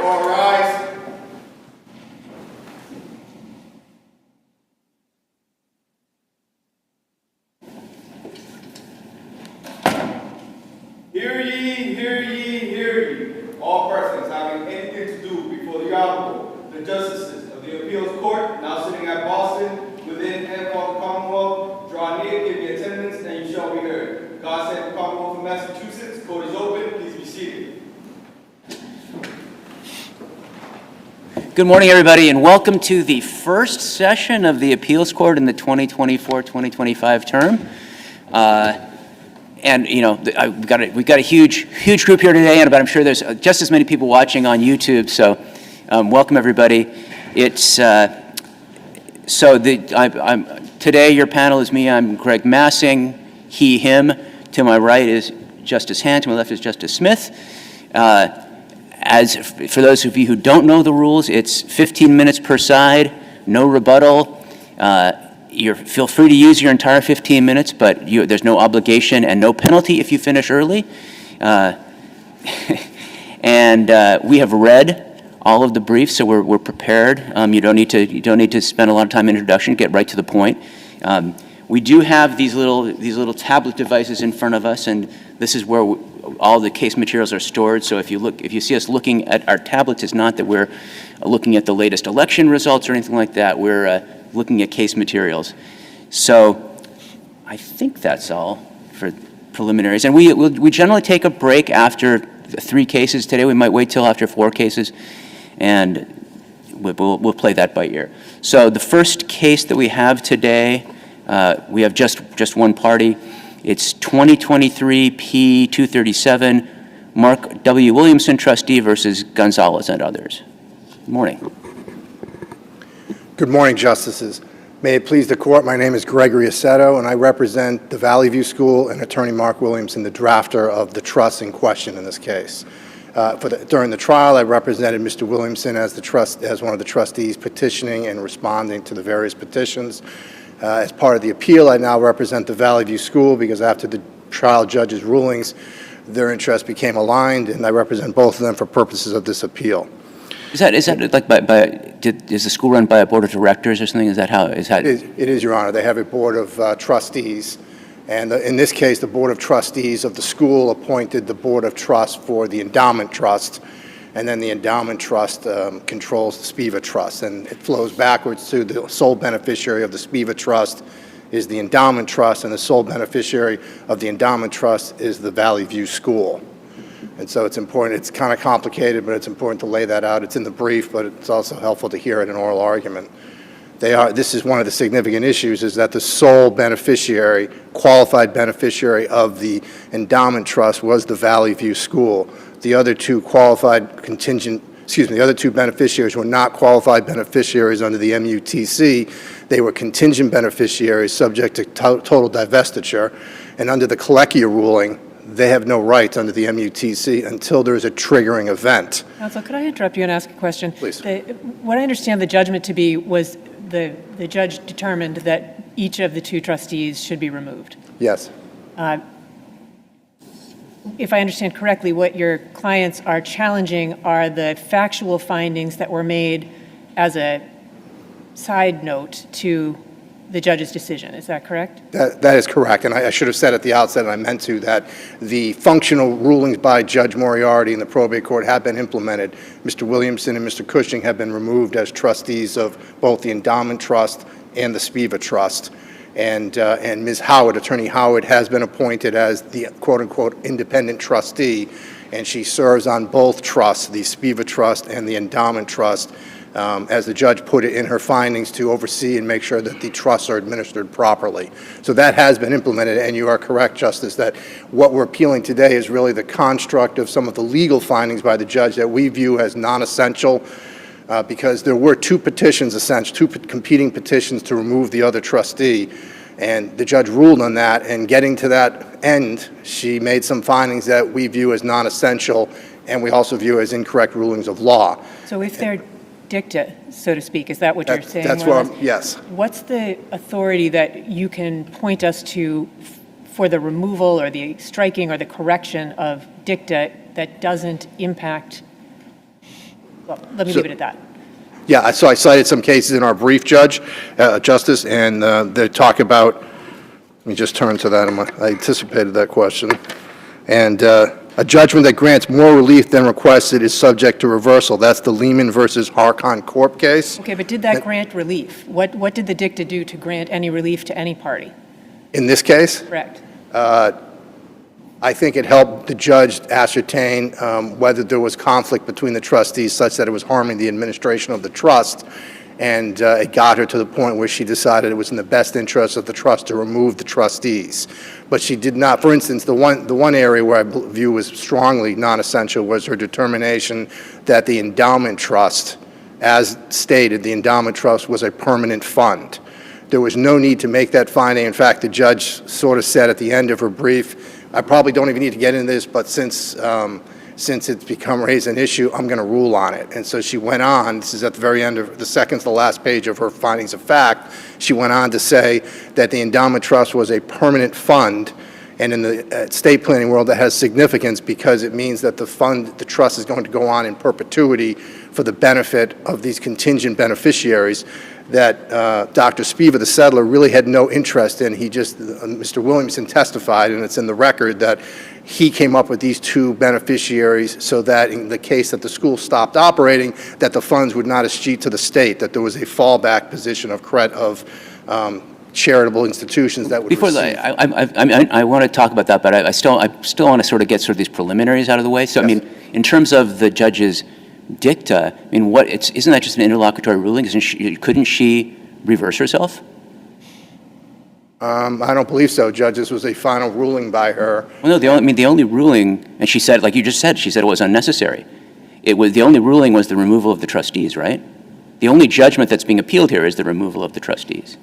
All rise. Hear ye, hear ye, hear ye. All persons having anything to do before the Honorable, the Justices of the Appeals Court, now sitting at Boston, within and of the Commonwealth, draw near, give your attendance, and you shall be heard. God save the Commonwealth of Massachusetts. Court is open. Please be seated. Good morning, everybody, and welcome to the first session of the Appeals Court in the 2024-2025 term. And you know, we've got a huge group here today, and I'm sure there's just as many people watching on YouTube. So, welcome everybody. It's today your panel is me. I'm Greg Massing. He, him. To my right is Justice Hand. To my left is Justice Smith. As for those of you who don't know the rules, it's 15 minutes per side, no rebuttal. Feel free to use your entire 15 minutes, but there's no obligation and no penalty if you finish early. And we have read all of the briefs, so we're prepared. You don't need to spend a lot of time in introduction. Get right to the point. We do have these little tablet devices in front of us, and this is where all the case materials are stored. So if you see us looking at our tablets, it's not that we're looking at the latest election results or anything like that. We're looking at case materials. So I think that's all for preliminaries. And we generally take a break after 3 cases. Today we might wait till after 4 cases, and we'll play that by ear. So the first case that we have today, we have just one party. It's 2023 P237, Mark W. Williamson, trustee, versus Gonzalez and others. Good morning. Good morning, Justices. May it please the Court, my name is Gregory Assetto, and I represent the Valley View School and Attorney Mark Williamson, the drafter of the trust in question in this case. During the trial, I represented Mr. Williamson as one of the trustees petitioning and responding to the various petitions. As part of the appeal, I now represent the Valley View School because after the trial judge's rulings, their interests became aligned, and I represent both of them for purposes of this appeal. Is that like is the school run by a board of directors or something? Is that how? It is, Your Honor. They have a board of trustees, and in this case, the board of trustees of the school appointed the board of trust for the endowment trust, and then the endowment trust controls the SPIVA trust, and it flows backwards to the sole beneficiary of the SPIVA trust is the endowment trust, and the sole beneficiary of the endowment trust is the Valley View School. And so it's important, it's kind of complicated, but it's important to lay that out. It's in the brief, but it's also helpful to hear it in oral argument. This is one of the significant issues, is that the sole beneficiary, qualified beneficiary of the endowment trust was the Valley View School. The other two the other two beneficiaries were not qualified beneficiaries under the MUTC. They were contingent beneficiaries subject to total divestiture, and under the Colecchia ruling, they have no rights under the MUTC until there is a triggering event. Counsel, could I interrupt you and ask a question? Please. What I understand the judgment to be was the judge determined that each of the 2 trustees should be removed. Yes. If I understand correctly, what your clients are challenging are the factual findings that were made as a side note to the judge's decision. Is that correct? That is correct, and I should have said at the outset, and I meant to, that the functional rulings by Judge Moriarty in the probate court have been implemented. Mr. Williamson and Mr. Cushing have been removed as trustees of both the endowment trust and the SPIVA trust. And Ms. Howard, Attorney Howard, has been appointed as the quote-unquote independent trustee, and she serves on both trusts, the SPIVA trust and the endowment trust, as the judge put it in her findings, to oversee and make sure that the trusts are administered properly. So that has been implemented, and you are correct, Justice, that what we're appealing today is really the construct of some of the legal findings by the judge that we view as non-essential, because there were 2 petitions, essentially 2 competing petitions to remove the other trustee, and the judge ruled on that, and getting to that end, she made some findings that we view as non-essential, and we also view as incorrect rulings of law. So if they're dicta, so to speak, is that what you're saying? That's what yes. What's the authority that you can point us to for the removal or the striking or the correction of dicta that doesn't impact Well, let me So- leave it at that. Yeah, so I cited some cases in our brief, Justice, and they talk about, let me just turn to that, I anticipated that question. And a judgment that grants more relief than requested is subject to reversal. That's the Lehman versus Harcon Corp case. Okay, but did that grant relief? What did the dicta do to grant any relief to any party? In this case, Correct. I think it helped the judge ascertain whether there was conflict between the trustees such that it was harming the administration of the trust, and it got her to the point where she decided it was in the best interest of the trust to remove the trustees. But she did not, for instance, the one area where I view was strongly non-essential was her determination that the endowment trust, as stated, the endowment trust was a permanent fund. There was no need to make that finding. In fact, the judge sort of said at the end of her brief, I probably don't even need to get into this, but since it's become raised an issue, I'm going to rule on it. And so she went on, this is at the very end of the second to the last page of her findings of fact, she went on to say that the endowment trust was a permanent fund, and in the estate planning world that has significance because it means that the trust is going to go on in perpetuity for the benefit of these contingent beneficiaries that Dr. Spiva, the settler, really had no interest in. He just, Mr. Williamson testified, and it's in the record, that he came up with these two beneficiaries so that in the case that the school stopped operating, that the funds would not escheat to the state, that there was a fallback position of charitable institutions that would Before receive. I want to talk about that, but I still want to sort of get sort of these preliminaries out of the way. So, I mean, in terms of the judge's dicta, I mean, isn't that just an interlocutory ruling? Couldn't she reverse herself? I don't believe so, Judge. This was a final ruling by her. Well, no, the only ruling, and she said, like you just said, she said it was unnecessary. The only ruling was the removal of the trustees, right? The only judgment that's being appealed here is the removal of the trustees.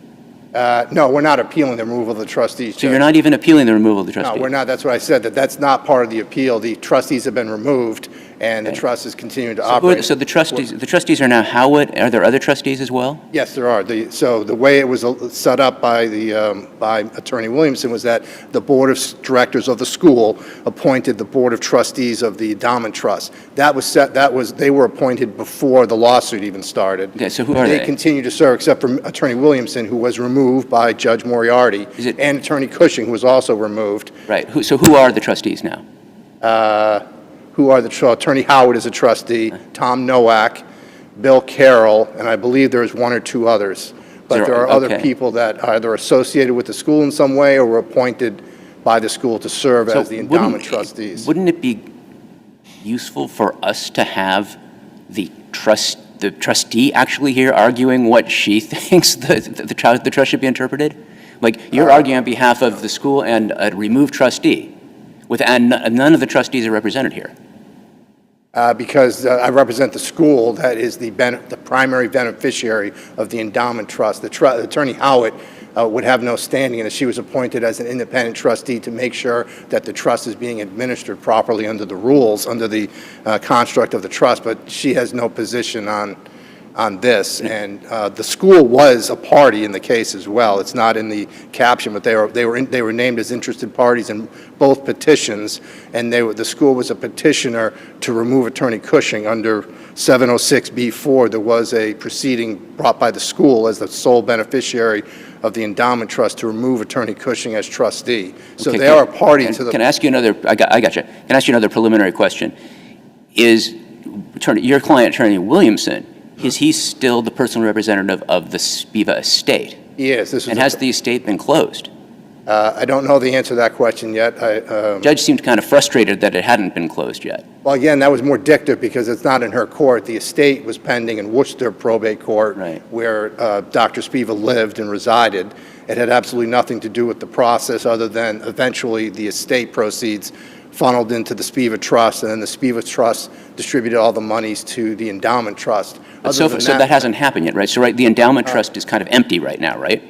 No, we're not appealing the removal of the trustees, So Judge. you're not even appealing the removal of the trustees? No, we're not. That's what I said, that's not part of the appeal. The trustees have been removed, and the trust is continuing to operate. So the trustees are now Howard. Are there other trustees as well? Yes, there are. So the way it was set up by by Attorney Williamson was that the Board of Directors of the school appointed the Board of Trustees of the Endowment Trust. They were appointed before the lawsuit even started. Okay, so who are they? They continue to serve, except for Attorney Williamson, who was removed by Judge Moriarty, and Attorney Cushing, who was also removed. Right. So who are the trustees now? Attorney Howard is a trustee, Tom Nowak, Bill Carroll, and I believe there's one or two others. But there are other people that are either associated with the school in some way or were appointed by the school to serve as the endowment trustees. Wouldn't it be useful for us to have the trustee actually here arguing what she thinks the trust should be interpreted? Like, you're arguing on behalf of the school and a removed trustee, and none of the trustees are represented here. Because I represent the school that is the primary beneficiary of the endowment trust. Attorney Howard would have no standing in it. She was appointed as an independent trustee to make sure that the trust is being administered properly under the rules, under the construct of the trust, but she has no position on this. And the school was a party in the case as well. It's not in the caption, but they were named as interested parties in both petitions, and the school was a petitioner to remove Attorney Cushing under 706B4. There was a proceeding brought by the school as the sole beneficiary of the endowment trust to remove Attorney Cushing as trustee. So they are a party to the... Can I ask you another, I got you. Can I ask you another preliminary question? Is your client, Attorney Williamson, is he still the personal representative of the Spiva estate? Yes. And has the estate been closed? I don't know the answer to that question yet. Judge seemed kind of frustrated that it hadn't been closed yet. Well, again, that was more dicta because it's not in her court. The estate was pending in Worcester Probate Court, right, where Dr. Spiva lived and resided. It had absolutely nothing to do with the process other than eventually the estate proceeds funneled into the Spiva Trust, and then the Spiva Trust distributed all the monies to the Endowment Trust. So that hasn't happened yet, right? So, right, the Endowment Trust is kind of empty right now, right?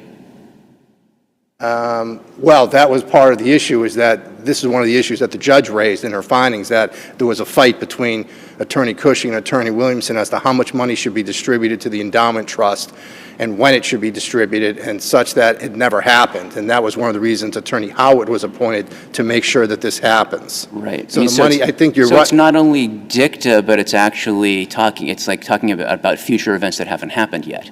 Well, that was part of the issue, is that this is one of the issues that the judge raised in her findings, that there was a fight between Attorney Cushing and Attorney Williamson as to how much money should be distributed to the endowment trust and when it should be distributed, and such that it never happened. And that was one of the reasons Attorney Howard was appointed, to make sure that this happens. Right. So the money, I think you're so right. it's not only dicta, but it's actually it's like talking about future events that haven't happened yet.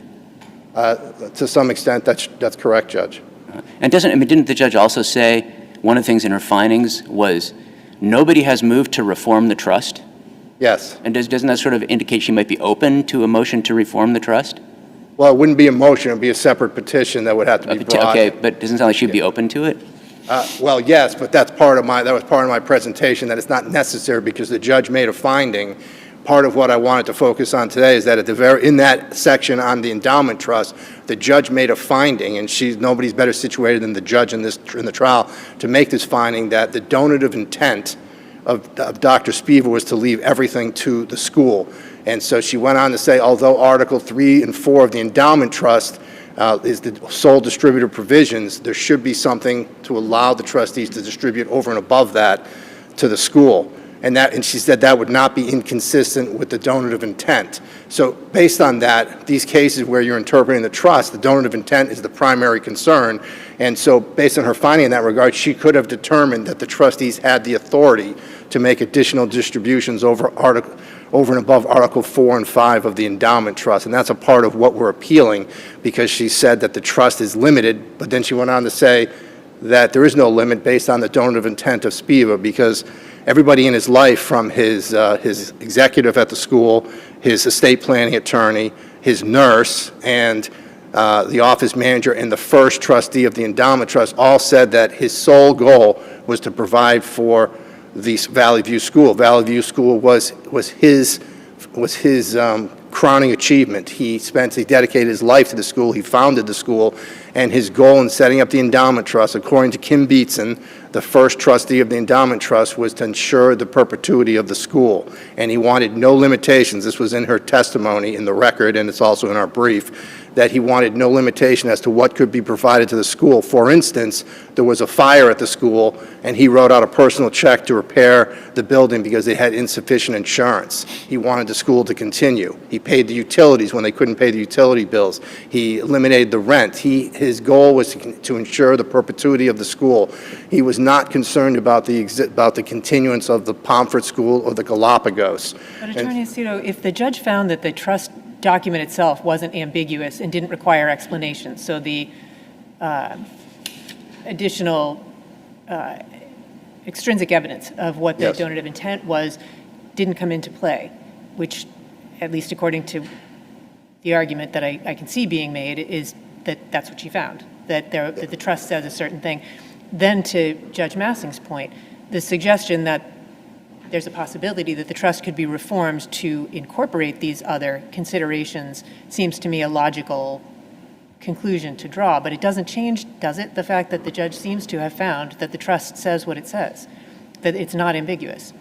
To some extent, that's correct, Judge. And didn't the judge also say, one of the things in her findings was, nobody has moved to reform the trust? Yes. And doesn't that sort of indicate she might be open to a motion to reform the trust? Well, it wouldn't be a motion, it would be a separate petition that would have to be brought. Okay, but doesn't it sound like she'd be open to it? Well, yes, but that was part of my presentation, that it's not necessary because the judge made a finding. Part of what I wanted to focus on today is that in that section on the endowment trust, the judge made a finding, and nobody's better situated than the judge in the trial to make this finding, that the donative intent of Dr. Spiva was to leave everything to the school. And so she went on to say, although Article 3 and 4 of the endowment trust is the sole distributor provisions, there should be something to allow the trustees to distribute over and above that to the school. And she said that would not be inconsistent with the donative intent. So based on that, these cases where you're interpreting the trust, the donative intent is the primary concern. And so based on her finding in that regard, she could have determined that the trustees had the authority to make additional distributions over and above Article 4 and 5 of the endowment trust. And that's a part of what we're appealing, because she said that the trust is limited, but then she went on to say that there is no limit based on the donative intent of Spiva, because everybody in his life, from his executive at the school, his estate planning attorney, his nurse, and the office manager and the first trustee of the endowment trust, all said that his sole goal was to provide for the Valley View School. Valley View School was his crowning achievement. He dedicated his life to the school. He founded the school, and his goal in setting up the endowment trust, according to Kim Beatson, the first trustee of the endowment trust, was to ensure the perpetuity of the school. And he wanted no limitations. This was in her testimony in the record, and it's also in our brief, that he wanted no limitation as to what could be provided to the school. For instance, there was a fire at the school, and he wrote out a personal check to repair the building because they had insufficient insurance. He wanted the school to continue. He paid the utilities when they couldn't pay the utility bills. He eliminated the rent. His goal was to ensure the perpetuity of the school. He was not concerned about the continuance of the Pomfret School or the Galapagos. But Attorney Aceto, if the judge found that the trust document itself wasn't ambiguous and didn't require explanation, so the additional extrinsic evidence of what the Yes. donative intent was didn't come into play, which, at least according to the argument that I can see being made, is that that's what she found, that the trust says a certain thing. Then, to Judge Massing's point, the suggestion that there's a possibility that the trust could be reformed to incorporate these other considerations seems to me a logical conclusion to draw, but it doesn't change, does it, the fact that the judge seems to have found that the trust says what it says, that it's not ambiguous?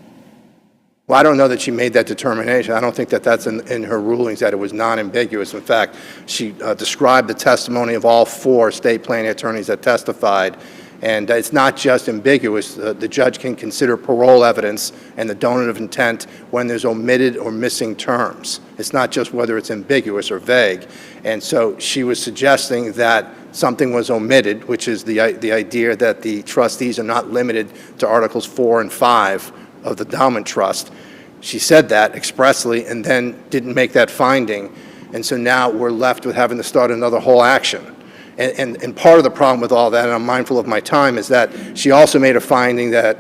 Well, I don't know that she made that determination. I don't think that that's in her rulings, that it was non-ambiguous. In fact, she described the testimony of all 4 estate planning attorneys that testified, and it's not just ambiguous. The judge can consider parole evidence and the donative intent when there's omitted or missing terms. It's not just whether it's ambiguous or vague. And so she was suggesting that something was omitted, which is the idea that the trustees are not limited to Articles 4 and 5 of the endowment trust. She said that expressly and then didn't make that finding. And so now we're left with having to start another whole action. And part of the problem with all that, and I'm mindful of my time, is that she also made a finding that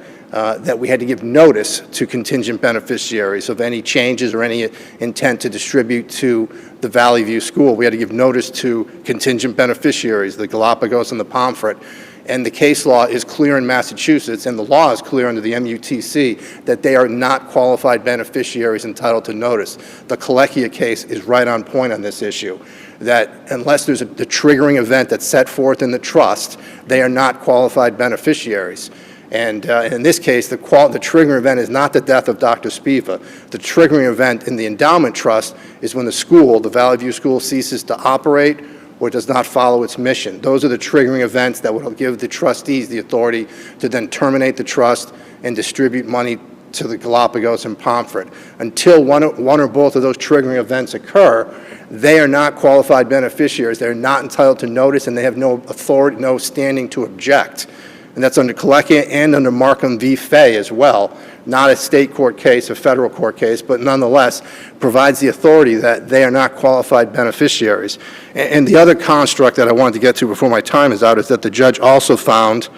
we had to give notice to contingent beneficiaries of any changes or any intent to distribute to the Valley View School. We had to give notice to contingent beneficiaries, the Galapagos and the Pomfret. And the case law is clear in Massachusetts, and the law is clear under the MUTC, that they are not qualified beneficiaries entitled to notice. The Colecchia case is right on point on this issue, that unless there's the triggering event that's set forth in the trust, they are not qualified beneficiaries. And in this case, the triggering event is not the death of Dr. Spiva. The triggering event in the endowment trust is when the school, the Valley View School, ceases to operate or does not follow its mission. Those are the triggering events that will give the trustees the authority to then terminate the trust and distribute money to the Galapagos and Pomfret. Until one or both of those triggering events occur, they are not qualified beneficiaries. They're not entitled to notice, and they have no authority, no standing to object. And that's under Colecchia and under Markham v. Fay as well. Not a state court case, a federal court case, but nonetheless provides the authority that they are not qualified beneficiaries. And the other construct that I wanted to get to before my time is out is that the judge also found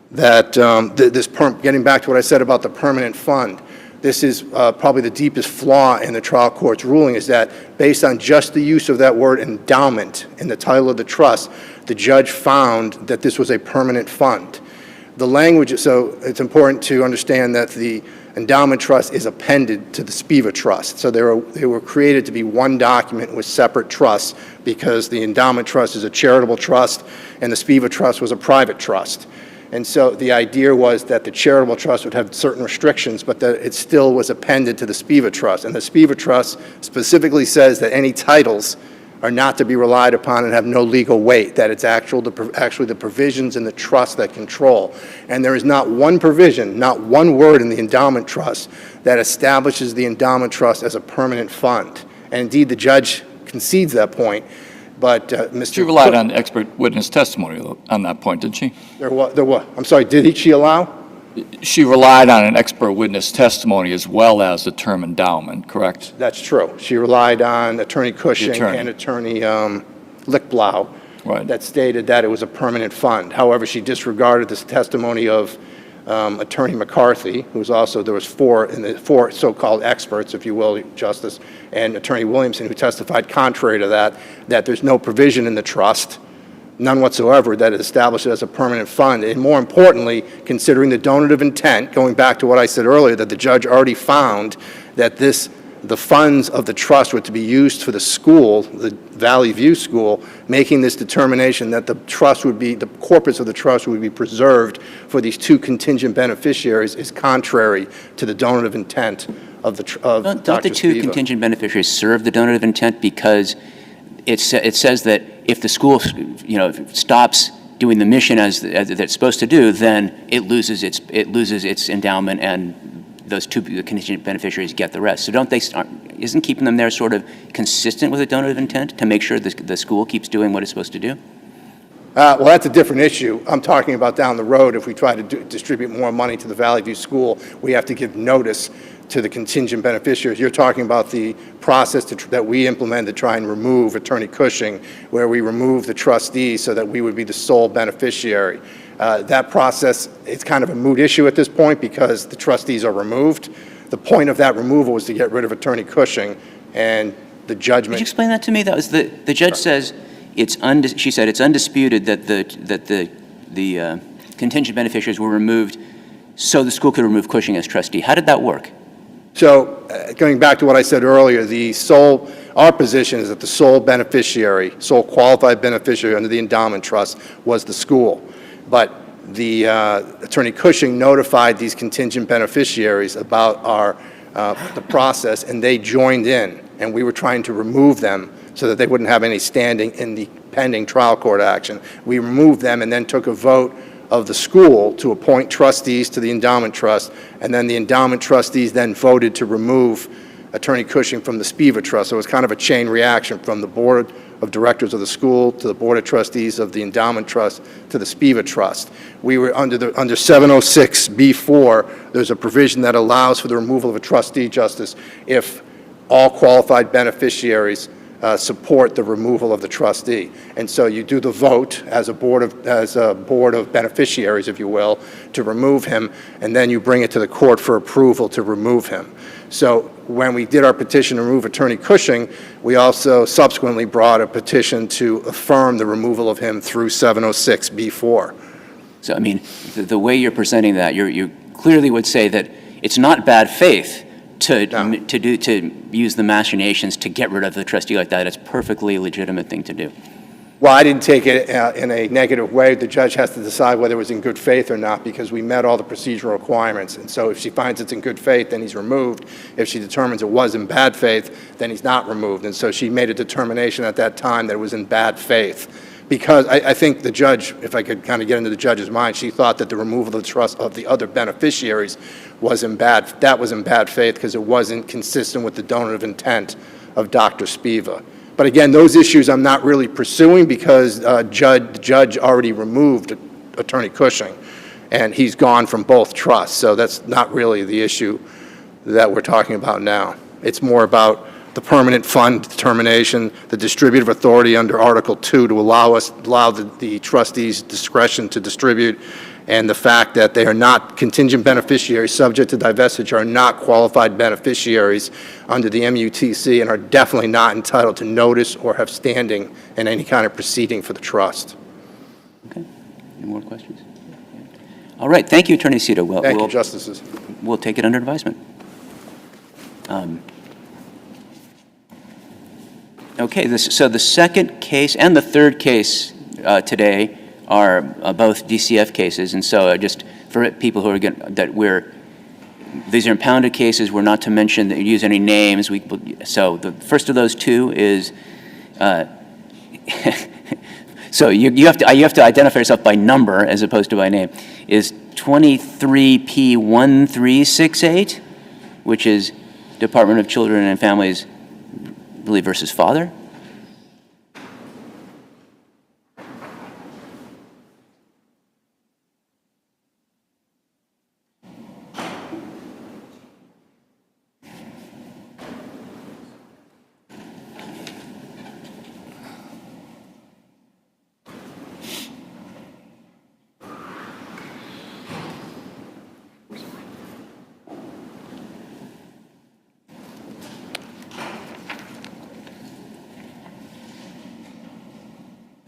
that getting back to what I said about the permanent fund, this is probably the deepest flaw in the trial court's ruling, is that based on just the use of that word endowment in the title of the trust, the judge found that this was a permanent fund. The language, so it's important to understand that the endowment trust is appended to the SPIVA trust. So they were created to be one document with separate trusts, because the endowment trust is a charitable trust and the SPIVA trust was a private trust. And so the idea was that the charitable trust would have certain restrictions, but that it still was appended to the SPIVA trust. And the SPIVA trust specifically says that any titles are not to be relied upon and have no legal weight, that it's actually the provisions in the trust that control. And there is not one provision, not one word in the endowment trust that establishes the endowment trust as a permanent fund. And indeed, the judge concedes that point. But Mr. She relied on expert witness testimony on that point, didn't she? There what? I'm sorry, she allow? She relied on an expert witness testimony as well as the term endowment, correct? That's true. She relied on Attorney Cushing and Attorney Lichtblau that stated that it was a permanent fund. However, she disregarded this testimony of Attorney McCarthy, who was also, there was four so-called experts, if you will, Justice, and Attorney Williamson, who testified contrary to that there's no provision in the trust, none whatsoever, that it established it as a permanent fund. And more importantly, considering the donative intent, going back to what I said earlier, that the judge already found that the funds of the trust were to be used for the school, the Valley View School, making this determination that the corpus of the trust would be preserved for these two contingent beneficiaries is contrary to the donative intent of Dr. Spiva. Don't the two contingent beneficiaries serve the donative intent, because it says that if the school, stops doing the mission as it's supposed to do, then it loses its endowment, and those two contingent beneficiaries get the rest. So isn't keeping them there sort of consistent with the donative intent to make sure the school keeps doing what it's supposed to do? Well, that's a different issue. I'm talking about down the road. If we try to distribute more money to the Valley View School, we have to give notice to the contingent beneficiaries. You're talking about the process that we implemented to try and remove Attorney Cushing, where we remove the trustees so that we would be the sole beneficiary. That process, it's kind of a moot issue at this point because the trustees are removed. The point of that removal was to get rid of Attorney Cushing, and the judgment. Could you explain that to me? That was the judge says she said it's undisputed that the contingent beneficiaries were removed so the school could remove Cushing as trustee. How did that work? So, going back to what I said earlier, our position is that the sole qualified beneficiary under the endowment trust was the school. But the Attorney Cushing notified these contingent beneficiaries about the process, and they joined in, and we were trying to remove them so that they wouldn't have any standing in the pending trial court action. We removed them and then took a vote of the school to appoint trustees to the endowment trust, and then the endowment trustees then voted to remove Attorney Cushing from the Spiva trust. So it was kind of a chain reaction from the board of directors of the school to the board of trustees of the endowment trust to the Spiva trust. We were under 706B4, there's a provision that allows for the removal of a trustee, Justice, if all qualified beneficiaries support the removal of the trustee. And so you do the vote as a board of beneficiaries, if you will, to remove him, and then you bring it to the court for approval to remove him. So when we did our petition to remove Attorney Cushing, we also subsequently brought a petition to affirm the removal of him through 706B4. So, I mean, the way you're presenting that, you clearly would say that it's not bad faith to use the machinations to get rid of the trustee like that. It's a perfectly legitimate thing to do. Well, I didn't take it in a negative way. The judge has to decide whether it was in good faith or not, because we met all the procedural requirements. And so if she finds it's in good faith, then he's removed. If she determines it was in bad faith, then he's not removed. And so she made a determination at that time that it was in bad faith. Because I think the judge, if I could kind of get into the judge's mind, she thought that the removal of the trust of the other beneficiaries was in bad faith because it wasn't consistent with the donative intent of Dr. Spiva. But again, those issues I'm not really pursuing because the judge already removed Attorney Cushing, and he's gone from both trusts. So that's not really the issue that we're talking about now. It's more about the permanent fund determination, the distributive authority under Article 2 to allow the trustees discretion to distribute, and the fact that they are not contingent beneficiaries subject to divestiture, are not qualified beneficiaries under the MUTC, and are definitely not entitled to notice or have standing in any kind of proceeding for the trust. Okay. Any more questions? All right. Thank you, Attorney Cito. Well, Thank you, Justices. We'll take it under advisement. Okay. So the second case and the third case today are both DCF cases, and so just for people who are these are impounded cases. We're not to mention that you use any names. So the first of those two is. So you have to identify yourself by number as opposed to by name. Is 23P1368, which is Department of Children and Families, I believe, versus Father.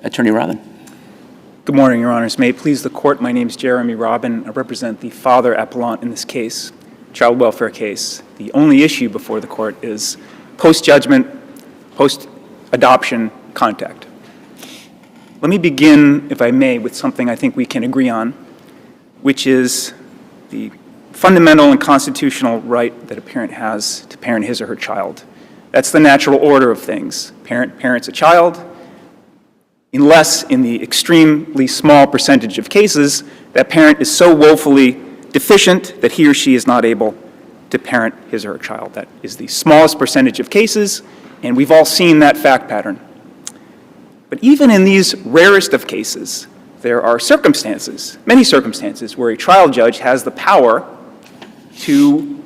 Attorney Robin. Good morning, Your Honors. May it please the Court, my name is Jeremy Robin. I represent the father appellant in this case, child welfare case. The only issue before the Court is post-judgment, post-adoption contact. Let me begin, if I may, with something I think we can agree on, which is the fundamental and constitutional right that a parent has to parent his or her child. That's the natural order of things. Parent parents a child, unless in the extremely small percentage of cases that parent is so woefully deficient that he or she is not able to parent his or her child. That is the smallest percentage of cases, and we've all seen that fact pattern. But even in these rarest of cases, there are circumstances, many circumstances, where a trial judge has the power to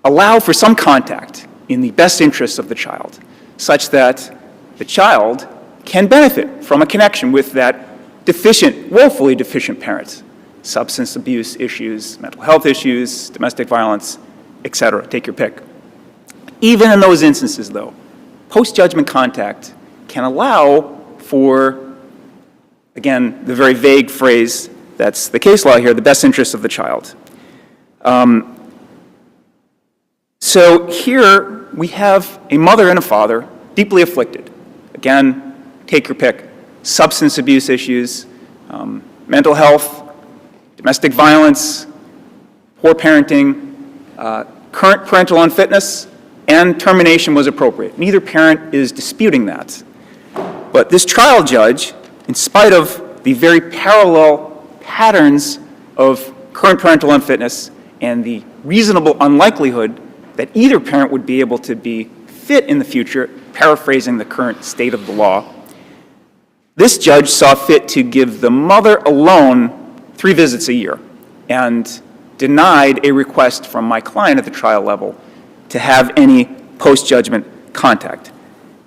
allow for some contact in the best interests of the child, such that the child can benefit from a connection with that deficient, woefully deficient parent. Substance abuse issues, mental health issues, domestic violence, etc. Take your pick. Even in those instances, though, post-judgment contact can allow for, again, the very vague phrase that's the case law here, the best interests of the child. So here we have a mother and a father deeply afflicted. Again, take your pick. Substance abuse issues, mental health, domestic violence, poor parenting, current parental unfitness, and termination was appropriate. Neither parent is disputing that. But this trial judge, in spite of the very parallel patterns of current parental unfitness and the reasonable unlikelihood that either parent would be able to be fit in the future, paraphrasing the current state of the law, this judge saw fit to give the mother alone 3 visits a year and denied a request from my client at the trial level to have any post-judgment contact.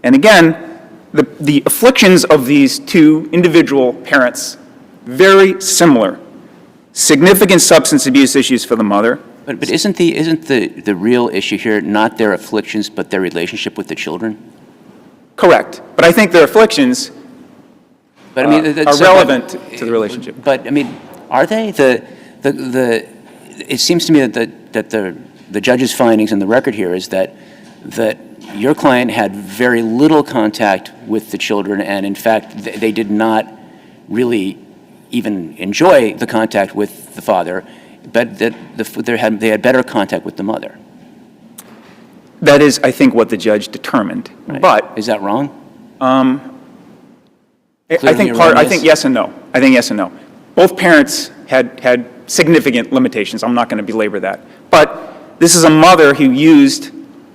And again, the afflictions of these two individual parents, very similar. Significant substance abuse issues for the mother. But isn't the real issue here not their afflictions, but their relationship with the children? Correct. But I think their afflictions But I mean, are relevant to the relationship. But I mean, are they? It seems to me that the judge's findings in the record here is that your client had very little contact with the children, and in fact, they did not really even enjoy the contact with the father, but that they had better contact with the mother. That is, I think, what the judge determined. Right. But Is that wrong? I think erroneous? yes and no. I think yes and no. Both parents had significant limitations. I'm not going to belabor that. But this is a mother who used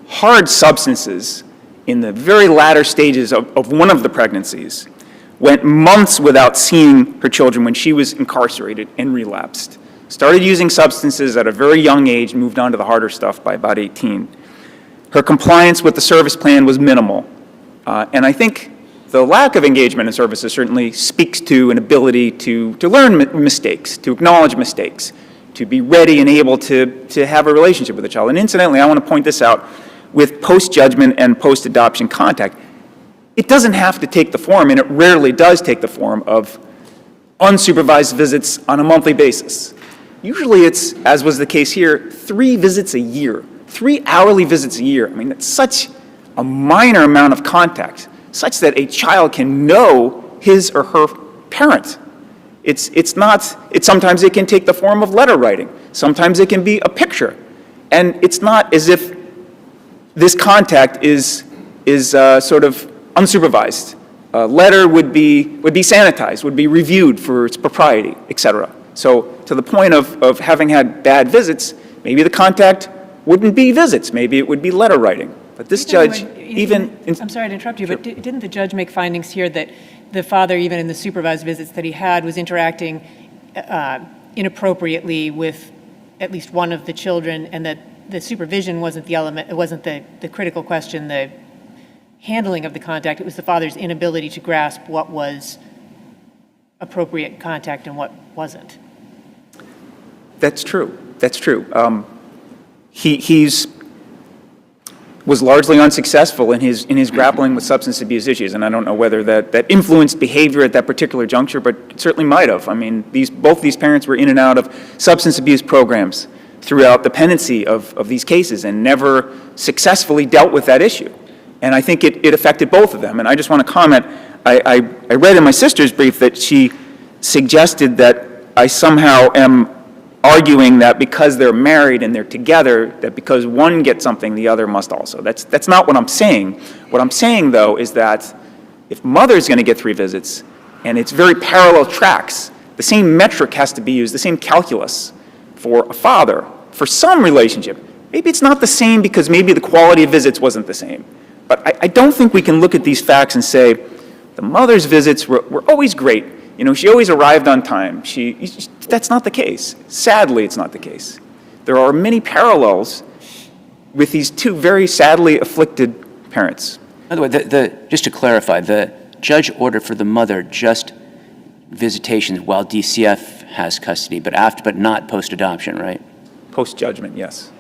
hard substances in the very latter stages of one of the pregnancies, went months without seeing her children when she was incarcerated and relapsed. Started using substances at a very young age, moved on to the harder stuff by about 18. Her compliance with the service plan was minimal. And I think the lack of engagement in services certainly speaks to an ability to learn mistakes, to acknowledge mistakes, to be ready and able to have a relationship with a child. And incidentally, I want to point this out, with post-judgment and post-adoption contact, it doesn't have to take the form, and it rarely does take the form, of unsupervised visits on a monthly basis. Usually it's, as was the case here, 3 visits a year, 3 hourly visits a year. I mean, that's such a minor amount of contact, such that a child can know his or her parent. Sometimes it can take the form of letter writing. Sometimes it can be a picture. And it's not as if this contact is sort of unsupervised. A letter would be sanitized, would be reviewed for its propriety, et cetera. So to the point of having had bad visits, maybe the contact wouldn't be visits, maybe it would be letter writing. But this judge, I'm sorry to interrupt you, but didn't the judge make findings here that the father, even in the supervised visits that he had, was interacting inappropriately with at least one of the children, and that the supervision wasn't the element, it wasn't the critical question, the handling of the contact, it was the father's inability to grasp what was appropriate contact and what wasn't? That's true. That's true. He's was largely unsuccessful in his grappling with substance abuse issues, and I don't know whether that influenced behavior at that particular juncture, but it certainly might have. I mean, both these parents were in and out of substance abuse programs throughout the pendency of these cases and never successfully dealt with that issue. And I think it affected both of them. And I just want to comment, I read in my sister's brief that she suggested that I somehow am arguing that because they're married and they're together, that because one gets something, the other must also. That's not what I'm saying. What I'm saying, though, is that if mother's going to get 3 visits, and it's very parallel tracks, the same metric has to be used, the same calculus for a father, for some relationship. Maybe it's not the same because maybe the quality of visits wasn't the same. But I don't think we can look at these facts and say, the mother's visits were always great. You know, she always arrived on time. That's not the case. Sadly, it's not the case. There are many parallels with these 2 very sadly afflicted parents. By the way, just to clarify, the judge ordered for the mother just visitations while DCF has custody, but not post-adoption, right? Post-judgment, yes.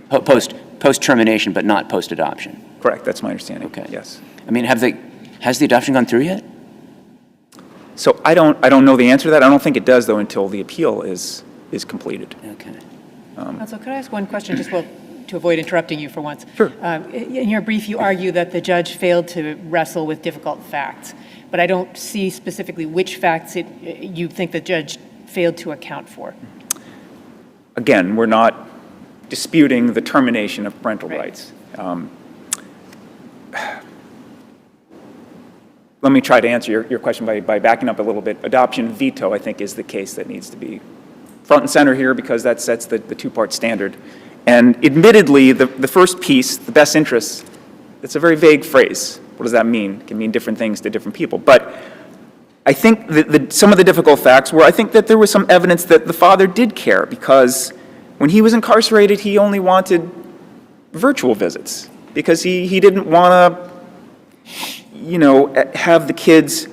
Post-termination, but not post-adoption. Correct, that's my understanding. Okay. Yes. I mean, has the adoption gone through yet? So I don't know the answer to that. I don't think it does, though, until the appeal is completed. Okay. Counsel, could I ask one question, just to avoid interrupting you for once? Sure. In your brief, you argue that the judge failed to wrestle with difficult facts, but I don't see specifically which facts you think the judge failed to account for. Again, we're not disputing the termination of parental Right. rights. Let me try to answer your question by backing up a little bit. Adoption veto, I think, is the case that needs to be front and center here because that sets the 2-part standard. And admittedly, the first piece, the best interests, it's a very vague phrase. What does that mean? It can mean different things to different people. But I think that some of the difficult facts were, I think that there was some evidence that the father did care because when he was incarcerated, he only wanted virtual visits because he didn't want to, have the kids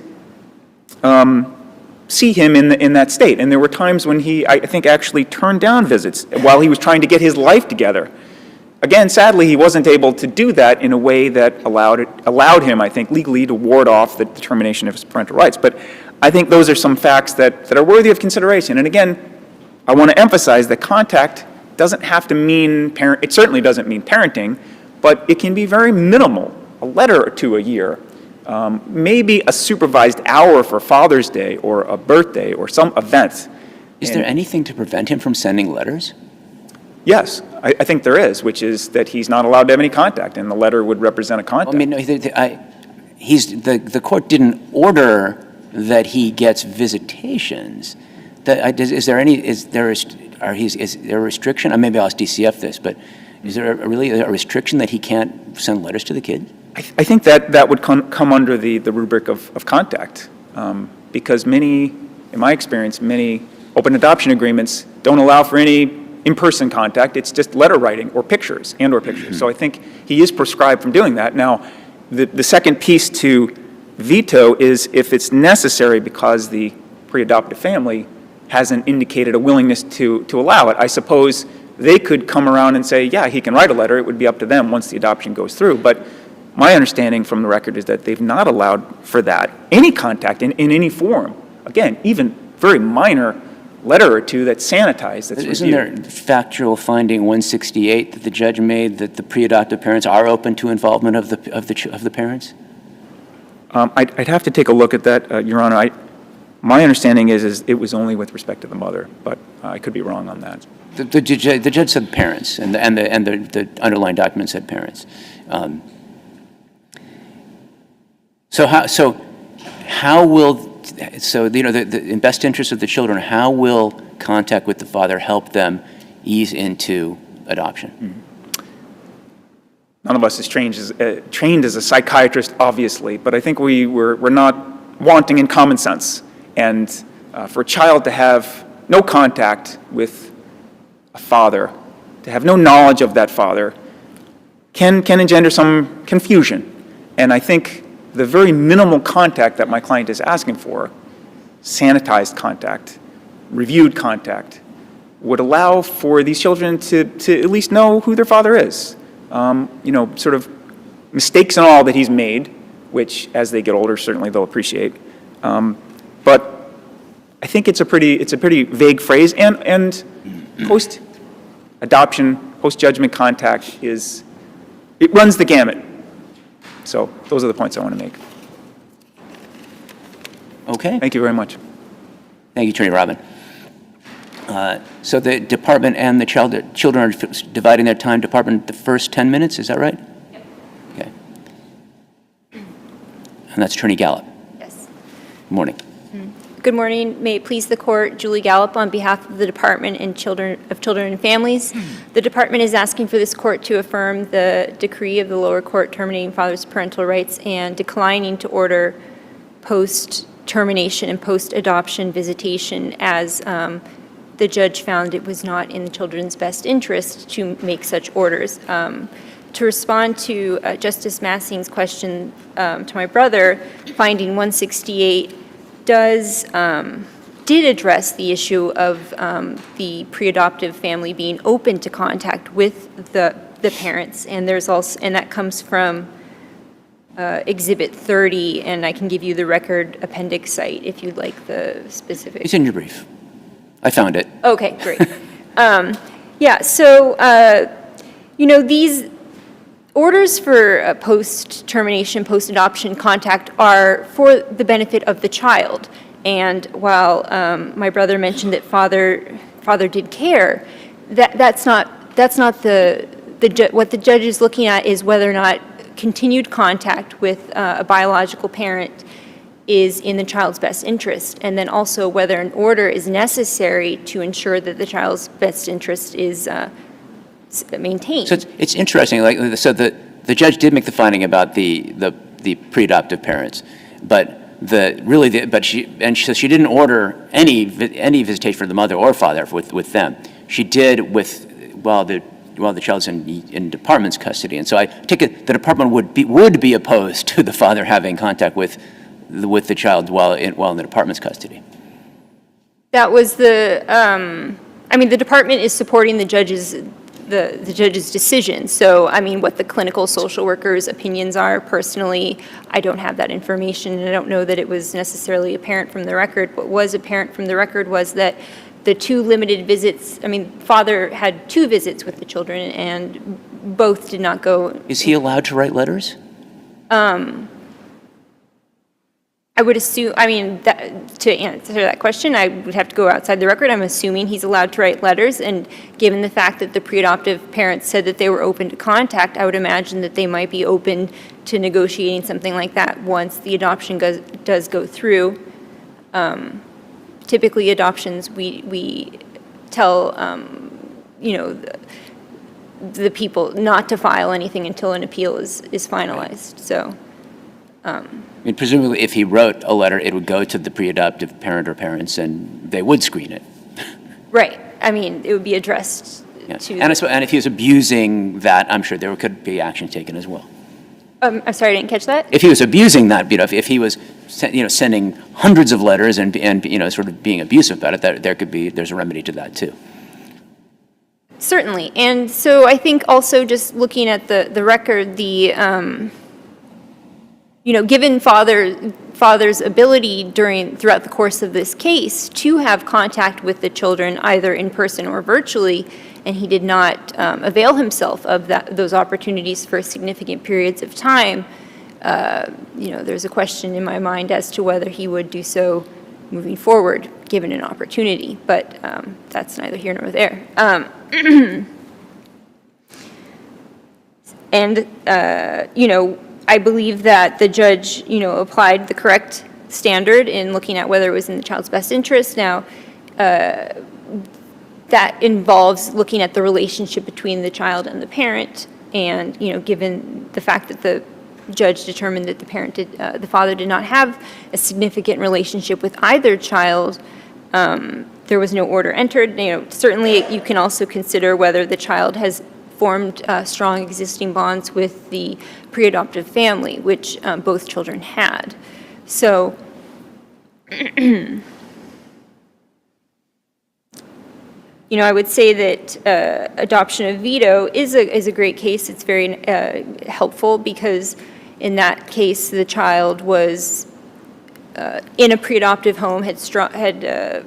see him in that state. And there were times when he, I think, actually turned down visits while he was trying to get his life together. Again, sadly, he wasn't able to do that in a way that allowed him, I think, legally to ward off the termination of his parental rights. But I think those are some facts that are worthy of consideration. And again, I want to emphasize that contact doesn't have to mean it certainly doesn't mean parenting, but it can be very minimal, a letter or two a year, maybe a supervised hour for Father's Day or a birthday or some event. Is there anything to prevent him from sending letters? Yes, I think there is, which is that he's not allowed to have any contact, and the letter would represent a contact. I mean, the court didn't order that he gets visitations. Is there a restriction? Maybe I'll ask DCF this, but is there really a restriction that he can't send letters to the kid? I think that would come under the rubric of contact, because in my experience, many open adoption agreements don't allow for any in-person contact. It's just letter writing or pictures. So I think he is prescribed from doing that. Now, the second piece to veto is if it's necessary because the pre-adoptive family hasn't indicated a willingness to allow it. I suppose they could come around and say, yeah, he can write a letter. It would be up to them once the adoption goes through. But my understanding from the record is that they've not allowed for that, any contact in any form. Again, even very minor letter or two that's sanitized, that's Isn't reviewed. there factual finding 168 that the judge made that the pre-adoptive parents are open to involvement of the parents? I'd have to take a look at that, Your Honor. My understanding is it was only with respect to the mother, but I could be wrong on that. The judge said parents, and the underlying document said parents. In best interest of the children, how will contact with the father help them ease into adoption? None of us is trained as a psychiatrist, obviously, but I think we're not wanting in common sense. And for a child to have no contact with a father, to have no knowledge of that father, can engender some confusion. And I think the very minimal contact that my client is asking for, sanitized contact, reviewed contact, would allow for these children to at least know who their father is. Sort of mistakes and all that he's made, which as they get older, certainly they'll appreciate. But I think it's a pretty vague phrase, and post-adoption, post-judgment contact it runs the gamut. So those are the points I want to make. Okay. Thank you very much. Thank you, Attorney Robin. So the department and the children are dividing their time. Department, the first 10 minutes, is that right? Yep. Okay. And that's Attorney Gallup. Yes. Good morning. Good morning. May it please the court, Julie Gallup on behalf of the Department and Children and Families. The department is asking for this court to affirm the decree of the lower court terminating father's parental rights and declining to order post-termination and post-adoption visitation as the judge found it was not in the children's best interest to make such orders. To respond to Justice Massing's question to my brother, finding 168 did address the issue of the pre-adoptive family being open to contact with the parents, and that comes from Exhibit 30, and I can give you the record appendix site if you'd like the specific. It's in your brief. I found it. Okay, great. These orders for post-termination, post-adoption contact are for the benefit of the child. And while my brother mentioned that father did care, that's not what the judge is looking at is whether or not continued contact with a biological parent is in the child's best interest, and then also whether an order is necessary to ensure that the child's best interest is maintained. So it's interesting. So the judge did make the finding about the pre-adoptive parents, but she didn't order any visitation for the mother or father with them. She did while the child's in department's custody, and so I take it the department would be opposed to the father having contact with the child while in the department's custody. That was the department is supporting the judge's decision. So, what the clinical social worker's opinions are, personally, I don't have that information, and I don't know that it was necessarily apparent from the record. What was apparent from the record was that the 2 limited visits, I mean, father had 2 visits with the children, and both did not go. Is he allowed to write letters? I would assume, I mean, to answer that question, I would have to go outside the record. I'm assuming he's allowed to write letters, and given the fact that the pre-adoptive parents said that they were open to contact, I would imagine that they might be open to negotiating something like that once the adoption does go through. Typically, adoptions, we tell, the people not to file anything until an appeal is finalized, so. I mean, presumably, if he wrote a letter, it would go to the pre-adoptive parent or parents, and they would screen it. Right. I mean, it would be addressed Yeah. to. And if he was abusing that, I'm sure there could be action taken as well. I'm sorry, I didn't catch that. If he was abusing that, if he was, sending hundreds of letters and sort of being abusive about it, there's a remedy to that too. Certainly. And so I think also just looking at the record, given father's ability throughout the course of this case to have contact with the children either in person or virtually, and he did not avail himself of those opportunities for significant periods of time, there's a question in my mind as to whether he would do so moving forward, given an opportunity. But that's neither here nor there. I believe that the judge, applied the correct standard in looking at whether it was in the child's best interest. Now, that involves looking at the relationship between the child and the parent, and, given the fact that the judge determined that the father did not have a significant relationship with either child, there was no order entered. Certainly you can also consider whether the child has formed strong existing bonds with the pre-adoptive family, which both children had. So, I would say that adoption of Vito is a great case. It's very helpful because in that case, the child was in a pre-adoptive home, had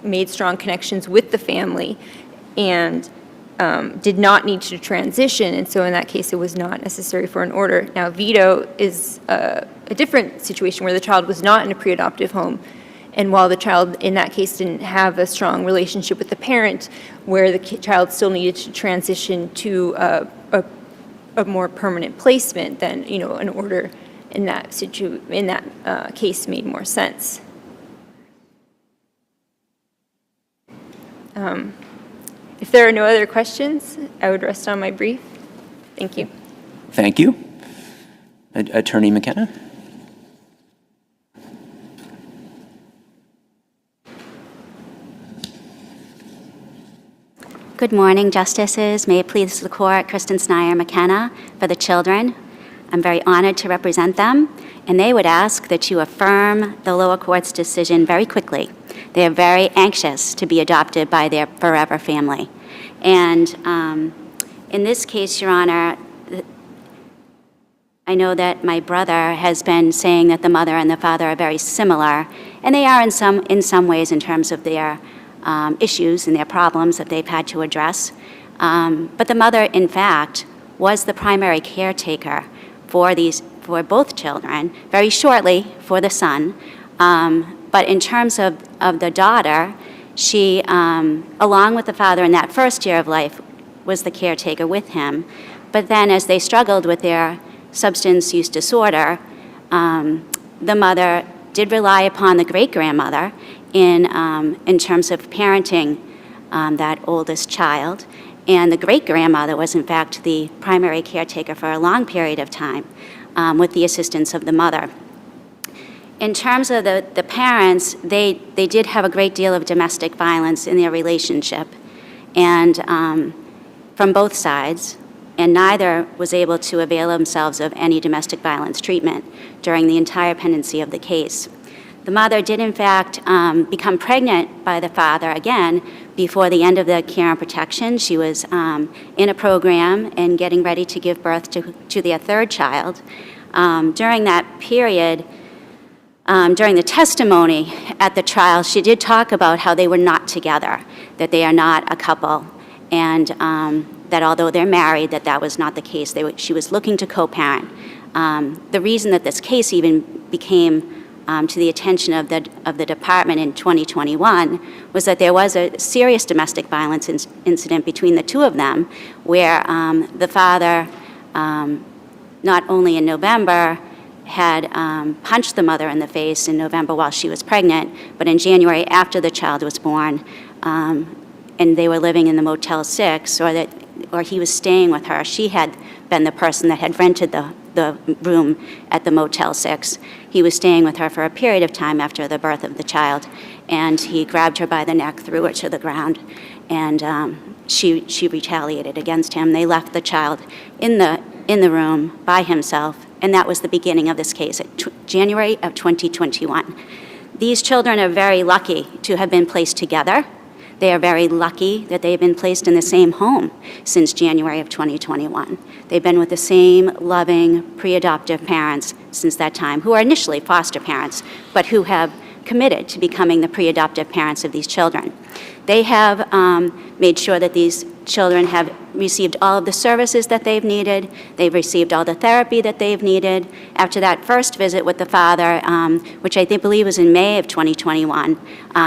made strong connections with the family, and did not need to transition, and so in that case, it was not necessary for an order. Now, Vito is a different situation where the child was not in a pre-adoptive home, and while the child in that case didn't have a strong relationship with the parent, where the child still needed to transition to a more permanent placement, then an order in that case made more sense. If there are no other questions, I would rest on my brief. Thank you. Thank you. Attorney McKenna? Good morning, Justices. May it please the Court, Kristen Snyder McKenna for the children. I'm very honored to represent them, and they would ask that you affirm the lower court's decision very quickly. They are very anxious to be adopted by their forever family. And in this case, Your Honor, I know that my brother has been saying that the mother and the father are very similar, and they are in some ways in terms of their issues and their problems that they've had to address. But the mother, in fact, was the primary caretaker for both children, very shortly for the son. But in terms of the daughter, she, along with the father in that first year of life, was the caretaker with him. But then as they struggled with their substance use disorder, the mother did rely upon the great-grandmother in terms of parenting that oldest child. And the great-grandmother was, in fact, the primary caretaker for a long period of time with the assistance of the mother. In terms of the parents, they did have a great deal of domestic violence in their relationship, and from both sides, and neither was able to avail themselves of any domestic violence treatment during the entire pendency of the case. The mother did, in fact, become pregnant by the father again before the end of the care and protection. She was in a program and getting ready to give birth to their third child. During that period, during the testimony at the trial, she did talk about how they were not together, that they are not a couple, and that although they're married, that was not the case. She was looking to co-parent. The reason that this case even became to the attention of the department in 2021 was that there was a serious domestic violence incident between the two of them, where the father, not only in November, had punched the mother in the face in November while she was pregnant, but in January after the child was born, and they were living in the Motel 6, or he was staying with her. She had been the person that had rented the room at the Motel 6. He was staying with her for a period of time after the birth of the child, and he grabbed her by the neck, threw her to the ground, and she retaliated against him. They left the child in the room by himself, and that was the beginning of this case, January of 2021. These children are very lucky to have been placed together. They are very lucky that they've been placed in the same home since January of 2021. They've been with the same loving, pre-adoptive parents since that time, who are initially foster parents, but who have committed to becoming the pre-adoptive parents of these children. They have made sure that these children have received all of the services that they've needed. They've received all the therapy that they've needed. After that first visit with the father, which I believe was in May of 2021,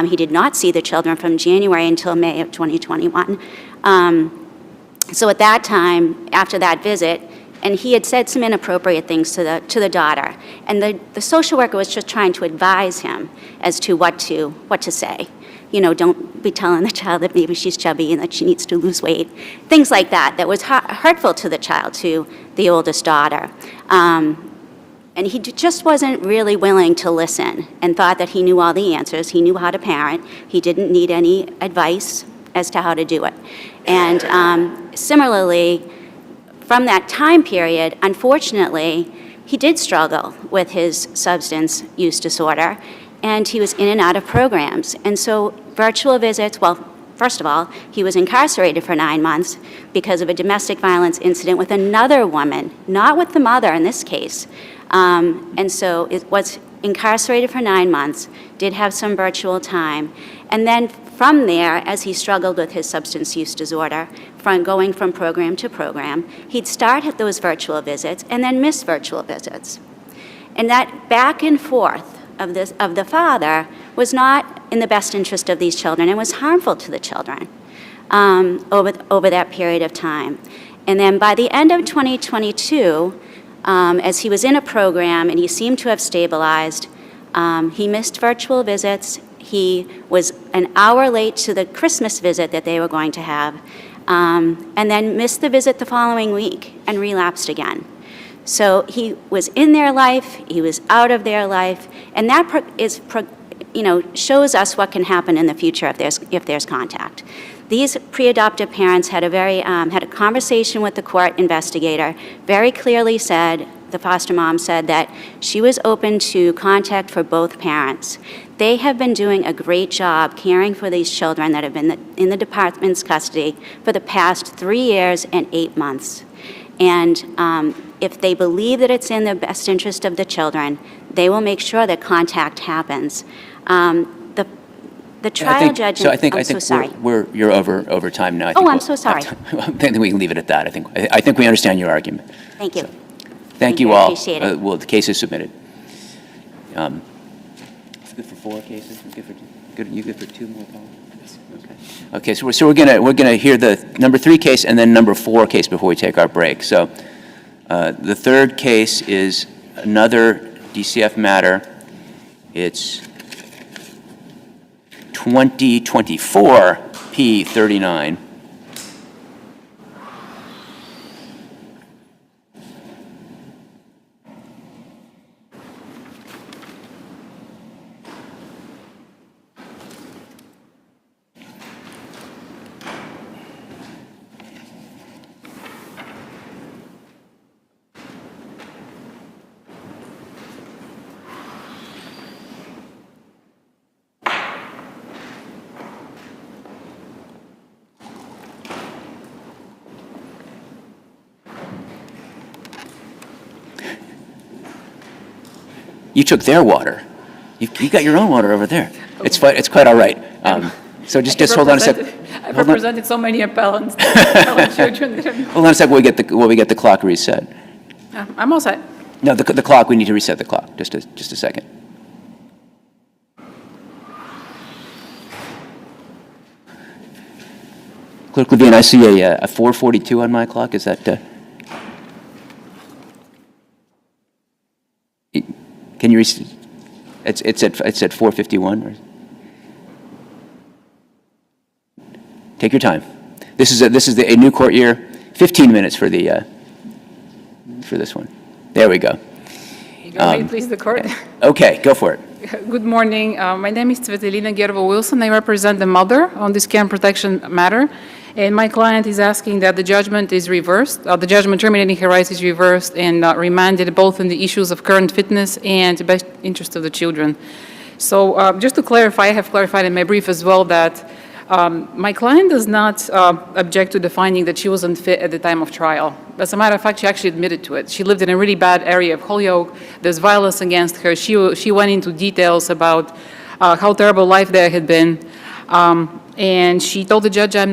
he did not see the children from January until May of 2021. So at that time, after that visit, and he had said some inappropriate things to the daughter, and the social worker was just trying to advise him as to what to say. You know, don't be telling the child that maybe she's chubby and that she needs to lose weight. Things like that was hurtful to the child, to the oldest daughter. And he just wasn't really willing to listen and thought that he knew all the answers. He knew how to parent. He didn't need any advice as to how to do it. And similarly, from that time period, unfortunately, he did struggle with his substance use disorder, and he was in and out of programs. And so virtual visits, well, first of all, he was incarcerated for 9 months because of a domestic violence incident with another woman, not with the mother in this case. And so it was incarcerated for 9 months, did have some virtual time. And then from there, as he struggled with his substance use disorder, going from program to program, he'd start at those virtual visits and then miss virtual visits. And that back and forth of the father was not in the best interest of these children and was harmful to the children over that period of time. And then by the end of 2022, as he was in a program and he seemed to have stabilized, he missed virtual visits. He was an hour late to the Christmas visit that they were going to have, and then missed the visit the following week and relapsed again. So he was in their life, he was out of their life, and that shows us what can happen in the future if there's contact. These pre-adoptive parents had a conversation with the court investigator, very clearly said, the foster mom said that she was open to contact for both parents. They have been doing a great job caring for these children that have been in the department's custody for the past 3 years and 8 months. And if they believe that it's in the best interest of the children, they will make sure that contact happens. The trial judge. So I think I'm so sorry. you're over time now. I'm so sorry. I think we can leave it at that. I think we understand your argument. Thank you. Thank you I all. appreciate it. Well, the case is submitted. It's good for 4 cases. You good for 2 more, Paul? Okay, so we're gonna hear the number 3 case and then number 4 case before we take our break. So the third case is another DCF matter. It's 2024 P39. You took their water. You got your own water over there. It's quite all right. So just hold on a sec. I've represented so many appellants, appellant children. Hold on a sec while we get the clock reset. I'm all set. No, the clock, we need to reset the clock. Just a second. Clerk Levine, I see a 4:42 on my clock. Is that, can you reset? It's at 4:51. Or? Take your time. This is a new court year. 15 minutes for this one. There we go. You go ahead, please, the court. Okay, go for it. Good morning. My name is Svetelina Gervo-Wilson. I represent the mother on this care and protection matter. And my client is asking that the judgment is reversed. The judgment terminating her rights is reversed and remanded both in the issues of current fitness and the best interest of the children. So just to clarify, I have clarified in my brief as well that my client does not object to the finding that she was unfit at the time of trial. As a matter of fact, she actually admitted to it. She lived in a really bad area of Holyoke. There's violence against her. She went into details about how terrible life there had been. And she told the judge, I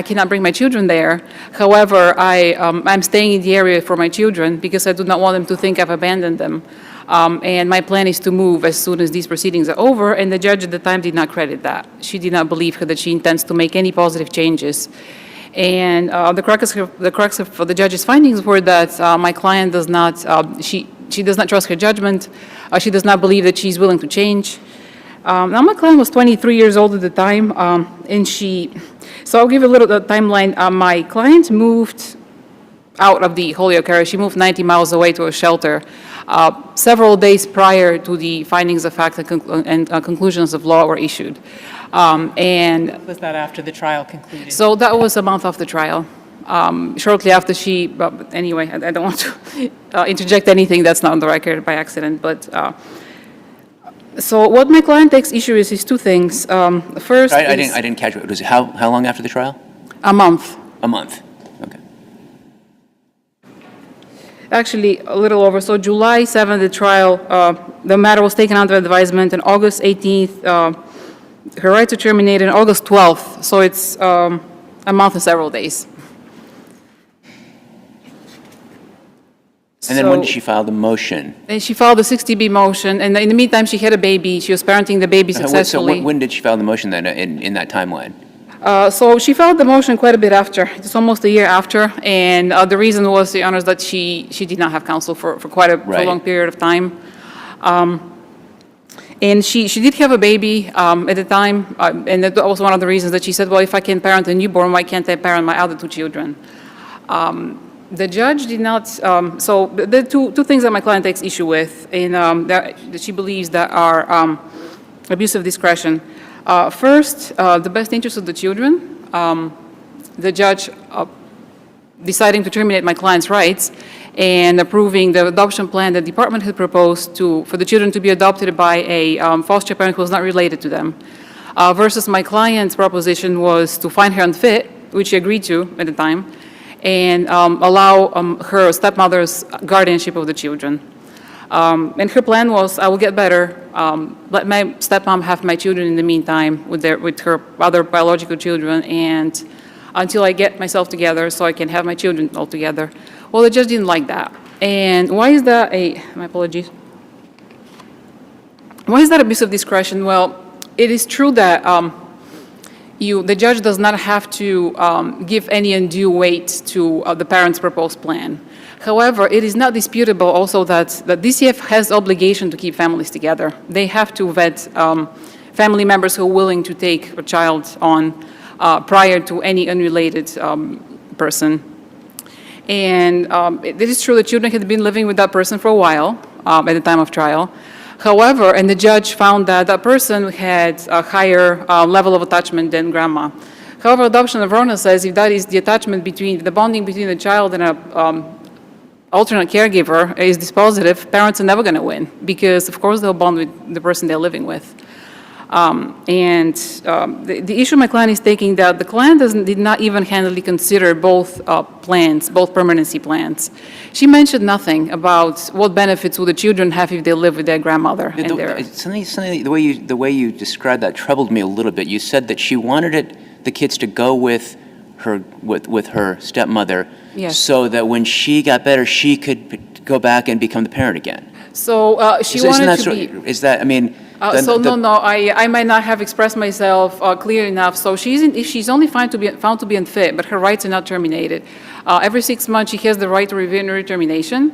cannot bring my children there. However, I'm staying in the area for my children because I do not want them to think I've abandoned them. And my plan is to move as soon as these proceedings are over, and the judge at the time did not credit that. She did not believe her that she intends to make any positive changes. And the crux of the judge's findings were that my client does not, she does not trust her judgment. She does not believe that she's willing to change. Now, my client was 23 years old at the time, so I'll give a little timeline. My client moved out of the Holyoke area. She moved 90 miles away to a shelter several days prior to the findings of fact and conclusions of law were issued. And Was that after the trial concluded? so that was a month after trial. Shortly after but anyway, I don't want to interject anything that's not on the record by accident, but so what my client takes issue is two things. First, I didn't catch it. Was it how long after the trial? a month. A month. Okay. Actually, a little over. So July 7th, the trial, the matter was taken under advisement, and August 18th, her rights are terminated, and August 12th. So it's a month and several days. And then when did she file the motion? And she filed a 60B motion, and in the meantime, she had a baby. She was parenting the baby successfully. So when did she file the motion then in that timeline? So she filed the motion quite a bit after. It's almost a year after, and the reason was, Your Honors, that she did not have counsel for quite a long period of time. And she did have a baby at the time, and that was one of the reasons that she said, well, if I can parent a newborn, why can't I parent my other two children? The judge did not, so the two things that my client takes issue with, and that she believes that are abuse of discretion. First, the best interest of the children. The judge deciding to terminate my client's rights and approving the adoption plan the department had proposed for the children to be adopted by a foster parent who was not related to them, versus my client's proposition was to find her unfit, which she agreed to at the time, and allow her stepmother's guardianship of the children. And her plan was, I will get better, let my stepmom have my children in the meantime with her other biological children, and until I get myself together so I can have my children all together. Well, the judge didn't like that. And why is that my apologies. Why is that abuse of discretion? Well, it is true that the judge does not have to give any undue weight to the parent's proposed plan. However, it is not disputable also that DCF has obligation to keep families together. They have to vet family members who are willing to take a child on prior to any unrelated person. And it is true that children had been living with that person for a while at the time of trial. However, and the judge found that that person had a higher level of attachment than grandma. However, adoption of Rona says if that is the attachment the bonding between the child and a alternate caregiver is dispositive, parents are never going to win because, of course, they'll bond with the person they're living with. The issue my client is taking that the client did not even handily consider both plans, both permanency plans. She mentioned nothing about what benefits would the children have if they live with their grandmother. And Something the way you described that troubled me a little bit. You said that she wanted the kids to go with her stepmother, Yes. so that when she got better, she could go back and become the parent again. So she Isn't wanted that to so- be. Is that, I mean... I might not have expressed myself clear enough. So she's only found to be unfit, but her rights are not terminated. Every 6 months, she has the right to review and determination.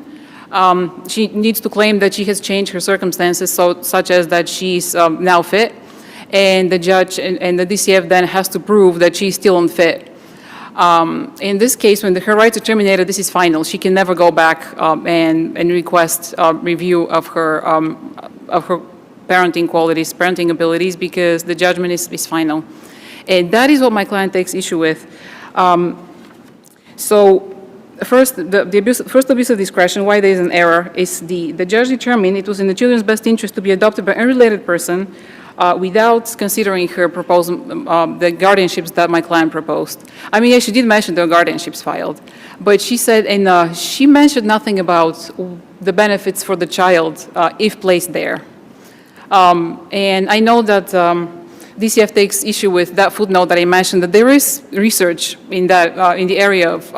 She needs to claim that she has changed her circumstances, such as that she's now fit, and the judge and the DCF then has to prove that she's still unfit. In this case, when her rights are terminated, this is final. She can never go back and request review of her parenting qualities, parenting abilities, because the judgment is final. And that is what my client takes issue with. First, first abuse of discretion, why there is an error, is the judge determined it was in the children's best interest to be adopted by an unrelated person without considering her proposal, the guardianships that my client proposed. I mean, yeah, she did mention the guardianships filed, but she said, and she mentioned nothing about the benefits for the child if placed there. And I know that DCF takes issue with that footnote that I mentioned, that there is research in that in the area of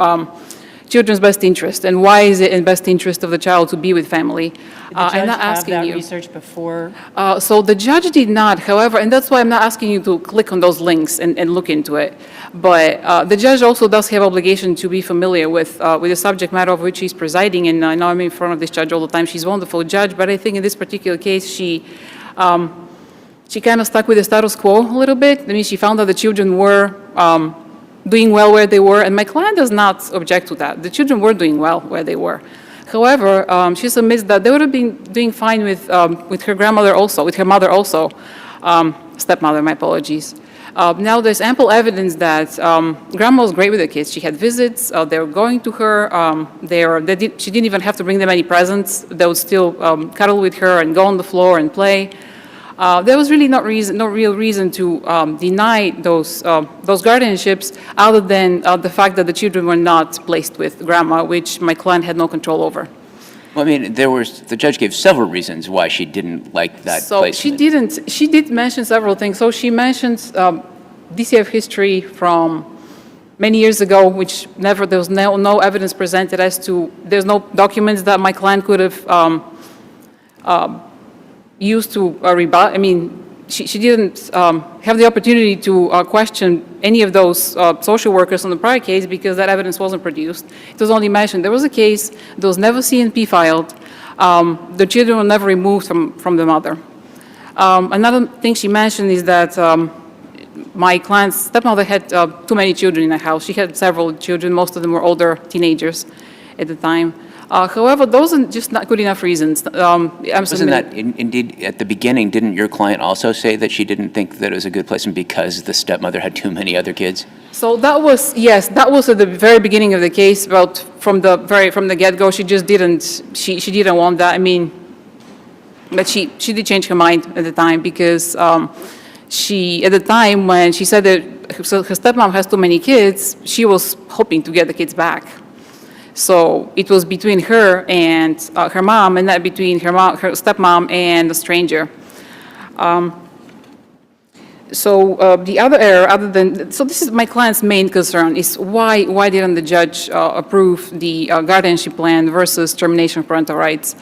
children's best interest, and why is it in best interest of the child to be with family. I'm not asking have that you. research before? So the judge did not, however, and that's why I'm not asking you to click on those links and look into it. But the judge also does have obligation to be familiar with the subject matter of which he's presiding, and I know I'm in front of this judge all the time. She's a wonderful judge, but I think in this particular case, she kind of stuck with the status quo a little bit. I mean, she found that the children were doing well where they were, and my client does not object to that. The children were doing well where they were. However, she submits that they would have been doing fine with her grandmother also, with her mother also, stepmother, my apologies. Now, there's ample evidence that grandma was great with the kids. She had visits, they were going to her, she didn't even have to bring them any presents. They would still cuddle with her and go on the floor and play. There was really no real reason to deny those guardianships, other than the fact that the children were not placed with grandma, which my client had no control over. Well, I mean, the judge gave several reasons why she didn't like that placement. She did mention several things. So she mentions DCF history from many years ago, which there was no evidence presented as to, there's no documents that my client could have used to rebut. I mean, she didn't have the opportunity to question any of those social workers on the prior case because that evidence wasn't produced. It was only mentioned. There was a case, there was never CNP filed. The children were never removed from the mother. Another thing she mentioned is that my client's stepmother had too many children in the house. She had several children. Most of them were older teenagers at the time. However, those are just not good enough reasons. Wasn't that, indeed, at the beginning, didn't your client also say that she didn't think that it was a good placement because the stepmother had too many other kids? So that was, yes, that was at the very beginning of the case, but from the get-go, she just didn't, she didn't want that. I mean, but she did change her mind at the time because at the time when she said that her stepmom has too many kids, she was hoping to get the kids back. So it was between her and her mom, and not between her stepmom and a stranger. The other error, so this is my client's main concern, is why didn't the judge approve the guardianship plan versus termination of parental rights?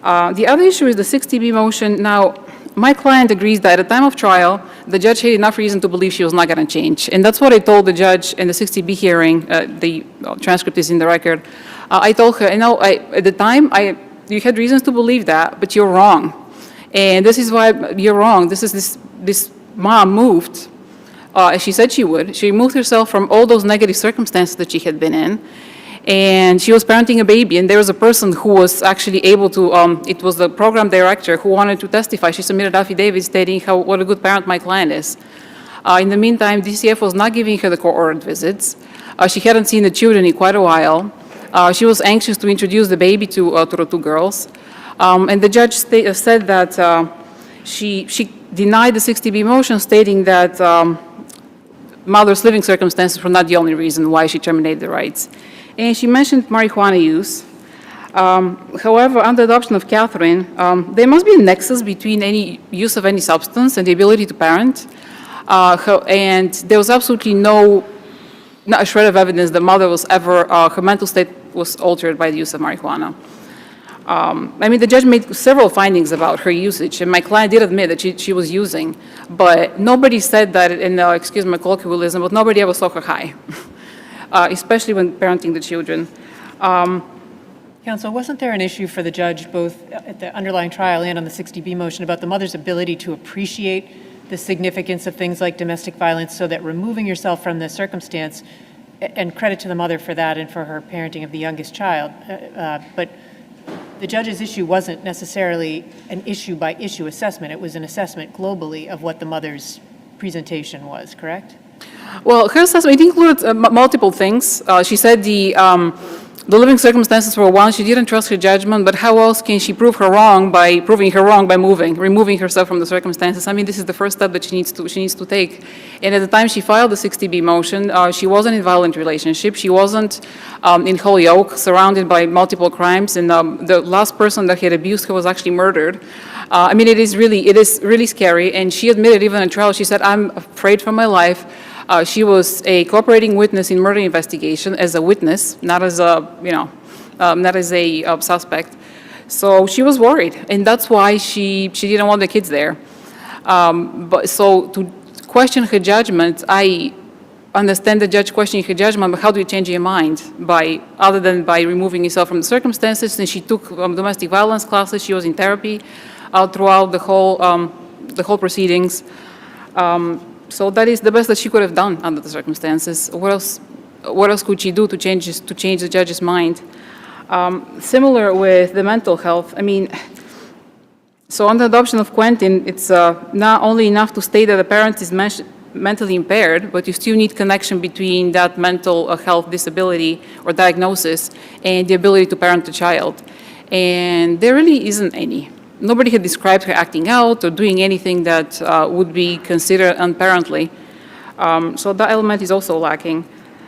The other issue is the 60B motion. Now, my client agrees that at the time of trial, the judge had enough reason to believe she was not going to change. And that's what I told the judge in the 60B hearing. The transcript is in the record. I told her, at the time, you had reasons to believe that, but you're wrong. And this is why you're wrong. This mom moved, as she said she would. She removed herself from all those negative circumstances that she had been in. And she was parenting a baby, and there was a person who was actually able to, it was the program director who wanted to testify. She submitted affidavit stating what a good parent my client is. In the meantime, DCF was not giving her the court-ordered visits. She hadn't seen the children in quite a while. She was anxious to introduce the baby to the two girls. And the judge said that she denied the 60B motion, stating that mother's living circumstances were not the only reason why she terminated the rights. And she mentioned marijuana use. However, under the adoption of Catherine, there must be a nexus between any use of any substance and the ability to parent. And there was absolutely not a shred of evidence that mother was ever, her mental state was altered by the use of marijuana. I mean, the judge made several findings about her usage, and my client did admit that she was using, but nobody said that, and excuse my colloquialism, but nobody ever saw her high, especially when parenting the children. Counsel, wasn't there an issue for the judge, both at the underlying trial and on the 60B motion, about the mother's ability to appreciate the significance of things like domestic violence, so that removing yourself from the circumstance, and credit to the mother for that and for her parenting of the youngest child, but the judge's issue wasn't necessarily an issue-by-issue assessment. It was an assessment globally of what the mother's presentation was, correct? Well, her assessment, it included multiple things. She said the living circumstances were one, she didn't trust her judgment, but how else can she prove her wrong by proving her wrong by removing herself from the circumstances? I mean, this is the first step that she needs to take. And at the time she filed the 60B motion, she wasn't in a violent relationship, she wasn't in Holyoke, surrounded by multiple crimes, and the last person that had abused her was actually murdered. I mean, it is really scary, and she admitted even in trial, she said, I'm afraid for my life. She was a cooperating witness in murder investigation as a witness, not as a, not as a suspect. So she was worried, and that's why she didn't want the kids there. But so to question her judgment, I understand the judge questioning her judgment, but how do you change your mind? Other than by removing yourself from the circumstances, and she took domestic violence classes, she was in therapy throughout the whole proceedings. So that is the best that she could have done under the circumstances. What else could she do to change the judge's mind? Similar with the mental health, I mean, so on the adoption of Quentin, it's not only enough to state that the parent is mentally impaired, but you still need connection between that mental health disability or diagnosis and the ability to parent the child. And there really isn't any. Nobody had described her acting out or doing anything that would be considered unparently. So that element is also lacking.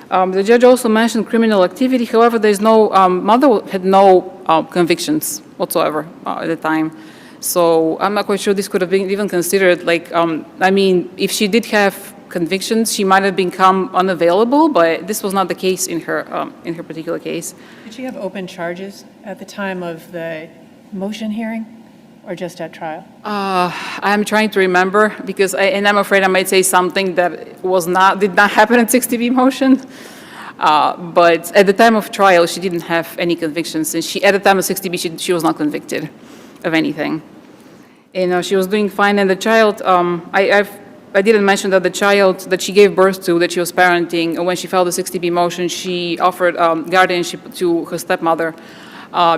The judge also mentioned criminal activity. However, there's no, mother had no convictions whatsoever at the time. So I'm not quite sure this could have been even considered, like, I mean, if she did have convictions, she might have become unavailable, but this was not the case in her particular case. Did she have open charges at the time of the motion hearing, or just at trial? I'm trying to remember, because and I'm afraid I might say something that did not happen in 60B motion. But at the time of trial, she didn't have any convictions, and at the time of 60B, she was not convicted of anything. And she was doing fine, and the child, I didn't mention that the child that she gave birth to, that she was parenting, when she filed the 60B motion, she offered guardianship to her stepmother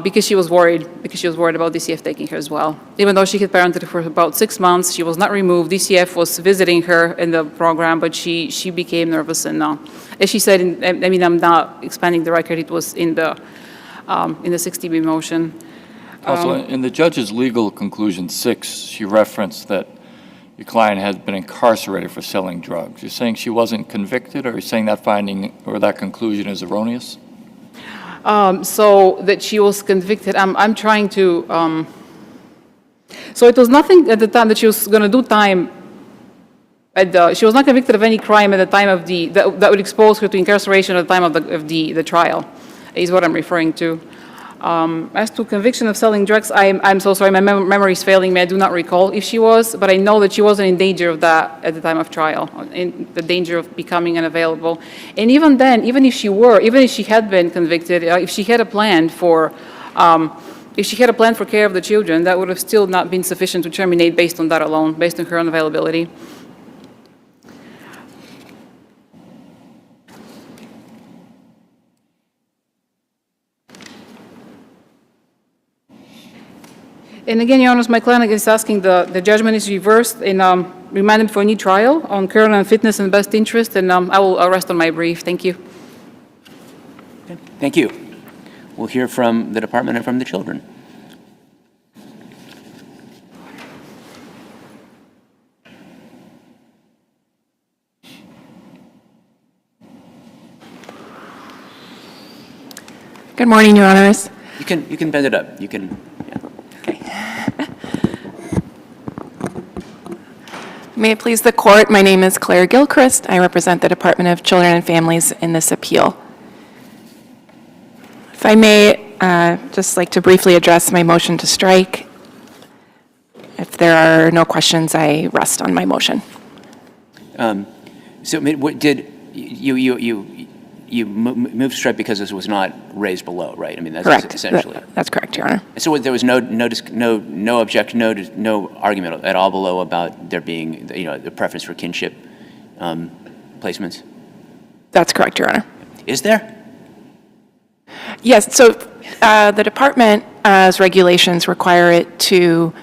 because she was worried about DCF taking her as well. Even though she had parented her for about 6 months, she was not removed. DCF was visiting her in the program, but she became nervous, and as she said, I mean, I'm not expanding the record, it was in the 60B motion. Also, in the judge's legal conclusion 6, she referenced that your client had been incarcerated for selling drugs. You're saying she wasn't convicted, or you're saying that finding or that conclusion is erroneous? So that she was convicted, I'm trying to, so it was nothing at the time that she was going to do time, she was not convicted of any crime at the time of that would expose her to incarceration at the time of the trial, is what I'm referring to. As to conviction of selling drugs, I'm so sorry, my memory is failing me. I do not recall if she was, but I know that she wasn't in danger of that at the time of trial, in the danger of becoming unavailable. And even then, even if she had been convicted, if she had a plan for care of the children, that would have still not been sufficient to terminate based on that alone, based on her unavailability. And again, Your Honors, my client is asking the judgment is reversed and remanded for a new trial on current unfitness and best interest, and I will rest on my brief. Thank you. Thank you. We'll hear from the department and from the children. Good morning, Your Honors. You can bend it up. You can, yeah. May it please the Court, my name is Claire Gilchrist. I represent the Department of Children and Families in this appeal. If I may, just like to briefly address my motion to strike. If there are no questions, I rest on my motion. So what did you moved to strike because this was not raised below, right? I mean, that's Correct. essentially. That's correct, Your Honor. So there was no objection, no argument at all below about there being, the preference for kinship placements? That's correct, Your Honor. Is there? Yes, so the department's regulations require it to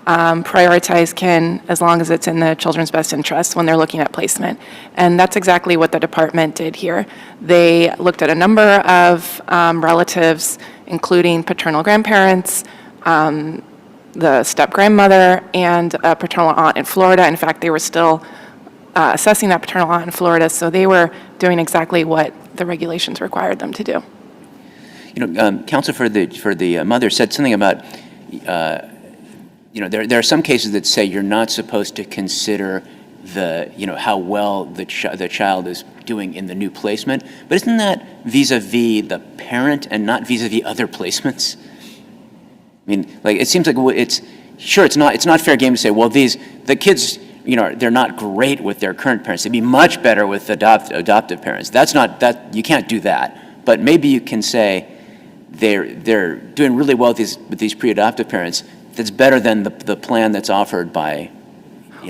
prioritize kin as long as it's in the children's best interest when they're looking at placement. And that's exactly what the department did here. They looked at a number of relatives, including paternal grandparents, the step-grandmother, and a paternal aunt in Florida. In fact, they were still assessing that paternal aunt in Florida, so they were doing exactly what the regulations required them to do. Counsel for the mother said something about, there are some cases that say you're not supposed to consider how well the child is doing in the new placement, but isn't that vis-a-vis the parent and not vis-a-vis other placements? I mean, it seems like it's not fair game to say, well, the kids, they're not great with their current parents. They'd be much better with adoptive parents. You can't do that. But maybe you can say they're doing really well with these pre-adoptive parents. That's better than the plan that's offered by.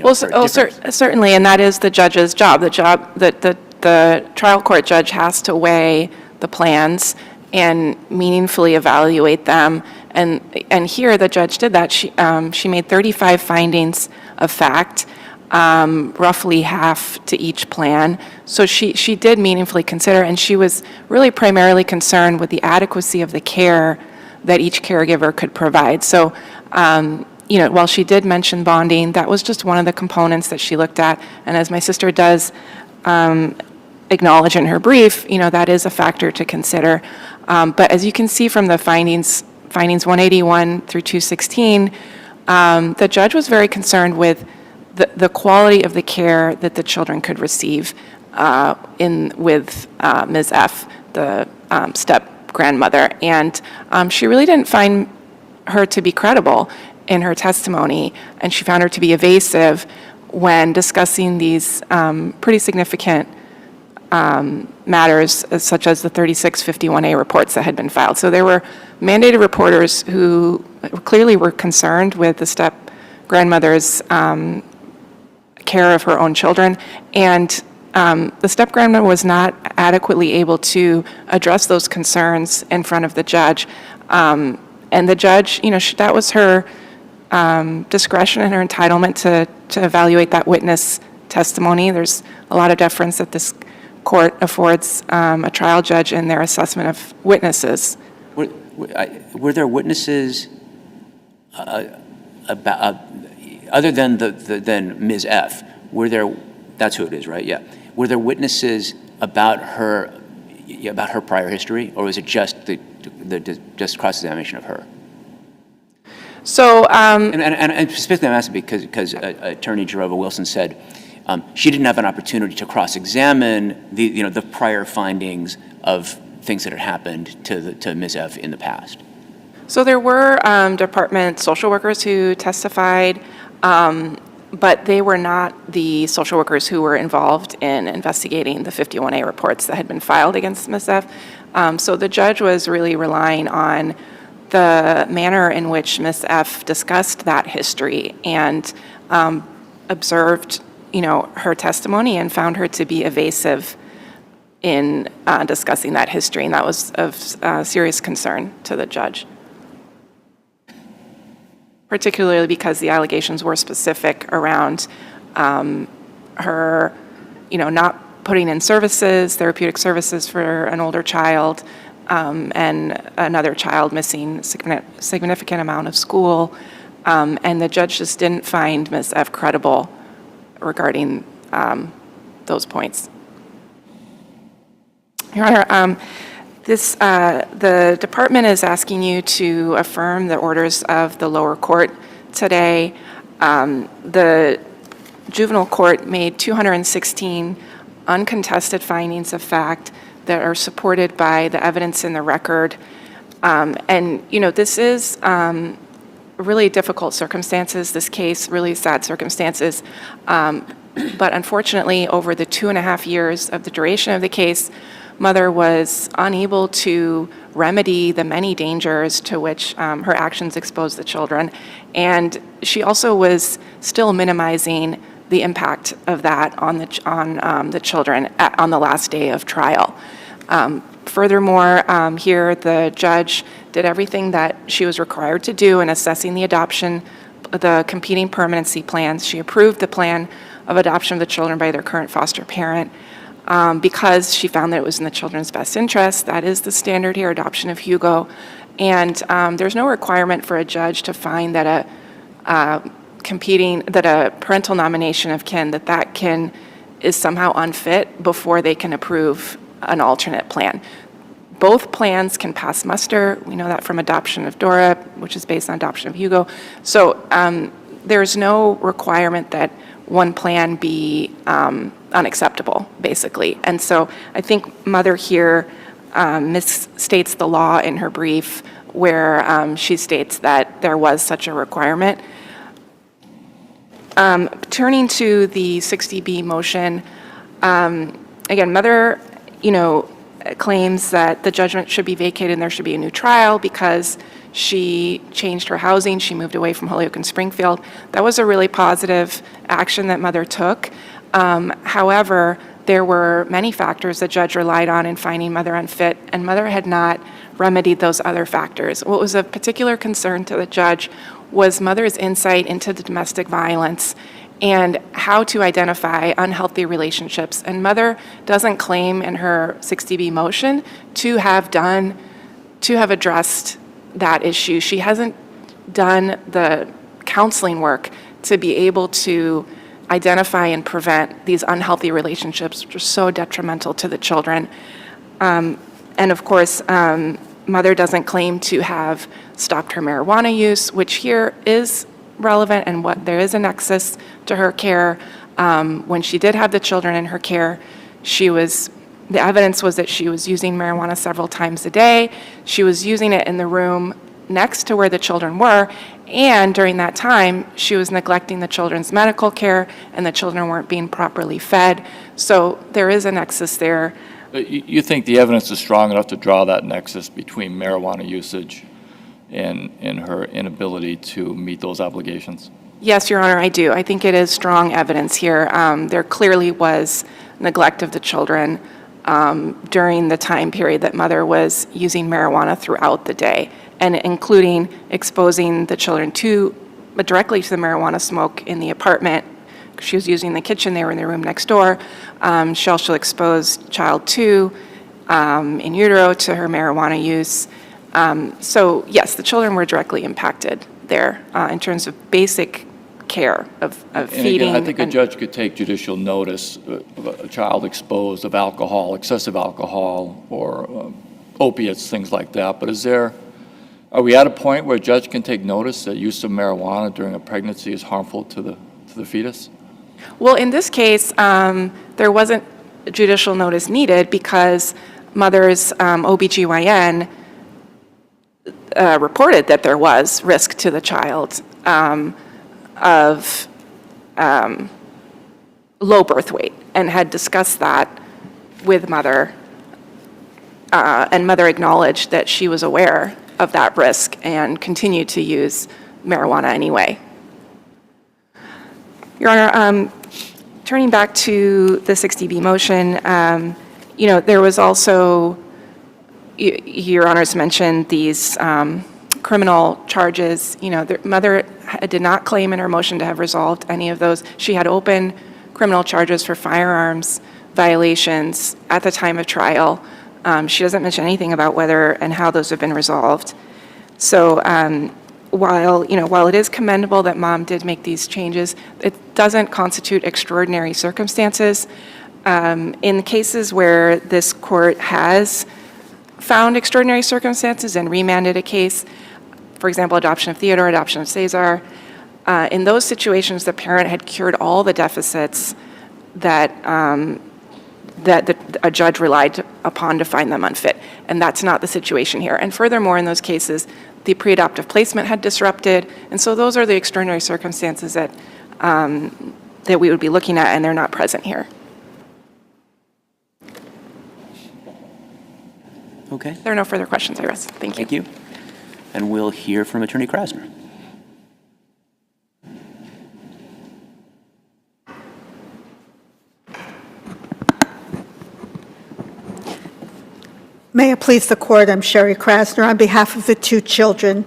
Certainly, and that is the judge's job. The job that the trial court judge has to weigh the plans and meaningfully evaluate them. And here the judge did that. She made 35 findings of fact, roughly half to each plan. So she did meaningfully consider, and she was really primarily concerned with the adequacy of the care that each caregiver could provide. So, while she did mention bonding, that was just one of the components that she looked at. And as my sister does acknowledge in her brief, that is a factor to consider. But as you can see from the findings 181 through 216, the judge was very concerned with the quality of the care that the children could receive with Ms. F., the step-grandmother. And she really didn't find her to be credible in her testimony, and she found her to be evasive when discussing these pretty significant matters, such as the 3651A reports that had been filed. So there were mandated reporters who clearly were concerned with the step-grandmother's care of her own children, and the step-grandmother was not adequately able to address those concerns in front of the judge. And the judge, that was her discretion and her entitlement to evaluate that witness testimony. There's a lot of deference that this court affords a trial judge in their assessment of witnesses. Were there witnesses about other than Ms. F? That's who it is, right? Yeah. Were there witnesses about her prior history, or was it just just cross-examination of her? So, and specifically, I'm asking because Attorney Jerova Wilson said she didn't have an opportunity to cross-examine the prior findings of things that had happened to Ms. F. in the past. So there were department social workers who testified, but they were not the social workers who were involved in investigating the 51A reports that had been filed against Ms. F. So the judge was really relying on the manner in which Ms. F. discussed that history and observed, her testimony and found her to be evasive in discussing that history, and that was of serious concern to the judge, particularly because the allegations were specific around her, not putting in therapeutic services for an older child, and another child missing significant amount of school, and the judge just didn't find Ms. F. credible regarding those points. Your Honor, The department is asking you to affirm the orders of the lower court today. The juvenile court made 216 uncontested findings of fact that are supported by the evidence in the record. And, this is really difficult circumstances, this case, really sad circumstances. But unfortunately, over the 2.5 years of the duration of the case, mother was unable to remedy the many dangers to which her actions exposed the children. And she also was still minimizing the impact of that on the children on the last day of trial. Furthermore, here the judge did everything that she was required to do in assessing the adoption, the competing permanency plans. She approved the plan of adoption of the children by their current foster parent because she found that it was in the children's best interest. That is the standard here, adoption of Hugo. And there's no requirement for a judge to find that a parental nomination of kin, that kin is somehow unfit before they can approve an alternate plan. Both plans can pass muster. We know that from adoption of Dora, which is based on adoption of Hugo. So there's no requirement that one plan be unacceptable, basically. And so I think mother here misstates the law in her brief where she states that there was such a requirement. Turning to the 60B motion, again, mother, claims that the judgment should be vacated and there should be a new trial because she changed her housing. She moved away from Holyoke and Springfield. That was a really positive action that mother took. However, there were many factors the judge relied on in finding mother unfit, and mother had not remedied those other factors. What was of particular concern to the judge was mother's insight into the domestic violence and how to identify unhealthy relationships. And mother doesn't claim in her 60B motion to have addressed that issue. She hasn't done the counseling work to be able to identify and prevent these unhealthy relationships, which are so detrimental to the children. And of course, mother doesn't claim to have stopped her marijuana use, which here is relevant and there is a nexus to her care. When she did have the children in her care, the evidence was that she was using marijuana several times a day. She was using it in the room next to where the children were, and during that time, she was neglecting the children's medical care, and the children weren't being properly fed. So there is a nexus there. You think the evidence is strong enough to draw that nexus between marijuana usage and her inability to meet those obligations? Yes, Your Honor, I do. I think it is strong evidence here. There clearly was neglect of the children during the time period that mother was using marijuana throughout the day, and including exposing the children directly to the marijuana smoke in the apartment. She was using the kitchen, they were in the room next door. She also exposed child 2 in utero to her marijuana use. So yes, the children were directly impacted there in terms of basic care of feeding. Again, I think a judge could take judicial notice of a child exposed of alcohol, excessive alcohol, or opiates, things like that. But are we at a point where a judge can take notice that use of marijuana during a pregnancy is harmful to the fetus? Well, in this case, there wasn't judicial notice needed because mother's OBGYN reported that there was risk to the child of low birth weight and had discussed that with mother, and mother acknowledged that she was aware of that risk and continued to use marijuana anyway. Your Honor, turning back to the 60B motion, there was also, Your Honor's mentioned these criminal charges. Mother did not claim in her motion to have resolved any of those. She had open criminal charges for firearms violations at the time of trial. She doesn't mention anything about whether and how those have been resolved. So while it is commendable that mom did make these changes, it doesn't constitute extraordinary circumstances. In cases where this court has found extraordinary circumstances and remanded a case, for example, adoption of Theodore, adoption of Cesar, in those situations, the parent had cured all the deficits that a judge relied upon to find them unfit. And that's not the situation here. And furthermore, in those cases, the pre-adoptive placement had disrupted. And so those are the extraordinary circumstances that we would be looking at, and they're not present here. Okay, There are no further questions, I rest. Thank you. thank you. And we'll hear from Attorney Krasner. May it please the court, I'm Sherry Krasner on behalf of the two children.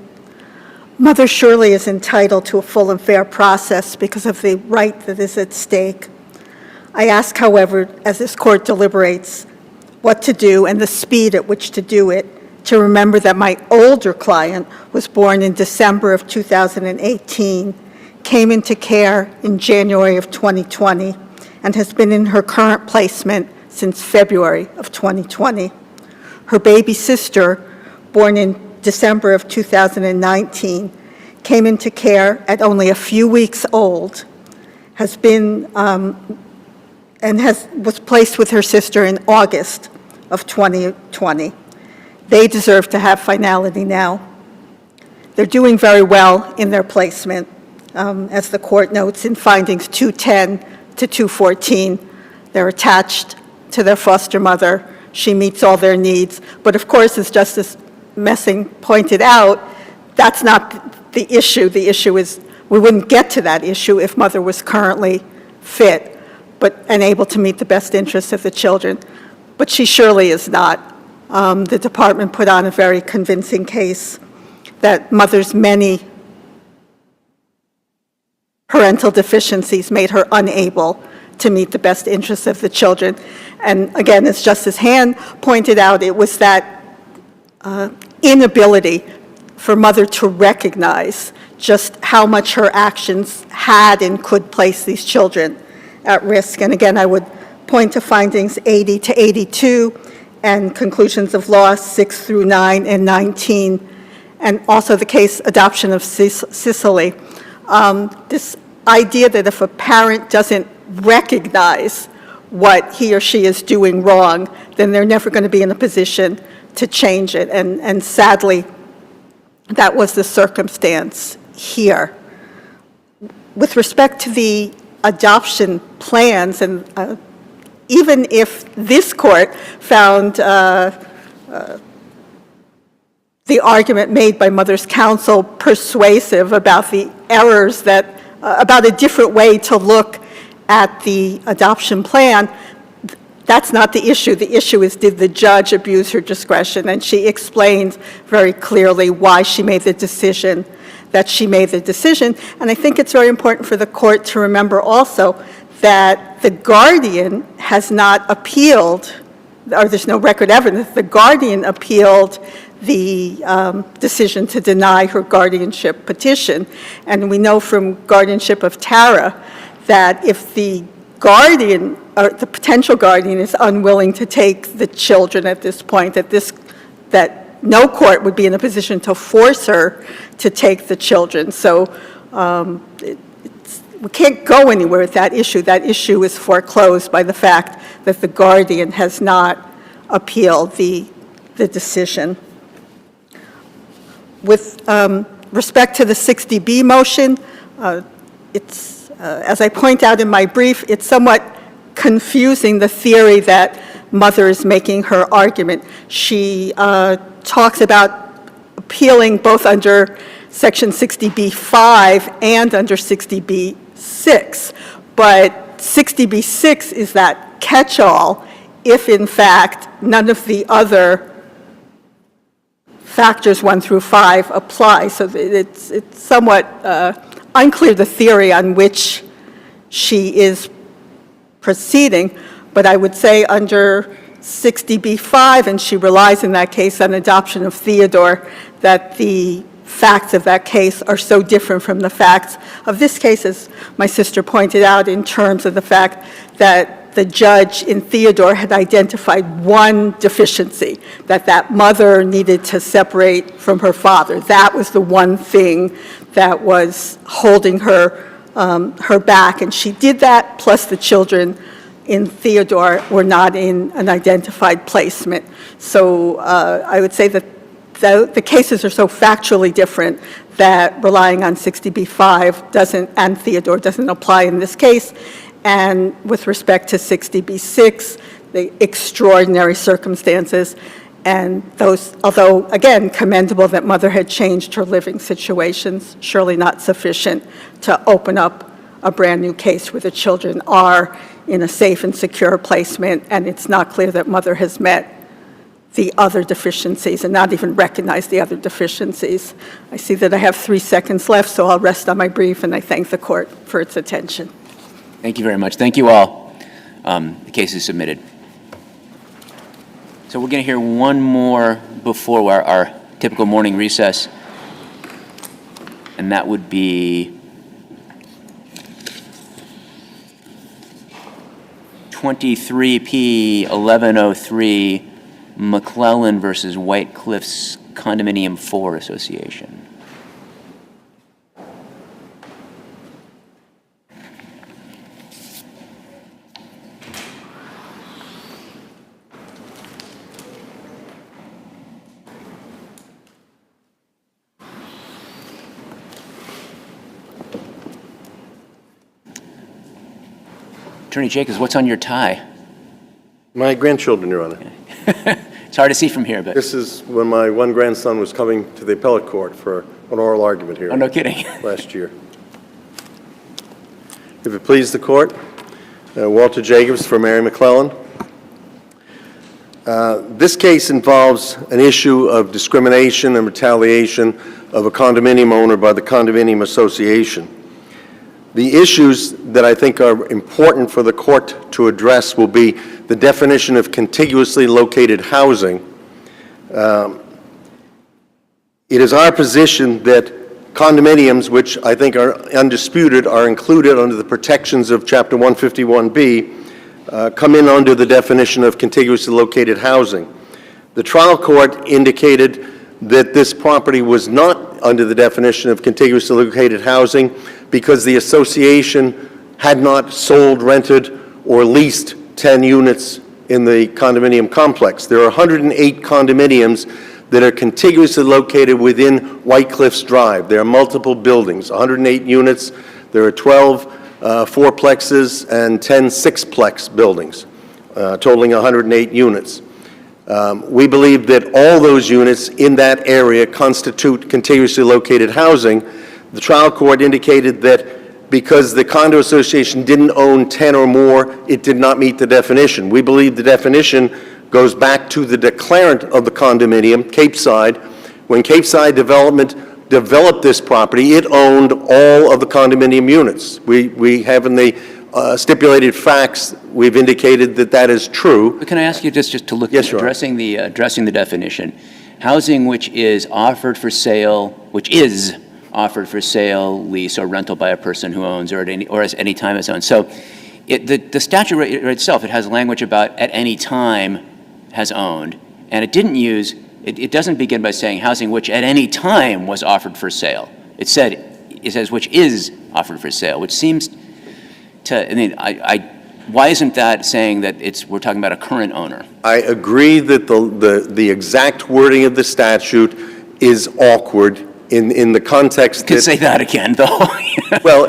Mother surely is entitled to a full and fair process because of the right that is at stake. I ask, however, as this court deliberates what to do and the speed at which to do it, to remember that my older client was born in December of 2018, came into care in January of 2020, and has been in her current placement since February of 2020. Her baby sister, born in December of 2019, came into care at only a few weeks old, was placed with her sister in August of 2020. They deserve to have finality now. They're doing very well in their placement, as the court notes in findings 210 to 214. They're attached to their foster mother. She meets all their needs. But of course, as Justice Messing pointed out, that's not the issue. The issue is we wouldn't get to that issue if mother was currently fit and able to meet the best interests of the children. But she surely is not. The department put on a very convincing case that mother's many parental deficiencies made her unable to meet the best interests of the children. And again, as Justice Hand pointed out, it was that inability for mother to recognize just how much her actions had and could place these children at risk. And again, I would point to findings 80 to 82 and conclusions of law 6 through 9 and 19, and also the case adoption of Sicily. This idea that if a parent doesn't recognize what he or she is doing wrong, then they're never going to be in a position to change it. And sadly, that was the circumstance here. With respect to the adoption plans, and even if this court found the argument made by Mother's Counsel persuasive about the errors about a different way to look at the adoption plan, that's not the issue. The issue is, did the judge abuse her discretion? And she explains very clearly why she made the decision that she made the decision. And I think it's very important for the court to remember also that the guardian has not appealed, or there's no record evidence, the guardian appealed the decision to deny her guardianship petition. And we know from guardianship of Tara that if the guardian, or the potential guardian, is unwilling to take the children at this point, that no court would be in a position to force her to take the children. So we can't go anywhere with that issue. That issue is foreclosed by the fact that the guardian has not appealed the decision. With respect to the 60B motion, as I point out in my brief, it's somewhat confusing, the theory that mother is making her argument. She talks about appealing both under Section 60B-5 and under 60B-6, but 60B-6 is that catch-all if, in fact, none of the other factors 1 through 5 apply. So it's somewhat unclear, the theory on which she is proceeding, but I would say under 60B-5, and she relies in that case on adoption of Theodore, that the facts of that case are so different from the facts of this case, as my sister pointed out, in terms of the fact that the judge in Theodore had identified one deficiency, that mother needed to separate from her father. That was the one thing that was holding her back, and she did that, plus the children in Theodore were not in an identified placement. So I would say that the cases are so factually different that relying on 60B5 doesn't, and Theodore doesn't apply in this case. And with respect to 60B6, the extraordinary circumstances, and those, although, again, commendable that mother had changed her living situations, surely not sufficient to open up a brand-new case where the children are in a safe and secure placement, and it's not clear that mother has met the other deficiencies and not even recognized the other deficiencies. I see that I have 3 seconds left, so I'll rest on my brief, and I thank the court for its attention. Thank you very much. Thank you all. The case is submitted. So we're going to hear one more before our typical morning recess, and that would be 23P 1103 McClellan versus White Cliffs Condominium 4 Association. Attorney Jacobs, what's on your tie? My grandchildren, Your Honor. It's hard to see from here, but... This is when my one grandson was coming to the appellate court for an oral argument here. Oh, no kidding. Last year. If it please the court, Walter Jacobs for Mary McClellan. This case involves an issue of discrimination and retaliation of a condominium owner by the condominium association. The issues that I think are important for the court to address will be the definition of contiguously located housing. It is our position that condominiums, which I think are undisputed, are included under the protections of Chapter 151B, come in under the definition of contiguously located housing. The trial court indicated that this property was not under the definition of contiguously located housing because the association had not sold, rented, or leased 10 units in the condominium complex. There are 108 condominiums that are contiguously located within White Cliffs Drive. There are multiple buildings, 108 units. There are 12 fourplexes and 10 sixplex buildings, totaling 108 units. We believe that all those units in that area constitute contiguously located housing. The trial court indicated that because the condo association didn't own 10 or more, it did not meet the definition. We believe the definition goes back to the declarant of the condominium, Cape Side. When Cape Side Development developed this property, it owned all of the condominium units. We have in the stipulated facts, we've indicated that that is true. But can I ask you just to look Yes, at Your Honor. addressing the definition? Housing which is offered for sale, lease, or rental by a person who owns or at any time is owned. So the statute itself, it has language about at any time has owned, and it didn't use, it doesn't begin by saying housing which at any time was offered for sale. It says which is offered for sale, which seems to, I mean, why isn't that saying that we're talking about a current owner? I agree that the exact wording of the statute is awkward in the context. You could say that again, though. Well,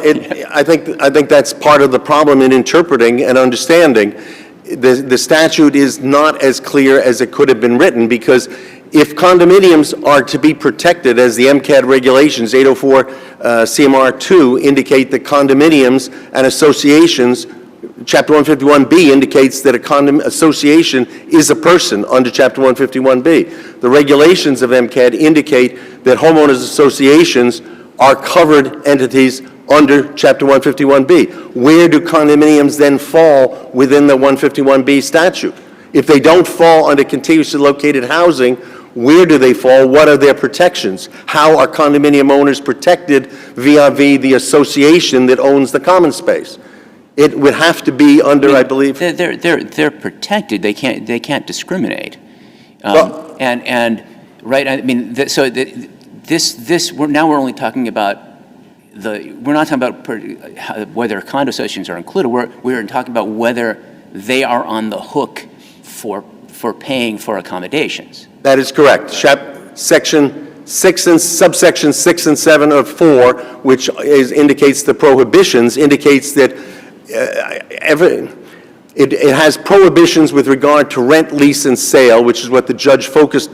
I think that's part of the problem in interpreting and understanding. The statute is not as clear as it could have been written, because if condominiums are to be protected, as the MCAD regulations 804 CMR 2 indicate that condominiums and associations, Chapter 151B indicates that a condom association is a person under Chapter 151B. The regulations of MCAD indicate that homeowners associations are covered entities under Chapter 151B. Where do condominiums then fall within the 151B statute? If they don't fall under contiguously located housing, where do they fall? What are their protections? How are condominium owners protected vis-a-vis the association that owns the common space? It would have to be under, I believe. They're protected. They can't discriminate. Right, I mean, we're only talking about we're not talking about whether condo associations are included. We're talking about whether they are on the hook for paying for accommodations. That is correct. Section 6 and subsection 6 and 7 of 4, which indicates the prohibitions, indicates that it has prohibitions with regard to rent, lease, and sale, which is what the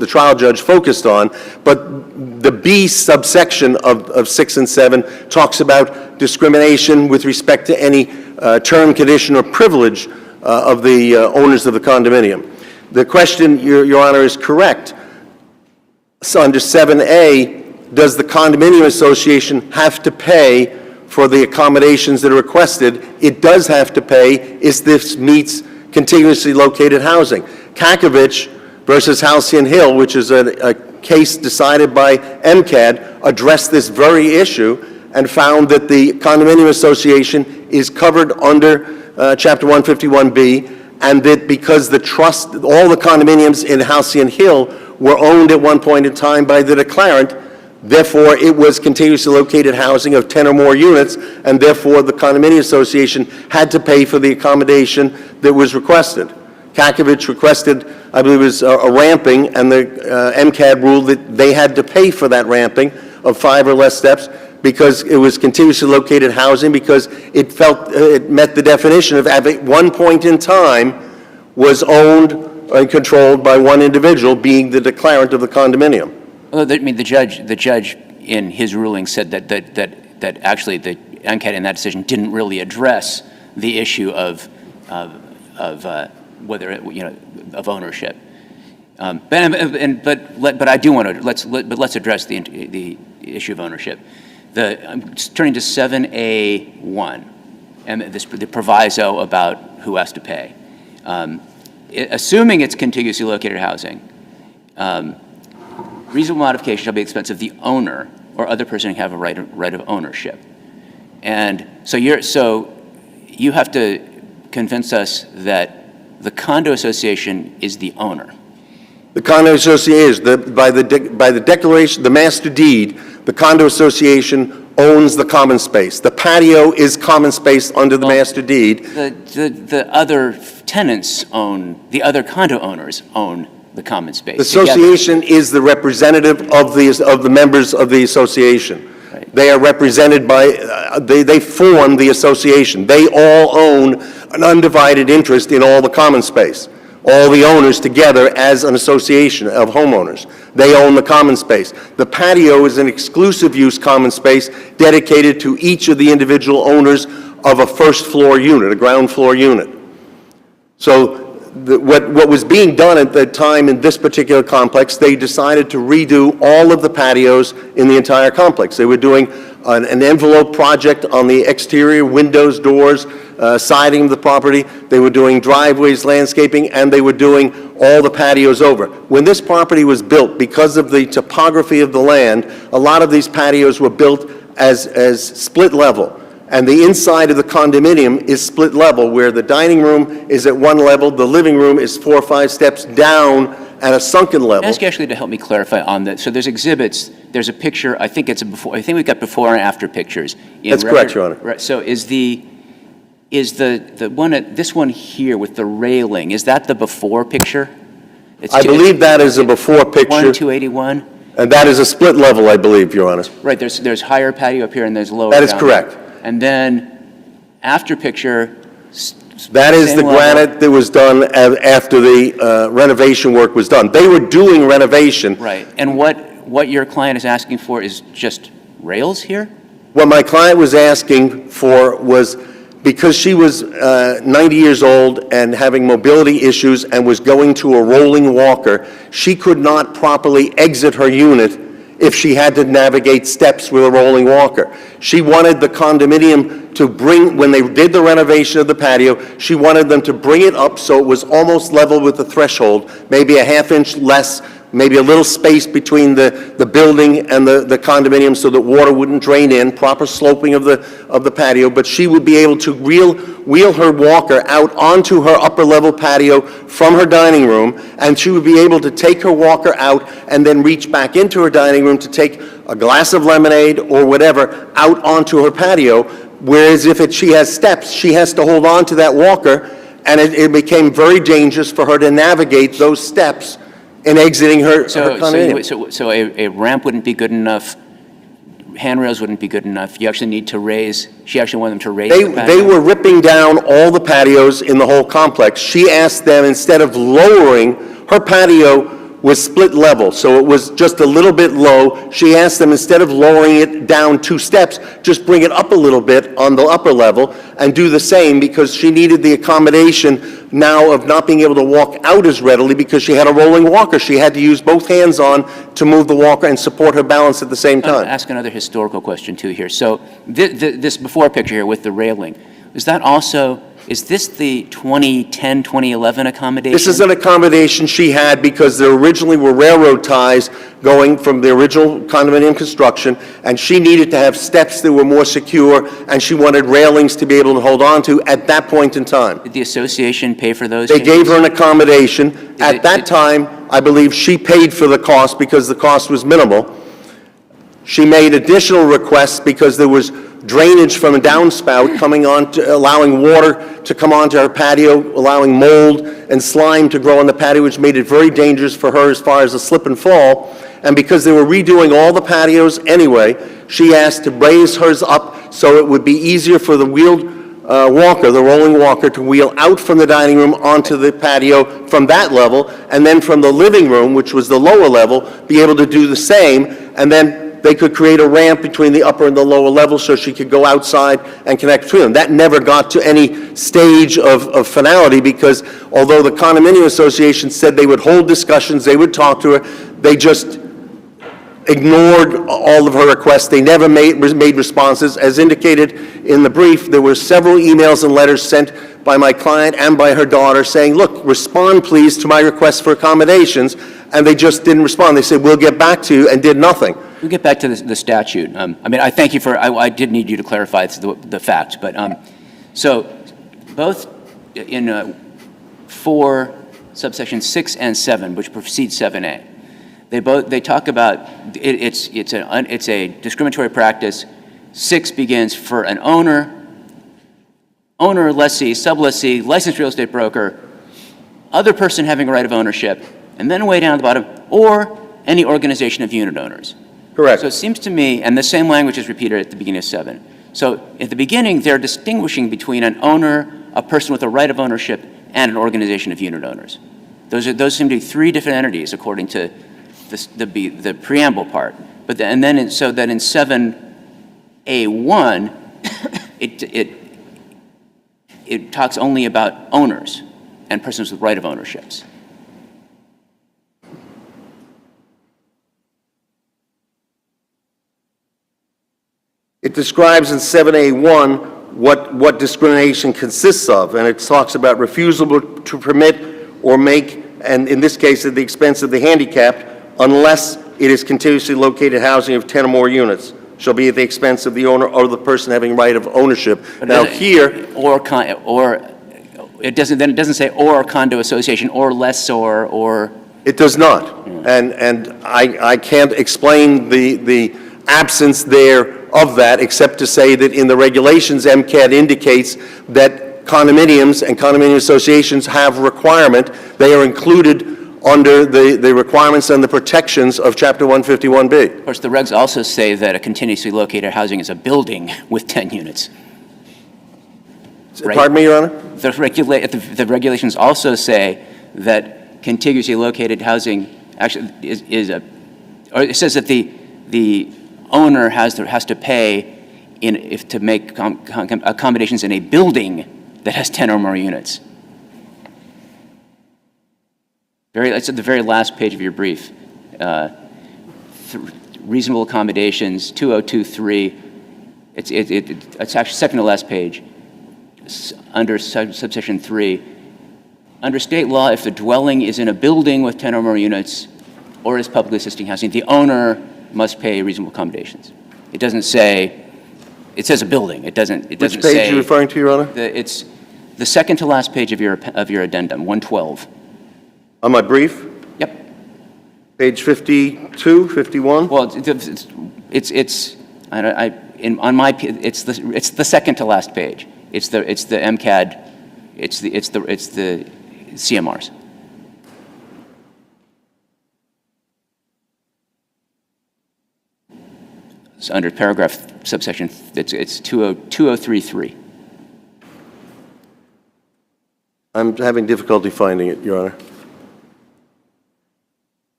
trial judge focused on. But the B subsection of 6 and 7 talks about discrimination with respect to any term, condition, or privilege of the owners of the condominium. The question, Your Honor, is correct. So under 7A, does the condominium association have to pay for the accommodations that are requested? It does have to pay if this meets contiguously located housing. Kakovich versus Halcyon Hill, which is a case decided by MCAD, addressed this very issue and found that the condominium association is covered under Chapter 151B, and that because the trust, all the condominiums in Halcyon Hill were owned at one point in time by the declarant, therefore it was contiguously located housing of 10 or more units, and therefore the condominium association had to pay for the accommodation that was requested. Kakovich requested, I believe it was a ramping, and the MCAD ruled that they had to pay for that ramping of 5 or less steps because it was contiguously located housing, because it met the definition of at one point in time was owned and controlled by one individual, being the declarant of the condominium. Well, I mean, the judge in his ruling said that actually the MCAD in that decision didn't really address the issue of whether of ownership. But I do want to let's address the issue of ownership. I'm turning to 7A1 and the proviso about who has to pay. Assuming it's contiguously located housing, reasonable modification shall be at the expense of the owner or other person who have a right of ownership. And so you have to convince us that the condo association is the owner. The condo association is by the declaration, the master deed. The condo association owns the common space. The patio is common space under the master deed. The other tenants the other condo owners own the common space. The association is the representative of the members of the association. Right. They are represented by, they form the association. They all own an undivided interest in all the common space. All the owners together as an association of homeowners. They own the common space. The patio is an exclusive use common space dedicated to each of the individual owners of a first floor unit, a ground floor unit. So what was being done at the time in this particular complex, they decided to redo all of the patios in the entire complex. They were doing an envelope project on the exterior, windows, doors, siding of the property. They were doing driveways, landscaping, and they were doing all the patios over. When this property was built, because of the topography of the land, a lot of these patios were built as split level. And the inside of the condominium is split level, where the dining room is at one level, the living room is 4 or 5 steps down at a sunken level. Can I ask you actually to help me clarify on that? So there's exhibits, there's a picture, I think we've got before and after pictures. That's correct, Your Honor. Right, so is the one this one here with the railing, is that the before picture? I believe that is a before picture. 1281? And that is a split level, I believe, Your Honor. Right, there's higher patio up here and there's lower That is down correct. there. And then after picture, that is same the level. granite that was done after the renovation work was done. They were doing renovation. Right, and what your client is asking for is just rails here? What my client was asking for was, because she was 90 years old and having mobility issues and was going to a rolling walker, she could not properly exit her unit if she had to navigate steps with a rolling walker. She wanted the condominium to bring, when they did the renovation of the patio, she wanted them to bring it up so it was almost level with the threshold, maybe a half inch less maybe a little space between the building and the condominium so that water wouldn't drain in, proper sloping of the patio, but she would be able to wheel her walker out onto her upper-level patio from her dining room, and she would be able to take her walker out and then reach back into her dining room to take a glass of lemonade or whatever out onto her patio, whereas if she has steps, she has to hold on to that walker, and it became very dangerous for her to navigate those steps in exiting her condominium. So a ramp wouldn't be good enough, handrails wouldn't be good enough, you actually need to raise, she actually wanted them to raise the patio? They were ripping down all the patios in the whole complex. She asked them, instead of lowering, her patio was split level, so it was just a little bit low. She asked them, instead of lowering it down 2 steps, just bring it up a little bit on the upper level and do the same, because she needed the accommodation now of not being able to walk out as readily because she had a rolling walker. She had to use both hands on to move the walker and support her balance at the same time. I'll ask another historical question too here. So this before picture here with the railing, is this the 2010, 2011 accommodation? This is an accommodation she had because there originally were railroad ties going from the original condominium construction, and she needed to have steps that were more secure, and she wanted railings to be able to hold on to at that point in time. Did the association pay for those? They gave her an accommodation. At that time, I believe she paid for the cost because the cost was minimal. She made additional requests because there was drainage from a downspout coming on, allowing water to come onto her patio, allowing mold and slime to grow on the patio, which made it very dangerous for her as far as a slip and fall. And because they were redoing all the patios anyway, she asked to raise hers up so it would be easier for the wheeled walker, the rolling walker, to wheel out from the dining room onto the patio from that level, and then from the living room, which was the lower level, be able to do the same, and then they could create a ramp between the upper and the lower level so she could go outside and connect between them. That never got to any stage of finality because although the condominium association said they would hold discussions, they would talk to her, they just ignored all of her requests. They never made responses. As indicated in the brief, there were several emails and letters sent by my client and by her daughter saying, look, respond please to my request for accommodations, and they just didn't respond. They said, we'll get back to you, and did nothing. We'll get back to the statute. I mean, I thank you for, I did need you to clarify the facts, but, so both in 4 subsection 6 and 7, which precedes 7A, they talk about, it's a discriminatory practice. 6 begins for an owner, lessee, sublessee, licensed real estate broker, other person having a right of ownership, and then way down at the bottom, or any organization of unit owners. Correct. So it seems to me, and the same language is repeated at the beginning of 7. So at the beginning, they're distinguishing between an owner, a person with a right of ownership, and an organization of unit owners. Those seem to be 3 different entities according to the preamble part. But then in 7A1, it talks only about owners and persons with right of ownerships. It describes in 7A1 what discrimination consists of, and it talks about refusal to permit or make, and in this case at the expense of the handicapped, unless it is continuously located housing of 10 or more units, shall be at the expense of the owner or the person having right of ownership. But now here, it doesn't say or condo association or lessor or. it does not, and I can't explain the absence there of that, except to say that in the regulations, MCAT indicates that condominiums and condominium associations have requirement. They are included under the requirements and the protections of Chapter 151B. Of course, the regs also say that a continuously located housing is a building with 10 units. Right? Pardon me, Your Honor? The regulations also say that contiguously located housing actually or it says that the owner has to pay to make accommodations in a building that has 10 or more units. It's at the very last page of your brief. Reasonable accommodations, 2023. It's actually second to last page. Under subsection 3. Under state law, if the dwelling is in a building with 10 or more units, or is publicly assisting housing, the owner must pay reasonable accommodations. It doesn't say, it says a building. It doesn't say. Which page are you referring to, Your Honor? It's the second to last page of your addendum, 112. On my brief? Yep. Page 52, 51? Well, on my, it's the second to last page. It's the MCAD, it's the CMRs. It's under paragraph subsection, it's 2033. I'm having difficulty finding it, Your Honor.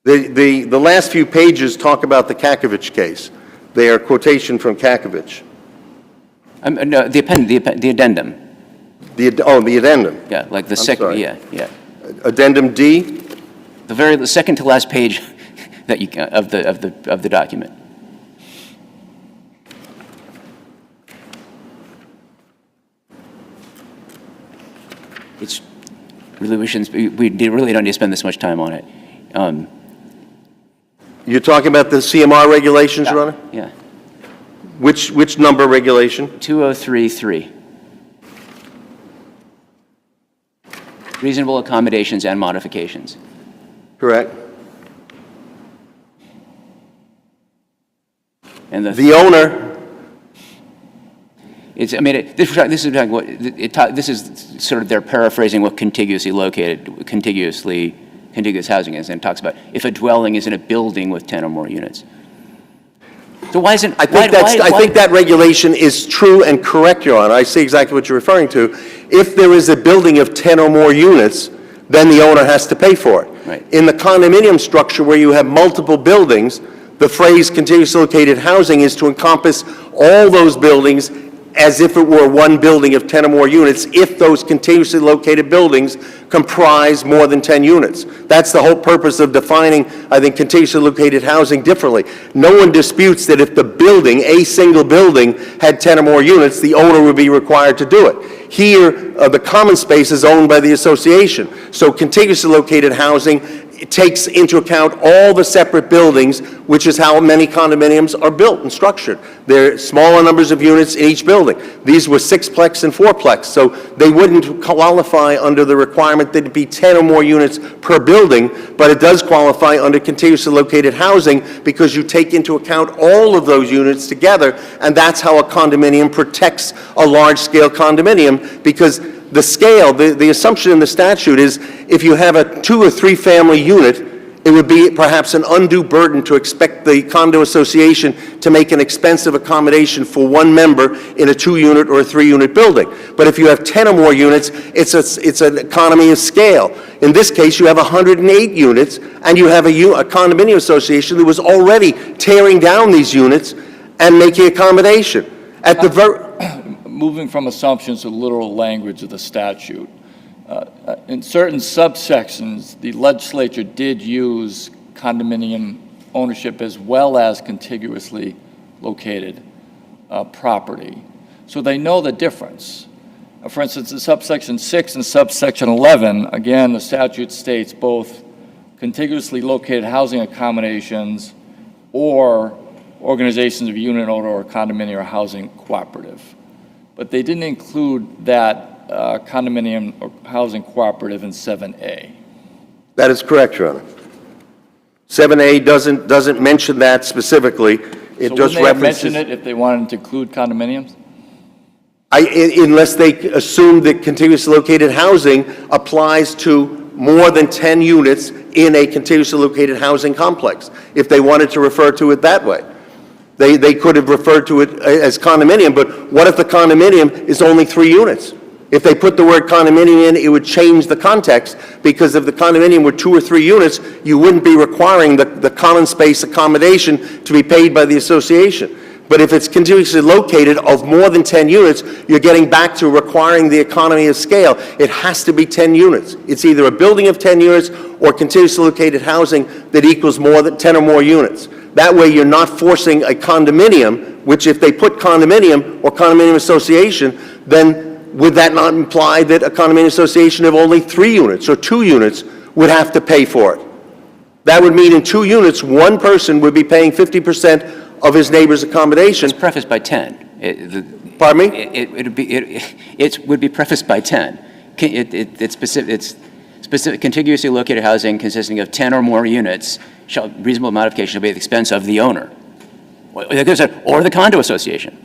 The last few pages talk about the Kakovich case. They are quotation from Kakovich. No, the addendum. The addendum. Yeah, like the I'm second, sorry. yeah. Addendum D? The second to last page that you, of the document. It's really, we really don't need to spend this much time on it. You're talking about the CMR regulations, Your Honor? Yeah. Which number regulation? 2033. Reasonable accommodations and modifications. Correct. And The owner, this is sort of, they're paraphrasing what contiguous housing is, and it talks about if a dwelling is in a building with 10 or more units. So why isn't, I think that regulation is true and correct, Your Honor. I see exactly what you're referring to. If there is a building of 10 or more units, then the owner has to pay for it. Right. In the condominium structure where you have multiple buildings, the phrase contiguously located housing is to encompass all those buildings as if it were one building of 10 or more units, if those contiguously located buildings comprise more than 10 units. That's the whole purpose of defining, I think, contiguously located housing differently. No one disputes that if the building, a single building, had 10 or more units, the owner would be required to do it. Here, the common space is owned by the association. So contiguously located housing, it takes into account all the separate buildings, which is how many condominiums are built and structured. There are smaller numbers of units in each building. These were sixplex and fourplex, so they wouldn't qualify under the requirement that it be 10 or more units per building, but it does qualify under contiguously located housing because you take into account all of those units together, and that's how a condominium protects a large-scale condominium, because the scale, the assumption in the statute is if you have a 2 or 3 family unit, it would be perhaps an undue burden to expect the condo association to make an expensive accommodation for one member in a 2-unit or a 3-unit building. But if you have 10 or more units, it's an economy of scale. In this case, you have 108 units, and you have a condominium association that was already tearing down these units and making accommodation. At the Moving from assumptions to literal language of the statute, in certain subsections, the legislature did use condominium ownership as well as contiguously located property. So they know the difference. For instance, in subsection 6 and subsection 11, again, the statute states both contiguously located housing accommodations or organizations of unit owner or condominium or housing cooperative. But they didn't include that condominium or housing cooperative in 7A. That is correct, Your Honor. 7A doesn't mention that specifically. It So just wouldn't they have references. mentioned it if they wanted to include condominiums? Unless they assume that contiguously located housing applies to more than 10 units in a contiguously located housing complex, if they wanted to refer to it that way. They could have referred to it as condominium, but what if the condominium is only 3 units? If they put the word condominium in, it would change the context, because if the condominium were 2 or 3 units, you wouldn't be requiring the common space accommodation to be paid by the association. But if it's contiguously located of more than 10 units, you're getting back to requiring the economy of scale. It has to be 10 units. It's either a building of 10 units or contiguously located housing that equals more than 10 or more units. That way, you're not forcing a condominium, which if they put condominium or condominium association, then would that not imply that a condominium association of only 3 units or 2 units would have to pay for it? That would mean in 2 units, one person would be paying 50% of his neighbor's accommodation. It's prefaced by 10. Pardon me? It would be prefaced by 10. It's specific, contiguously located housing consisting of 10 or more units, reasonable modification shall be at the expense of the owner. Or the condo association.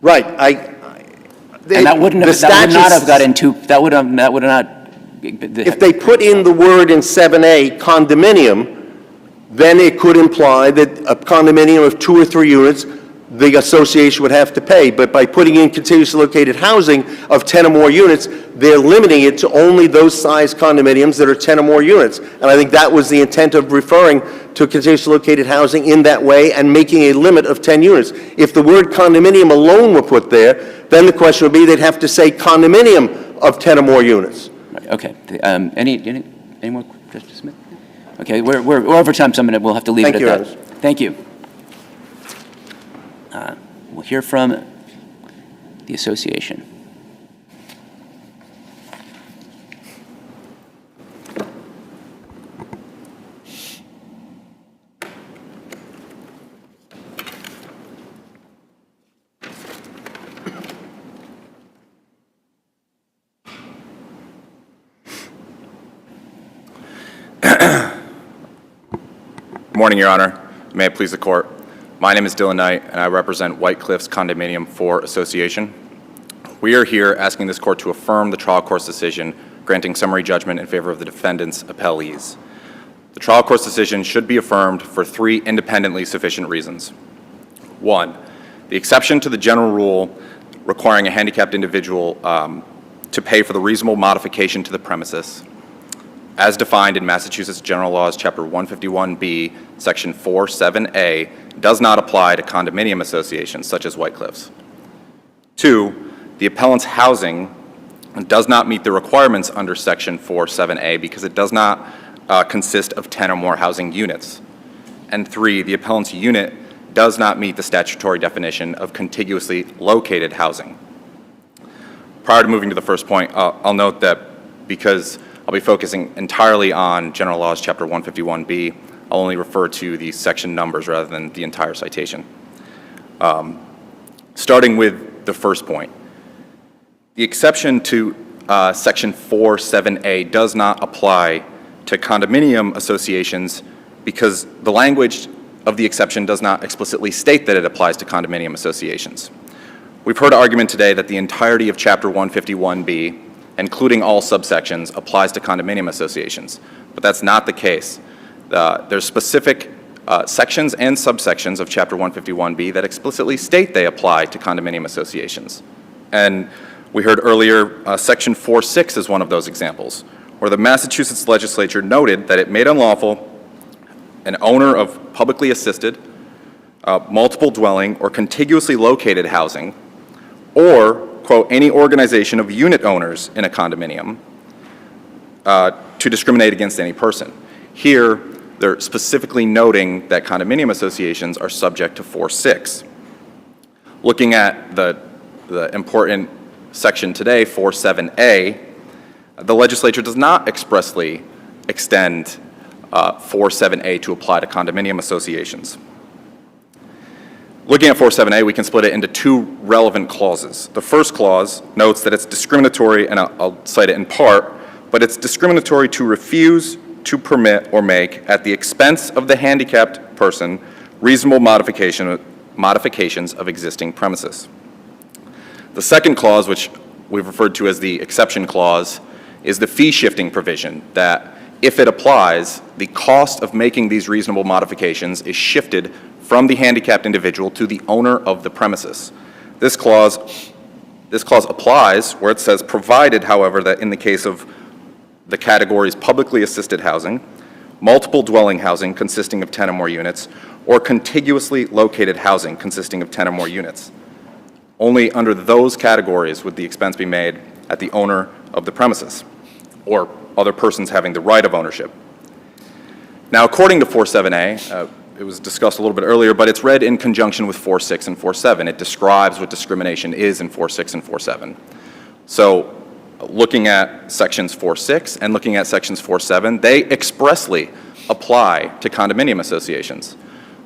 Right. And that would not have got into, that would not. If they put in the word in 7A, condominium, then it could imply that a condominium of 2 or 3 units, the association would have to pay. But by putting in contiguously located housing of 10 or more units, they're limiting it to only those size condominiums that are 10 or more units. And I think that was the intent of referring to contiguously located housing in that way and making a limit of 10 units. If the word condominium alone were put there, then the question would be they'd have to say condominium of 10 or more units. Okay. Any more, Justice Smith? Okay, we're over time, so we'll have to leave it at that. Thank you. We'll hear from the association. Good morning, Your Honor. May it please the Court. My name is Dylan Knight, and I represent White Cliffs Condominium 4 Association. We are here asking this Court to affirm the trial court's decision granting summary judgment in favor of the defendant's appellees. The trial court's decision should be affirmed for 3 independently sufficient reasons. 1, the exception to the general rule requiring a handicapped individual to pay for the reasonable modification to the premises, as defined in Massachusetts General Laws, Chapter 151B, Section 47A, does not apply to condominium associations such as White Cliffs. 2, the appellant's housing does not meet the requirements under Section 47A because it does not consist of 10 or more housing units. And 3, the appellant's unit does not meet the statutory definition of contiguously located housing. Prior to moving to the first point, I'll note that because I'll be focusing entirely on General Laws, Chapter 151B. I'll only refer to the section numbers rather than the entire citation. Starting with the first point, the exception to Section 47A does not apply to condominium associations because the language of the exception does not explicitly state that it applies to condominium associations. We've heard argument today that the entirety of Chapter 151B, including all subsections, applies to condominium associations, but that's not the case. There's specific sections and subsections of Chapter 151B that explicitly state they apply to condominium associations. And we heard earlier Section 4.6 is one of those examples, where the Massachusetts legislature noted that it made unlawful an owner of publicly assisted, multiple dwelling, or contiguously located housing, or quote, any organization of unit owners in a condominium to discriminate against any person. Here, they're specifically noting that condominium associations are subject to 4.6. Looking at the important section today, 4.7a, the legislature does not expressly extend 4.7a to apply to condominium associations. Looking at 4.7a, we can split it into 2 relevant clauses. The first clause notes that it's discriminatory, and I'll cite it in part, but it's discriminatory to refuse to permit or make, at the expense of the handicapped person, reasonable modifications of existing premises. The second clause, which we've referred to as the exception clause, is the fee-shifting provision that, if it applies, the cost of making these reasonable modifications is shifted from the handicapped individual to the owner of the premises. This clause applies where it says, provided, however, that in the case of the categories publicly assisted housing, multiple dwelling housing consisting of 10 or more units, or contiguously located housing consisting of 10 or more units. Only under those categories would the expense be made at the owner of the premises, or other persons having the right of ownership. Now, according to 4.7a, it was discussed a little bit earlier, but it's read in conjunction with 4.6 and 4.7. It describes what discrimination is in 4.6 and 4.7. So looking at sections 4.6 and looking at sections 4.7, they expressly apply to condominium associations.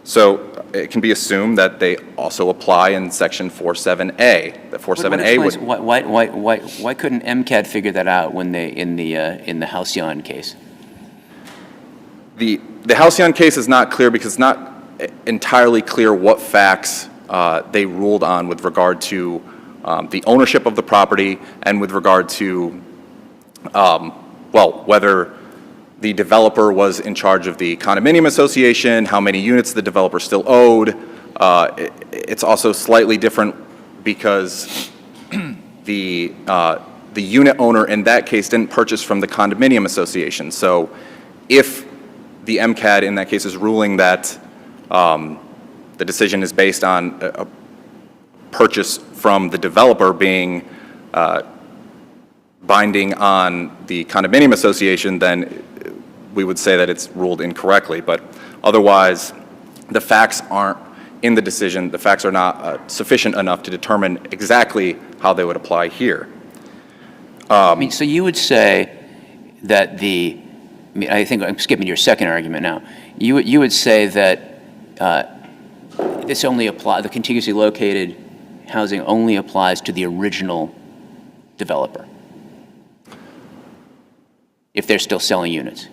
So it can be assumed that they also apply in Section 47A. The 47A would... Why couldn't MCAD figure that out when they, in the Halcyon case? The Halcyon case is not clear because it's not entirely clear what facts they ruled on with regard to the ownership of the property and with regard to, well, whether the developer was in charge of the condominium association, how many units the developer still owed. It's also slightly different because the unit owner in that case didn't purchase from the condominium association. So if the MCAD in that case is ruling that the decision is based on a purchase from the developer being binding on the condominium association, then we would say that it's ruled incorrectly. But otherwise, the facts aren't in the decision. The facts are not sufficient enough to determine exactly how they would apply here. I mean, so you would say that I think I'm skipping your second argument now. You would say that this only applies, the contiguously located housing only applies to the original developer, if they're still selling units.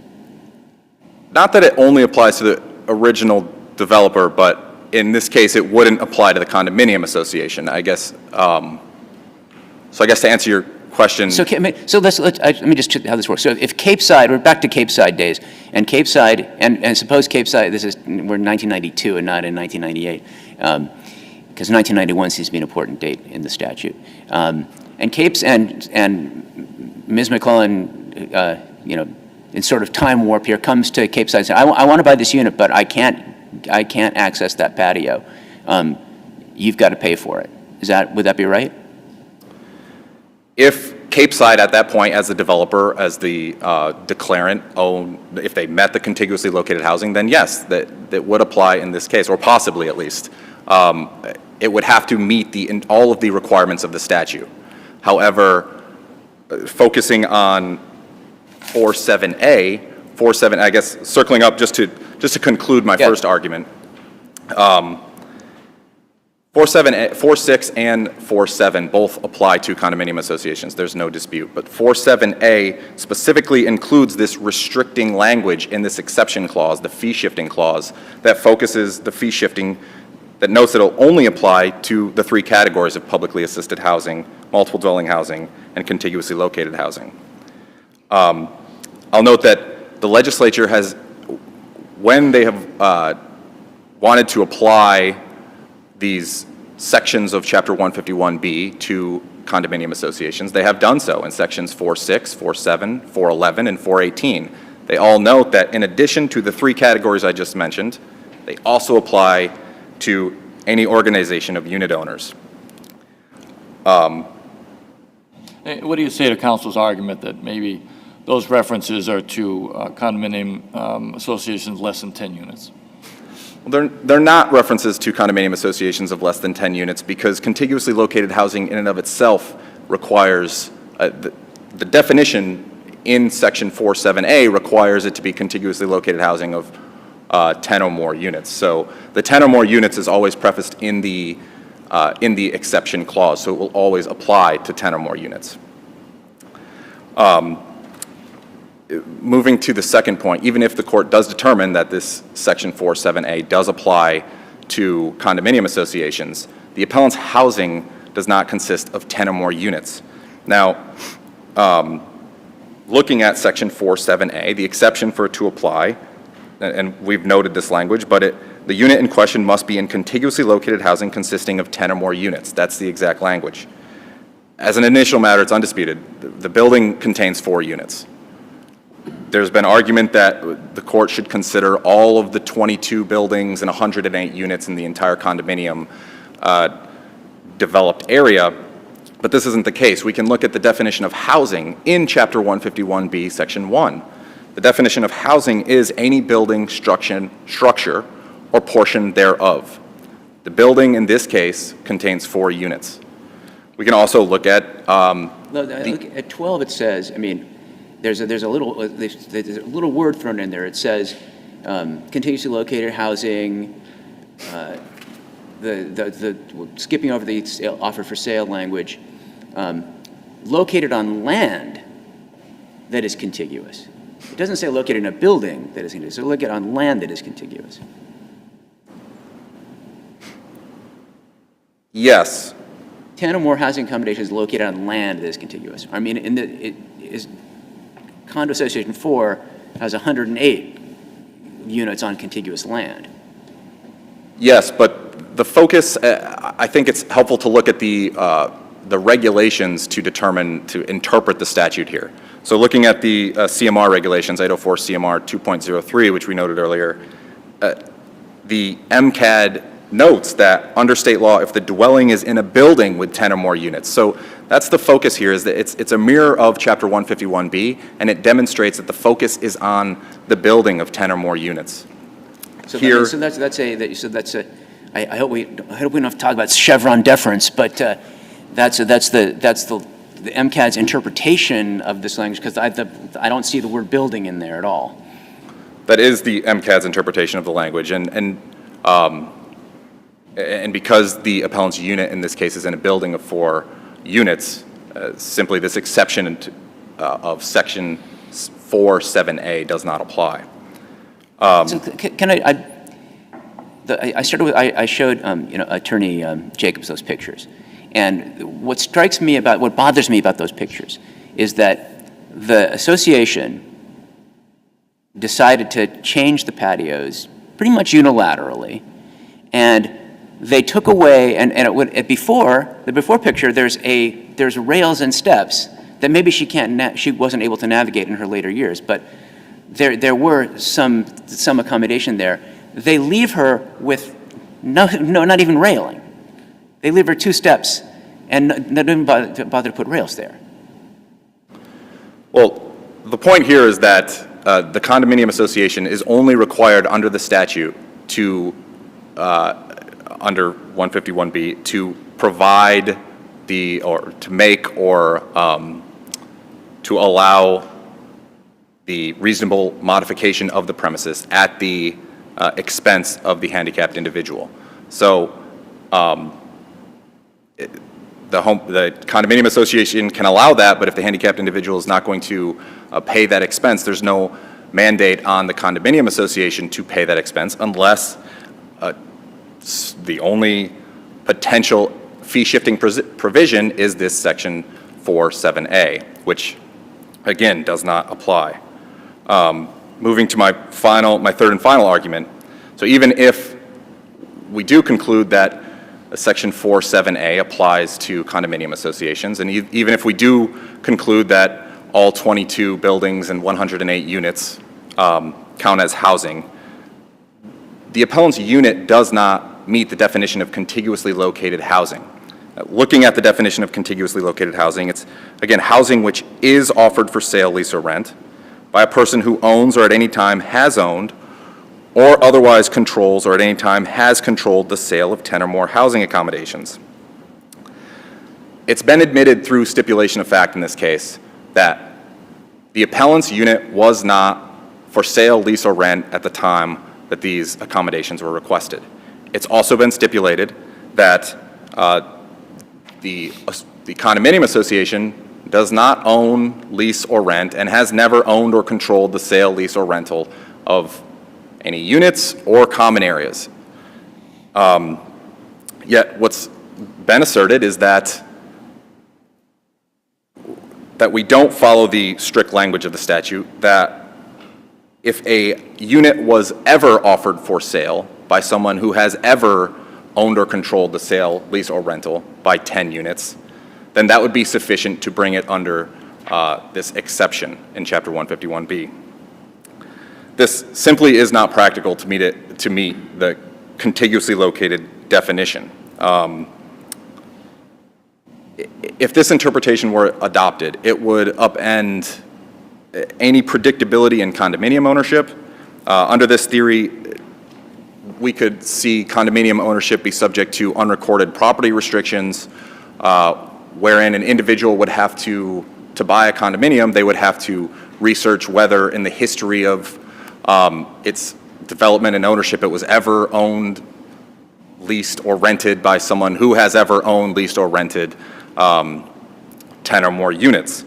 Not that it only applies to the original developer, but in this case, it wouldn't apply to the condominium association, I guess. So I guess to answer your question. So let me just check how this works. So if Cape Side, we're back to Cape Side days, and Cape Side, and suppose Cape Side, we're in 1992 and not in 1998, because 1991 seems to be an important date in the statute. And Ms. McClellan, in sort of time warp here, comes to Cape Side and says, I want to buy this unit, but I can't access that patio. You've got to pay for it. Would that be right? If Cape Side at that point, as the developer, as the declarant, if they met the contiguously located housing, then yes, that would apply in this case, or possibly at least. It would have to meet all of the requirements of the statute. However, focusing on 47A, I guess circling up just to conclude my first argument, 46 and 47 both apply to condominium associations. There's no dispute. But 47A specifically includes this restricting language in this exception clause, the fee shifting clause, that focuses the fee shifting, that notes that it'll only apply to the three categories of publicly assisted housing, multiple dwelling housing, and contiguously located housing. I'll note that the legislature has, when they have wanted to apply these sections of Chapter 151B to condominium associations, they have done so in sections 4.6, 4.7, 4.11, and 4.18. They all note that in addition to the three categories I just mentioned, they also apply to any organization of unit owners. What do you say to counsel's argument that maybe those references are to condominium associations less than 10 units? Well, they're not references to condominium associations of less than 10 units because contiguously located housing in and of itself requires, the definition in Section 4.7a requires it to be contiguously located housing of 10 or more units. So the 10 or more units is always prefaced in the exception clause, so it will always apply to 10 or more units. Moving to the second point, even if the court does determine that this Section 4.7a does apply to condominium associations, the appellant's housing does not consist of 10 or more units. Now, looking at Section 4.7a, the exception for it to apply, and we've noted this language, but the unit in question must be in contiguously located housing consisting of 10 or more units. That's the exact language. As an initial matter, it's undisputed. The building contains 4 units. There's been argument that the court should consider all of the 22 buildings and 108 units in the entire condominium developed area, but this isn't the case. We can look at the definition of housing in Chapter 151B, Section 1. The definition of housing is any building, structure, or portion thereof. The building in this case contains 4 units. We can also look at at 12 it says, I mean, there's a little word thrown in there. It says contiguously located housing, skipping over the offer for sale language, located on land that is contiguous. It doesn't say located in a building that is contiguous, so located on land that is contiguous. Yes. 10 or more housing accommodations located on land that is contiguous. I mean, Condo Association 4 has 108 units on contiguous land. Yes, but the focus, I think it's helpful to look at the regulations to interpret the statute here. So looking at the CMR regulations, 804 CMR 2.03, which we noted earlier, the MCAD notes that under state law, if the dwelling is in a building with 10 or more units. So that's the focus here, is that it's a mirror of Chapter 151B, and it demonstrates that the focus is on the building of 10 or more units. So Here, I hope we don't have to talk about Chevron deference, but that's the MCAD's interpretation of this language, because I don't see the word building in there at all. that is the MCAD's interpretation of the language, and because the appellant's unit in this case is in a building of 4 units, simply this exception of Section 4.7a does not apply. So can I started with, I showed Attorney Jacobs those pictures, and what bothers me about those pictures is that the association decided to change the patios pretty much unilaterally, and they took away, the before picture, there's rails and steps that maybe she wasn't able to navigate in her later years, but there were some accommodation there. They leave her with not even railing. They leave her 2 steps and not even bother to put rails there. Well, the point here is that the condominium association is only required under the statute to, under 151B, to provide to make or to allow the reasonable modification of the premises at the expense of the handicapped individual. So the condominium association can allow that, but if the handicapped individual is not going to pay that expense, there's no mandate on the condominium association to pay that expense unless the only potential fee-shifting provision is this Section 4.7a, which, again, does not apply. Moving to my third and final argument. So even if we do conclude that Section 4.7a applies to condominium associations, and even if we do conclude that all 22 buildings and 108 units count as housing, the appellant's unit does not meet the definition of contiguously located housing. Looking at the definition of contiguously located housing, it's, again, housing which is offered for sale, lease, or rent by a person who owns or at any time has owned or otherwise controls or at any time has controlled the sale of 10 or more housing accommodations. It's been admitted through stipulation of fact in this case that the appellant's unit was not for sale, lease, or rent at the time that these accommodations were requested. It's also been stipulated that the condominium association does not own, lease, or rent, and has never owned or controlled the sale, lease, or rental of any units or common areas. Yet what's been asserted is that we don't follow the strict language of the statute, that if a unit was ever offered for sale by someone who has ever owned or controlled the sale, lease, or rental by 10 units, then that would be sufficient to bring it under this exception in Chapter 151B. This simply is not practical to meet the contiguously located definition. If this interpretation were adopted, it would upend any predictability in condominium ownership. Under this theory, we could see condominium ownership be subject to unrecorded property restrictions, wherein an individual would have to buy a condominium, they would have to research whether in the history of its development and ownership it was ever owned, leased, or rented by someone who has ever owned, leased, or rented 10 or more units.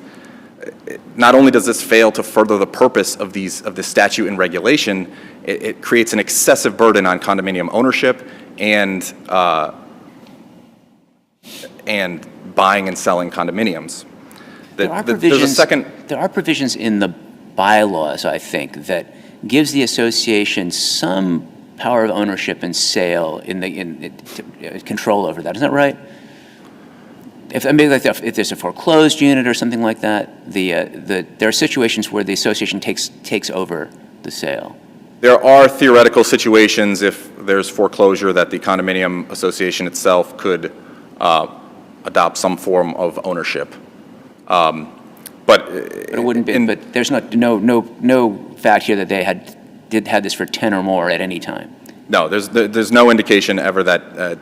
Not only does this fail to further the purpose of this statute and regulation, it creates an excessive burden on condominium ownership and buying and selling condominiums. There are There's a second. There are provisions in the bylaws, I think, that gives the association some power of ownership and sale control over that. Isn't that right? If there's a foreclosed unit or something like that, there are situations where the association takes over the sale. There are theoretical situations, if there's foreclosure, that the condominium association itself could adopt some form of ownership. But it wouldn't be. But there's no fact here that they had this for 10 or more at any time. No, there's no indication ever that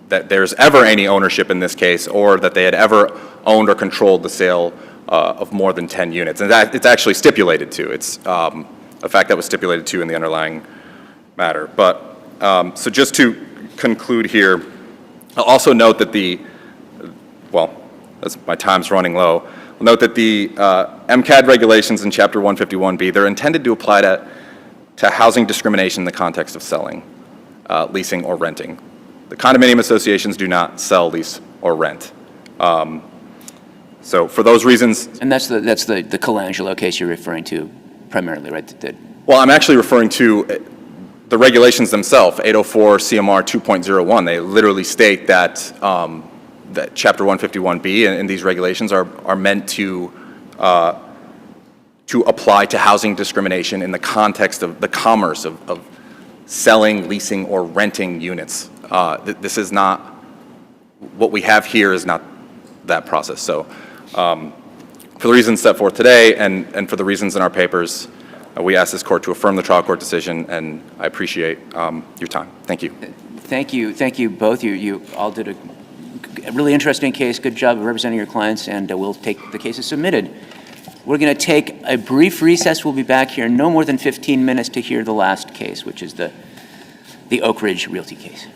there's ever any ownership in this case, or that they had ever owned or controlled the sale of more than 10 units. And that it's actually stipulated to. It's a fact that was stipulated to in the underlying matter. But so just to conclude here, I'll also note that as my time's running low, I'll note that the MCAD regulations in Chapter 151B, they're intended to apply to housing discrimination in the context of selling, leasing, or renting. The condominium associations do not sell, lease, or rent. So for those reasons. And that's the Colangelo case you're referring to primarily, right? Well, I'm actually referring to the regulations themselves, 804 CMR 2.01. They literally state that that Chapter 151B and these regulations are meant to apply to housing discrimination in the context of the commerce of selling, leasing, or renting units. This is not, what we have here is not that process. So for the reasons set forth today and for the reasons in our papers, we ask this court to affirm the trial court decision, and I appreciate your time. Thank you. Thank you both. You all did a really interesting case. Good job of representing your clients, and we'll take the cases submitted. We're going to take a brief recess. We'll be back here no more than 15 minutes to hear the last case, which is the Oak Ridge Realty case.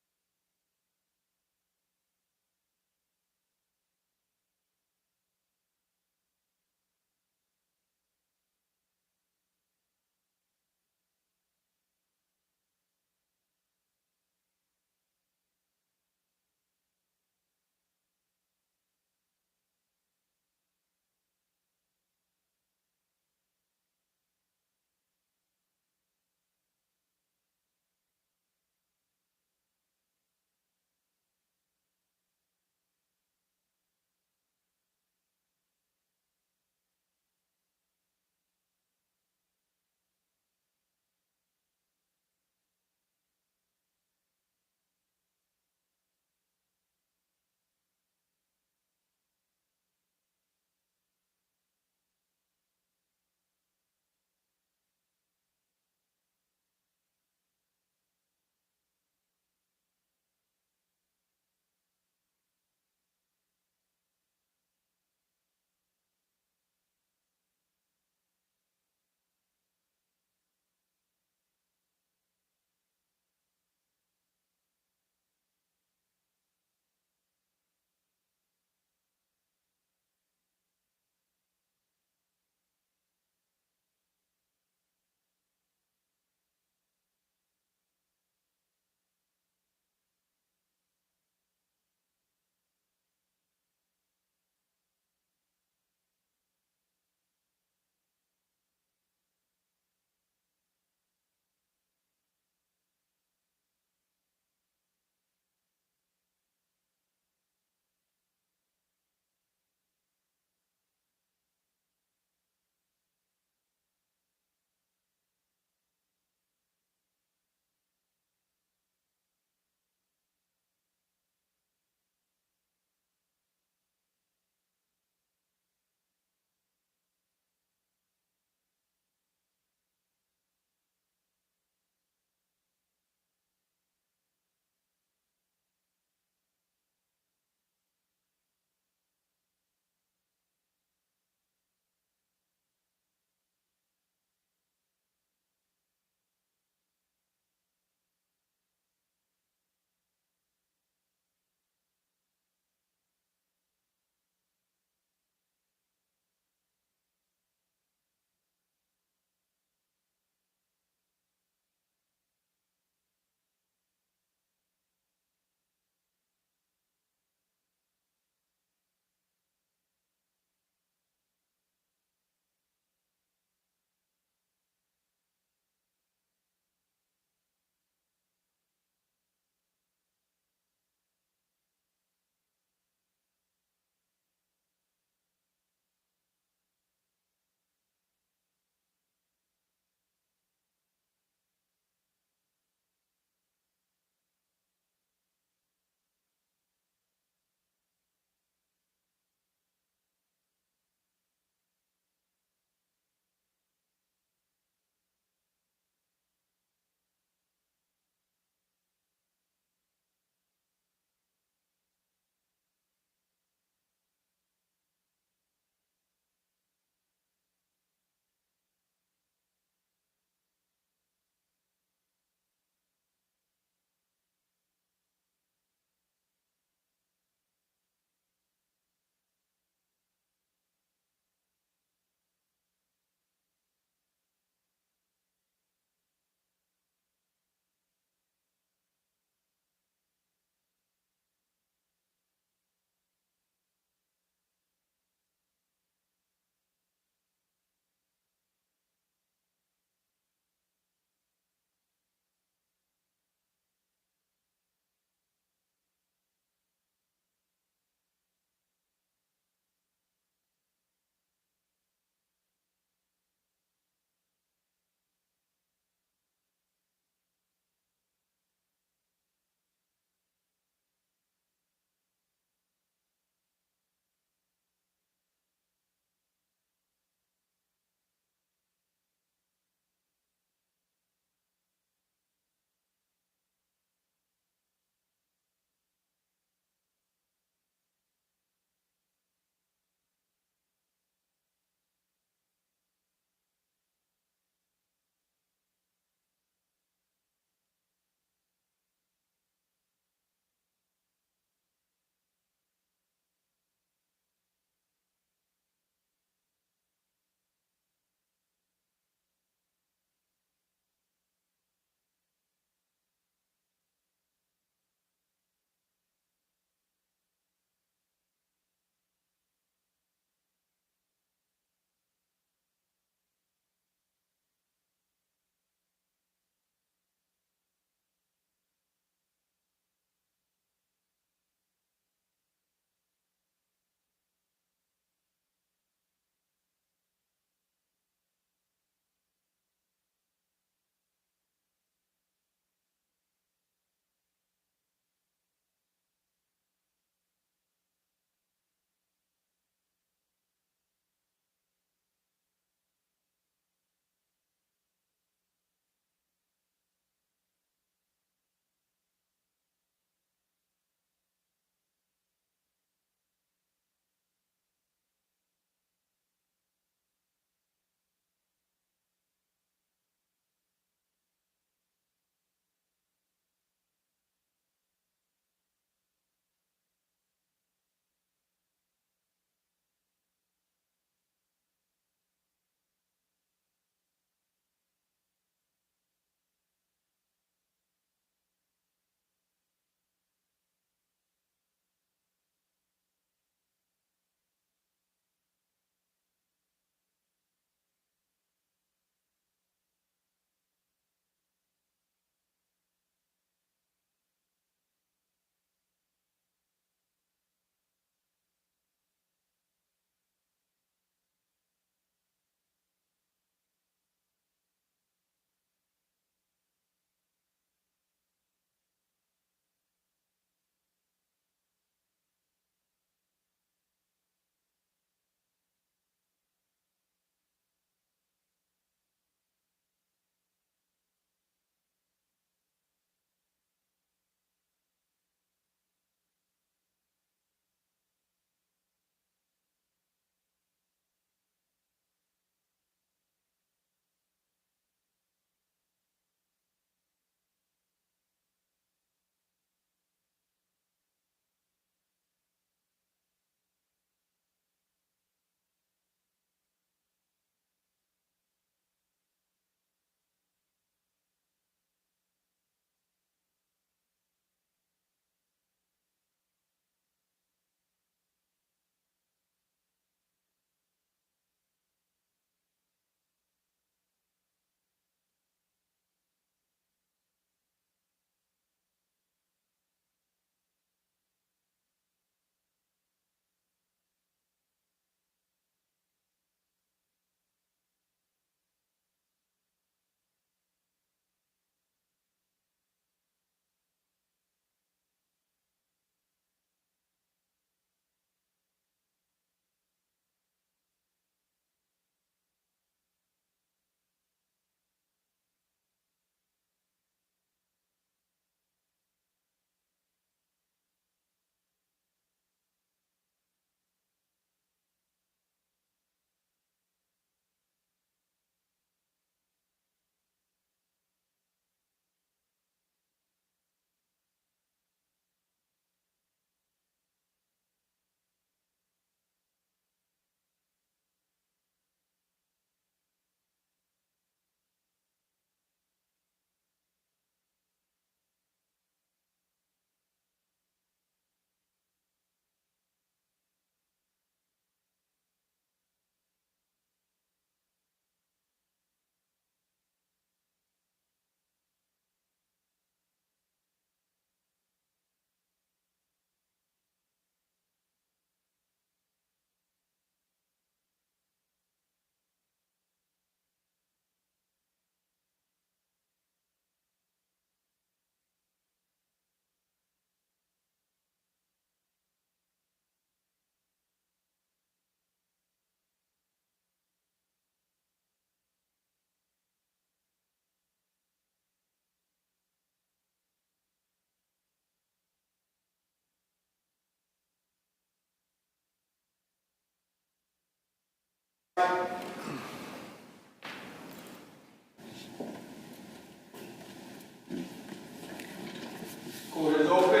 Court is open.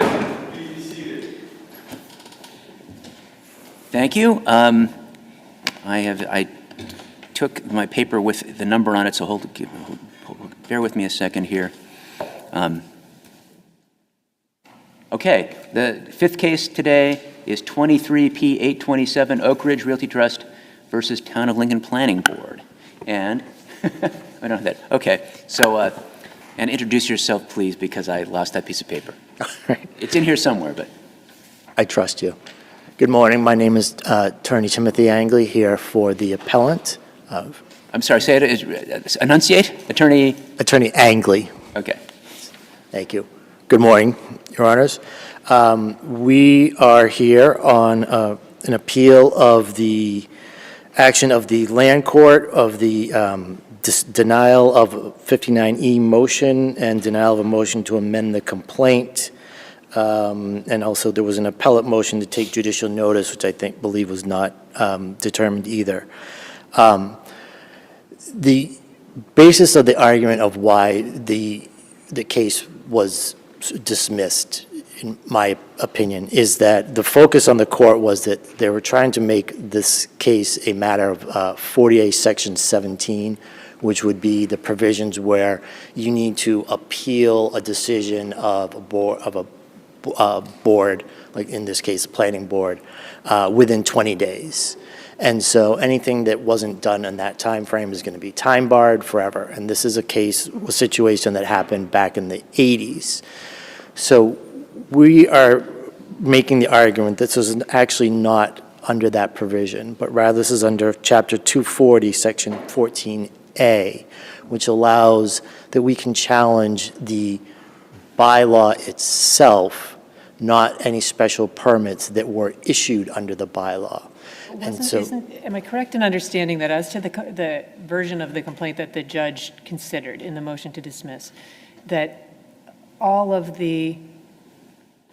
Please be seated. Thank you. I took my paper with the number on it, so bear with me a second here. Okay, the fifth case today is 23P 827 Oak Ridge Realty Trust versus Town of Lincoln Planning Board. And I don't have that. Okay, so and introduce yourself, please, because I lost that piece of paper. It's in here somewhere, but I trust you. Good morning. My name is Attorney Timothy Angley here for the appellant. I'm sorry. Say it. Enunciate, Attorney. Attorney Angley. Okay. Thank you. Good morning, Your Honors. We are here on an appeal of the action of the land court of the denial of 59E motion and denial of a motion to amend the complaint. And also there was an appellate motion to take judicial notice, which I believe was not determined either. The basis of the argument of why the case was dismissed, in my opinion, is that the focus on the court was that they were trying to make this case a matter of 48 Section 17, which would be the provisions where you need to appeal a decision of a board, like in this case, the planning board, within 20 days. And so anything that wasn't done in that time frame is going to be time barred forever. And this is a situation that happened back in the 80s. So we are making the argument that this is actually not under that provision, but rather this is under Chapter 240, Section 14A, which allows that we can challenge the bylaw itself, not any special permits that were issued under the bylaw. Am I correct in understanding that as to the version of the complaint that the judge considered in the motion to dismiss, that all of the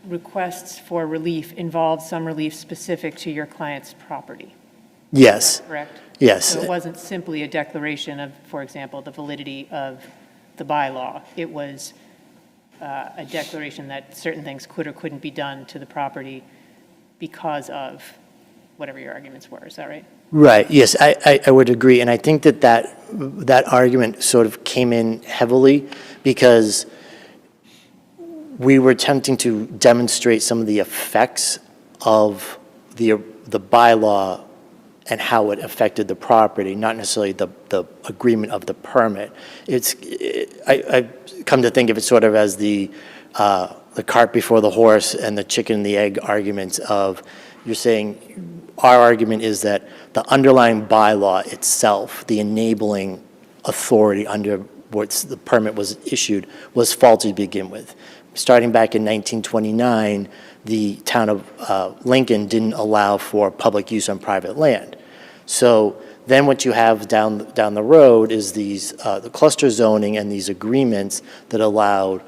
requests for relief involved some relief specific to your client's property? Yes. Is that correct? Yes. So it wasn't simply a declaration of, for example, the validity of the bylaw. It was a declaration that certain things could or couldn't be done to the property because of whatever your arguments were. Is that right? Right. Yes, I would agree. And I think that argument sort of came in heavily because we were attempting to demonstrate some of the effects of the bylaw and how it affected the property, not necessarily the agreement of the permit. I come to think of it sort of as the cart before the horse and the chicken and the egg arguments of, you're saying, our argument is that the underlying bylaw itself, the enabling authority under which the permit was issued, was faulty to begin with. Starting back in 1929, the town of Lincoln didn't allow for public use on private land. So then what you have down the road is the cluster zoning and these agreements that allowed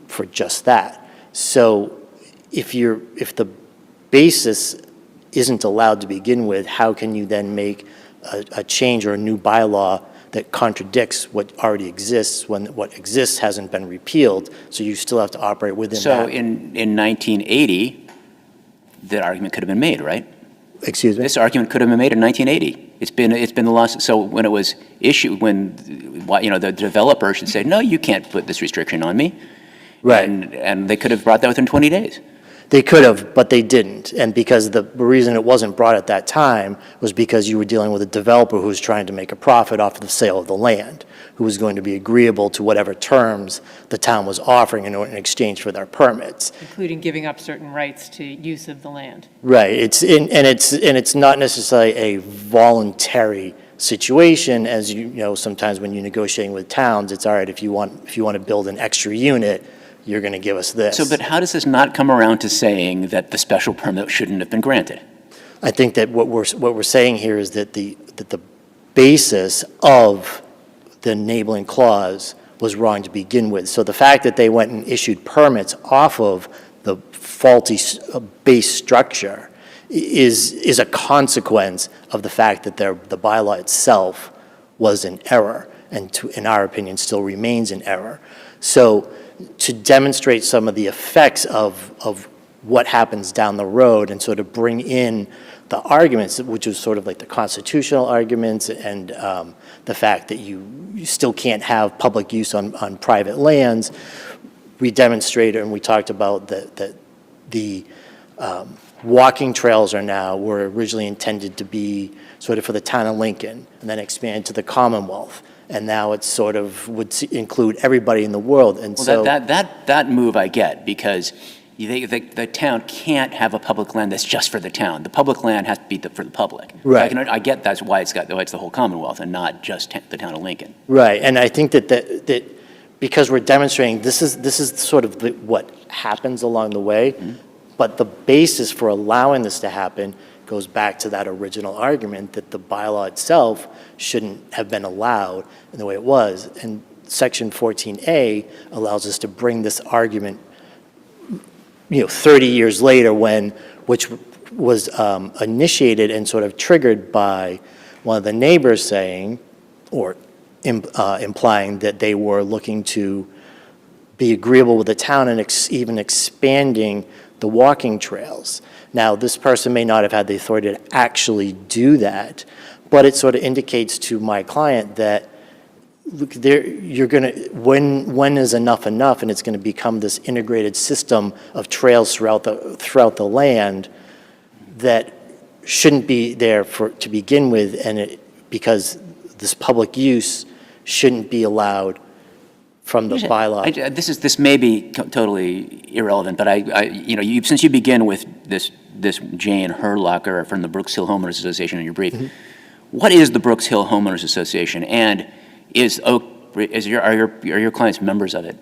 for just that. So if the basis isn't allowed to begin with, how can you then make a change or a new bylaw that contradicts what already exists when what exists hasn't been repealed? So you still have to operate within that. So in 1980, the argument could have been made, right? Excuse me? This argument could have been made in 1980. It's been the last. So when it was issued, when the developer should say, no, you can't put this restriction on me. Right. And they could have brought that within 20 days. They could have, but they didn't. And because the reason it wasn't brought at that time was because you were dealing with a developer who was trying to make a profit off of the sale of the land, who was going to be agreeable to whatever terms the town was offering in exchange for their permits. Including giving up certain rights to use of the land. Right. It's not necessarily a voluntary situation, as you know. Sometimes when you're negotiating with towns, it's all right if you want to build an extra unit, you're going to give us this. So, but how does this not come around to saying that the special permit shouldn't have been granted? I think that what we're saying here is that the basis of the enabling clause was wrong to begin with. So the fact that they went and issued permits off of the faulty base structure is a consequence of the fact that the bylaw itself was in error, and in our opinion, still remains in error. So to demonstrate some of the effects of what happens down the road and sort of bring in the arguments, which is sort of like the constitutional arguments and the fact that you still can't have public use on private lands, we demonstrated and we talked about that the walking trails were originally intended to be sort of for the town of Lincoln and then expand to the Commonwealth. And now it's sort of would include everybody in the world. And Well, so that move I get, because the town can't have a public land that's just for the town. The public land has to be for the public. Right. I get that's why it's the whole Commonwealth and not just the town of Lincoln. Right, and I think that because we're demonstrating this is sort of what happens along the way, but the basis for allowing this to happen goes back to that original argument that the bylaw itself shouldn't have been allowed in the way it was. And Section 14A allows us to bring this argument, 30 years later, which was initiated and sort of triggered by one of the neighbors saying, or implying that they were looking to be agreeable with the town and even expanding the walking trails. Now, this person may not have had the authority to actually do that, but it sort of indicates to my client that, look, when is enough, and it's going to become this integrated system of trails throughout the land that shouldn't be there to begin with, because this public use shouldn't be allowed from the bylaw. This may be totally irrelevant, but since you begin with this Jane Herlocker from the Brooks Hill Homeowners Association in your brief, what is the Brooks Hill Homeowners Association, and are your clients members of it?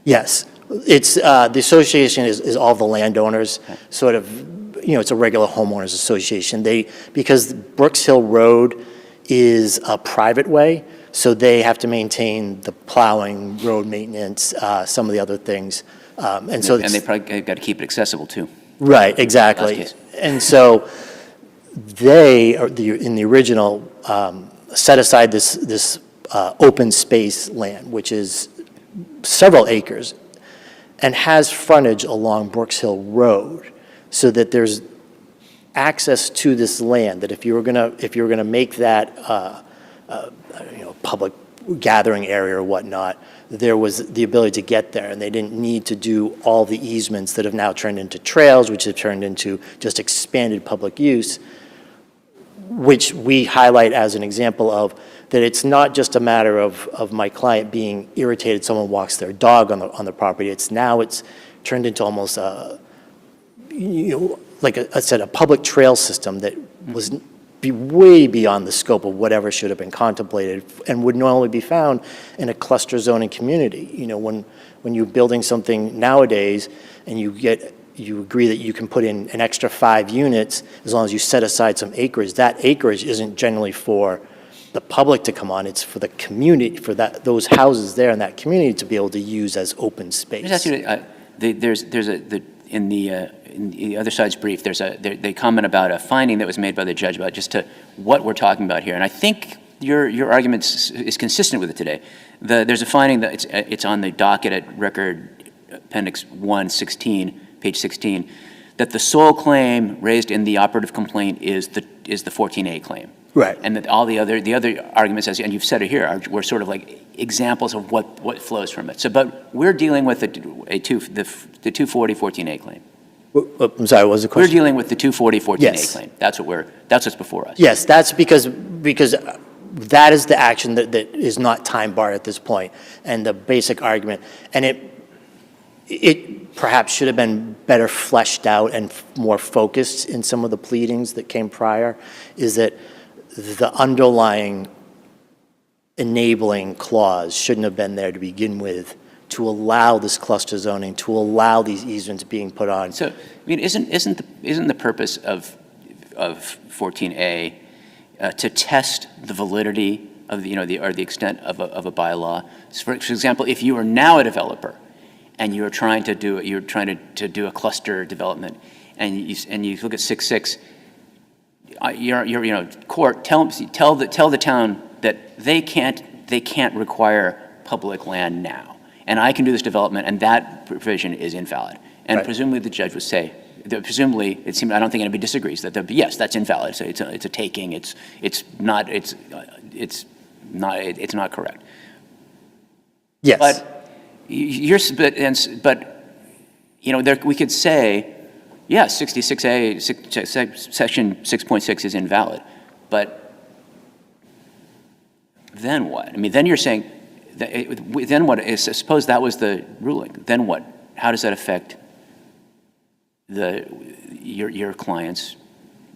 Yes, it's the association is all the landowners, sort of. It's a regular homeowners association. Because Brooks Hill Road is a private way, so they have to maintain the plowing, road maintenance, some of the other things, and they probably got to keep it accessible too. Right, exactly. And so they, in the original, set aside this open space land, which is several acres, and has frontage along Brooks Hill Road, so that there's access to this land. That if you were gonna make that public gathering area or whatnot, there was the ability to get there, and they didn't need to do all the easements that have now turned into trails, which have turned into just expanded public use, which we highlight as an example of that it's not just a matter of my client being irritated someone walks their dog on the property. It's turned into almost like I said, a public trail system that was way beyond the scope of whatever should have been contemplated and would normally be found in a cluster zoning community. When you're building something nowadays and you agree that you can put in an extra 5 units as long as you set aside some acreage, that acreage isn't generally for the public to come on, it's for the community, for those houses there in that community to be able to use as open space. In the other side's brief, they comment about a finding that was made by the judge about just what we're talking about here, and I think your argument is consistent with it today. There's a finding that it's on the docket at Record Appendix 116, page 16, that the sole claim raised in the operative complaint is the 14A claim. Right. And that all the other arguments, and you've said it here, were sort of like examples of what flows from it. So, but we're dealing with the 240 14A claim. I'm sorry, what was the question? We're dealing with the 240 14A Yes. claim. That's what's before us. Yes, that's because that is the action that is not time barred at this point, and the basic argument, and it perhaps should have been better fleshed out and more focused in some of the pleadings that came prior, is that the underlying enabling clause shouldn't have been there to begin with, to allow this cluster zoning, to allow these easements being put on. So, I mean, isn't the purpose of 14A to test the validity of the extent of a bylaw? So for example, if you are now a developer and you're trying to do a cluster development, and you look at 6.6, court, tell the town that they can't require public land now, and I can do this development, and that provision is invalid. And Right. presumably the judge would say, presumably, it seems, I don't think anybody disagrees, that yes, that's invalid, so it's a taking, it's not correct. Yes. But we could say, yeah, 66A, section 6.6 is invalid, but then what? I mean, then you're saying, then what? Suppose that was the ruling. Then what? How does that affect your client's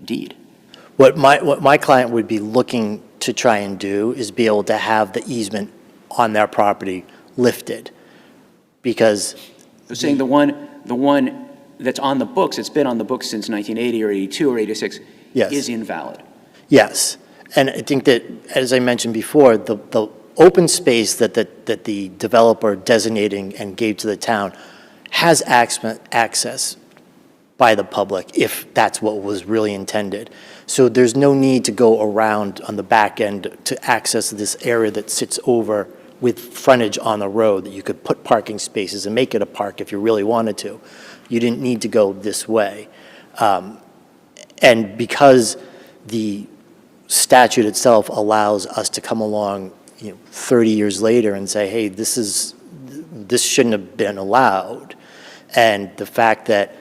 deed? What my client would be looking to try and do is be able to have the easement on their property lifted, because I'm saying the one that's on the books, it's been on the books since 1980 or 82 or 86, Yes. is invalid. yes, and I think that, as I mentioned before, the open space that the developer designating and gave to the town has access by the public, if that's what was really intended. So there's no need to go around on the back end to access this area that sits over with frontage on the road, that you could put parking spaces and make it a park if you really wanted to. You didn't need to go this way. And because the statute itself allows us to come along 30 years later and say, hey, this shouldn't have been allowed, and the fact that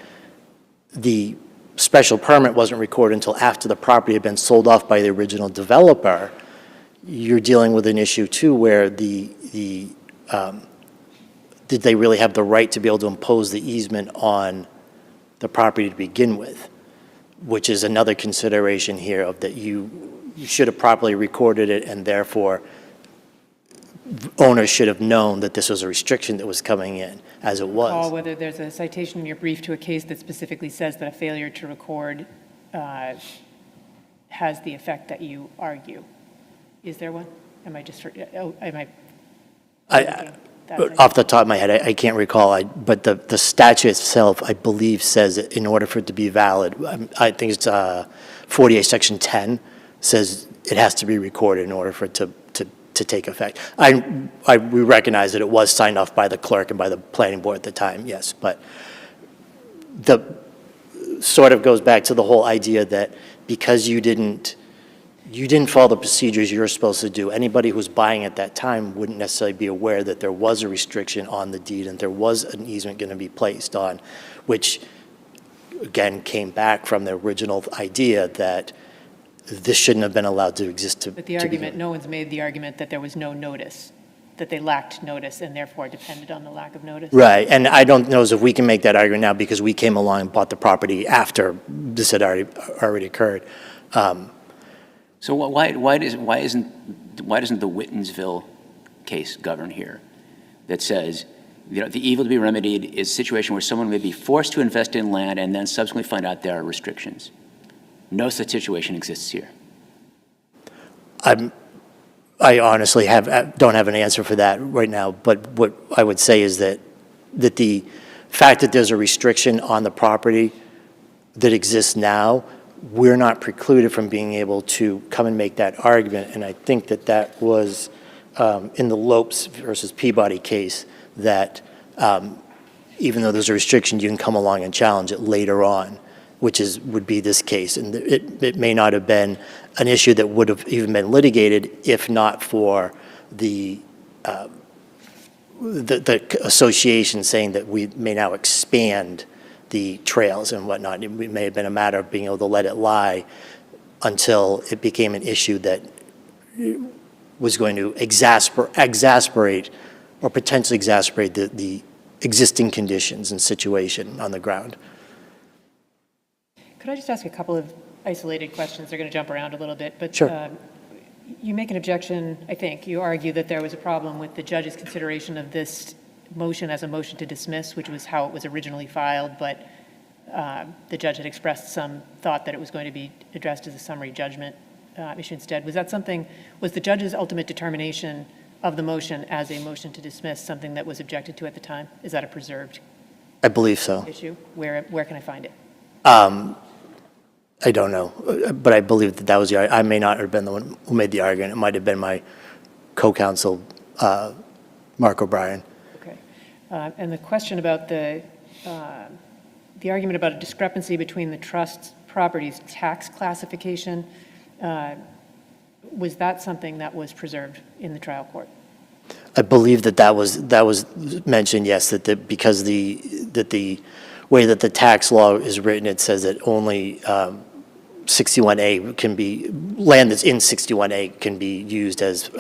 the special permit wasn't recorded until after the property had been sold off by the original developer, you're dealing with an issue too where did they really have the right to be able to impose the easement on the property to begin with, which is another consideration here of that you should have properly recorded it, and therefore owners should have known that this was a restriction that was coming in, as it was. Recall whether there's a citation in your brief to a case that specifically says that a failure to record has the effect that you argue. Is there one? Am I just, Off the top of my head, I can't recall, but the statute itself, I believe, says that in order for it to be valid, I think it's 48 Section 10 says it has to be recorded in order for it to take effect. We recognize that it was signed off by the clerk and by the planning board at the time, yes, but the sort of goes back to the whole idea that because you didn't follow the procedures you were supposed to do, anybody who was buying at that time wouldn't necessarily be aware that there was a restriction on the deed and there was an easement going to be placed on, which again came back from the original idea that this shouldn't have been allowed to exist. But the argument, no one's made the argument that there was no notice, that they lacked notice and therefore depended on the lack of notice. Right, and I don't know if we can make that argument now because we came along and bought the property after this had already occurred. So why doesn't the Whitensville case govern here, that says the evil to be remedied is a situation where someone may be forced to invest in land and then subsequently find out there are restrictions? No such situation exists here. I honestly don't have an answer for that right now, but what I would say is that the fact that there's a restriction on the property that exists now, we're not precluded from being able to come and make that argument, and I think that was in the Lopes versus Peabody case, that even though there's a restriction, you can come along and challenge it later on, which would be this case. And it may not have been an issue that would have even been litigated if not for the association saying that we may now expand the trails and whatnot. It may have been a matter of being able to let it lie until it became an issue that was going to exasperate or potentially exacerbate the existing conditions and situation on the ground. Could I just ask a couple of isolated questions? They're going to jump around a little bit, but Sure. You make an objection, I think. You argue that there was a problem with the judge's consideration of this motion as a motion to dismiss, which was how it was originally filed, but the judge had expressed some thought that it was going to be addressed as a summary judgment issue instead. Was the judge's ultimate determination of the motion as a motion to dismiss something that was objected to at the time? Is that a preserved I believe so. issue? Where can I find it? I don't know, but I believe that that was the, I may not have been the one who made the argument. It might have been my co-counsel, Mark O'Brien. Okay. And the question about the argument about a discrepancy between the trust's property's tax classification, was that something that was preserved in the trial court? I believe that was mentioned, yes, because the way that the tax law is written, it says that only 61A can be, land that's in 61A can be used as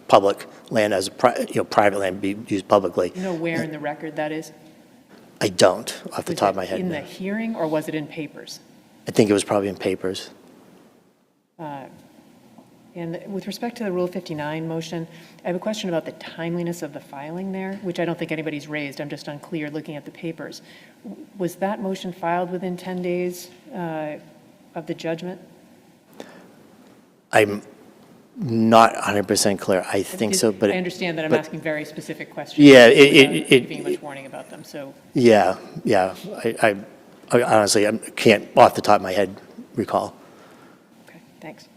public land, as private land be used publicly. You know where in the record that is? I don't, off the top of my head. In the hearing, or was it in papers? I think it was probably in papers. And with respect to the Rule 59 motion, I have a question about the timeliness of the filing there, which I don't think anybody's raised. I'm just unclear looking at the papers. Was that motion filed within 10 days of the judgment? I'm not 100% clear. I think so, but I understand that I'm asking very specific questions. Yeah, without giving much warning about them. So yeah. I honestly, I can't off the top of my head recall. okay, thanks.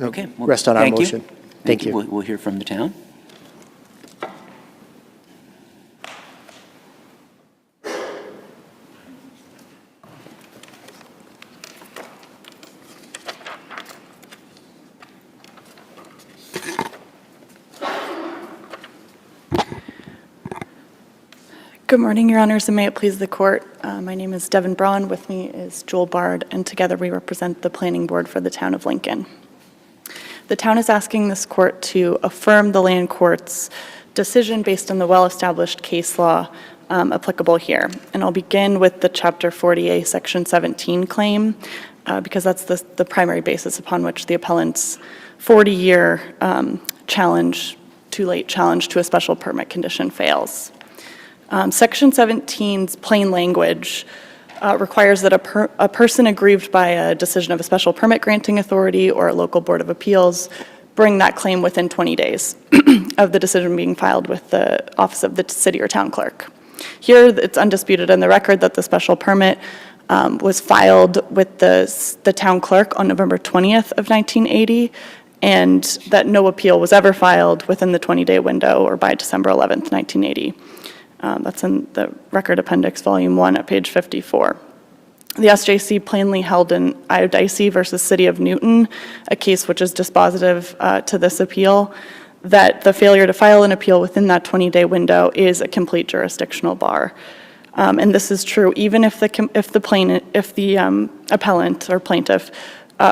Okay, well, rest on our motion. Thank you. We'll hear from the town. Good morning, Your Honors, and may it please the Court. My name is Devin Braun. With me is Joel Bard, and together we represent the Planning Board for the Town of Lincoln. The town is asking this court to affirm the land court's decision based on the well-established case law applicable here. And I'll begin with the Chapter 40A, Section 17 claim, because that's the primary basis upon which the appellant's 40-year challenge, too late challenge to a special permit condition fails. Section 17's plain language requires that a person aggrieved by a decision of a special permit granting authority or a local board of appeals bring that claim within 20 days of the decision being filed with the office of the city or town clerk. Here, it's undisputed in the record that the special permit was filed with the town clerk on November 20th of 1980, and that no appeal was ever filed within the 20-day window or by December 11th, 1980. That's in the Record Appendix, Volume 1 at page 54. The SJC plainly held in Iodice versus City of Newton, a case which is dispositive to this appeal, that the failure to file an appeal within that 20-day window is a complete jurisdictional bar. And this is true even if the appellant or plaintiff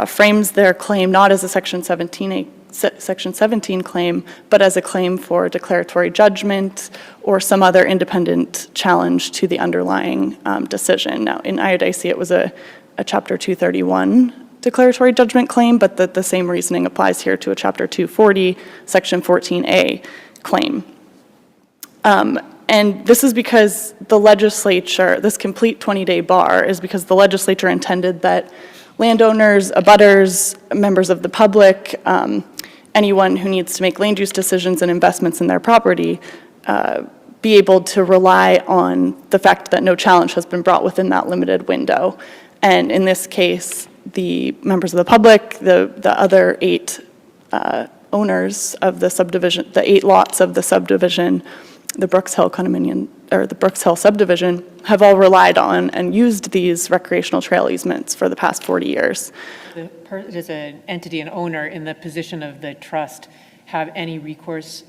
frames their claim not as a Section 17 claim, but as a claim for declaratory judgment or some other independent challenge to the underlying decision. Now, in Iodice, it was a Chapter 231 declaratory judgment claim, but the same reasoning applies here to a Chapter 240, Section 14A claim. And this is because the legislature, this complete 20-day bar is because the legislature intended that landowners, abutters, members of the public, anyone who needs to make land use decisions and investments in their property be able to rely on the fact that no challenge has been brought within that limited window. And in this case, the members of the public, the other 8 owners of the subdivision, the 8 lots of the subdivision, the Brooks Hill condominium, or the Brooks Hill subdivision, have all relied on and used these recreational trail easements for the past 40 years. Does an entity, an owner in the position of the trust, have any recourse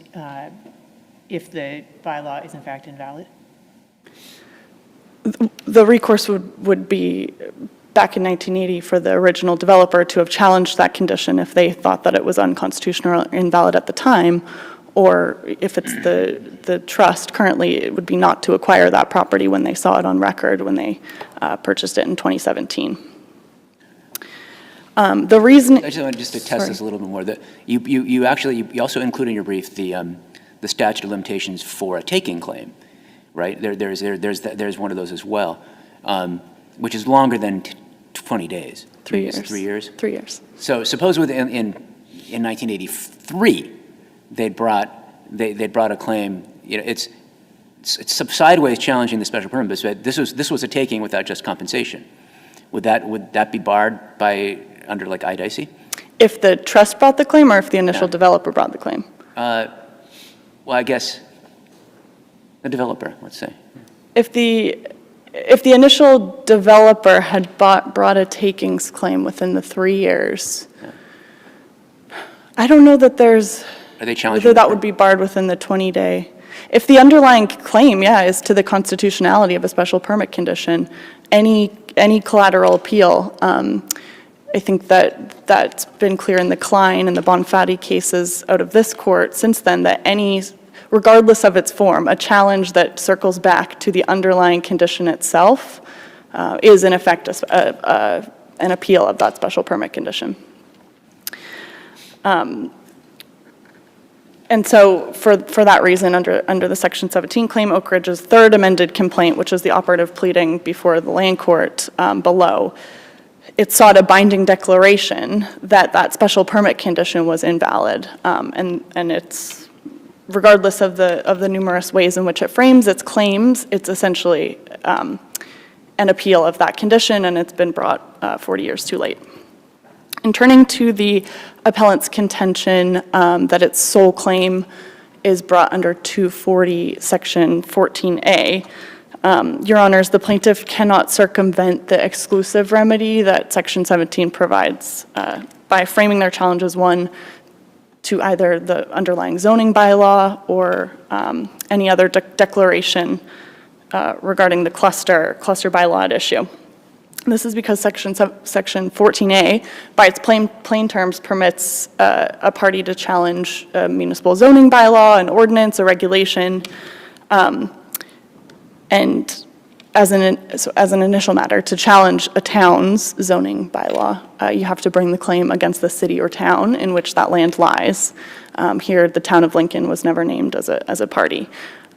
if the bylaw is in fact invalid? The recourse would be back in 1980 for the original developer to have challenged that condition if they thought that it was unconstitutional or invalid at the time, or if it's the trust currently, it would be not to acquire that property when they saw it on record when they purchased it in 2017. The reason I just wanted to test this a little bit more. That you also include in your brief the statute of limitations for a taking claim, right? There's one of those as well, which is longer than 20 days. 3 years. 3 years. 3 years. So suppose in 1983 they'd brought a claim. it's sideways challenging the special permit, but this was a taking without just compensation. Would that be barred by, under like IDIC? If the trust brought the claim or if the initial developer brought the claim? Well, I guess the developer, let's say. If the initial developer had brought a takings claim within the 3 years, I don't know that there's, Are they challenging whether that would be barred within the 20-day. If the underlying claim, is to the constitutionality of a special permit condition, any collateral appeal, I think that's been clear in the Klein and the Bonfatti cases out of this court since then, that regardless of its form, a challenge that circles back to the underlying condition itself is in effect an appeal of that special permit condition. And so for that reason, under the Section 17 claim, Oak Ridge's third amended complaint, which is the operative pleading before the land court below, it sought a binding declaration that that special permit condition was invalid. And it's, regardless of the numerous ways in which it frames its claims, it's essentially an appeal of that condition, and it's been brought 40 years too late. And turning to the appellant's contention that its sole claim is brought under 240 Section 14A, Your Honors, the plaintiff cannot circumvent the exclusive remedy that Section 17 provides by framing their challenge as one to either the underlying zoning bylaw or any other declaration regarding the cluster bylaw at issue. This is because Section 14A, by its plain terms, permits a party to challenge a municipal zoning bylaw, an ordinance, a regulation, and as an initial matter, to challenge a town's zoning bylaw, you have to bring the claim against the city or town in which that land lies. Here, the town of Lincoln was never named as a party,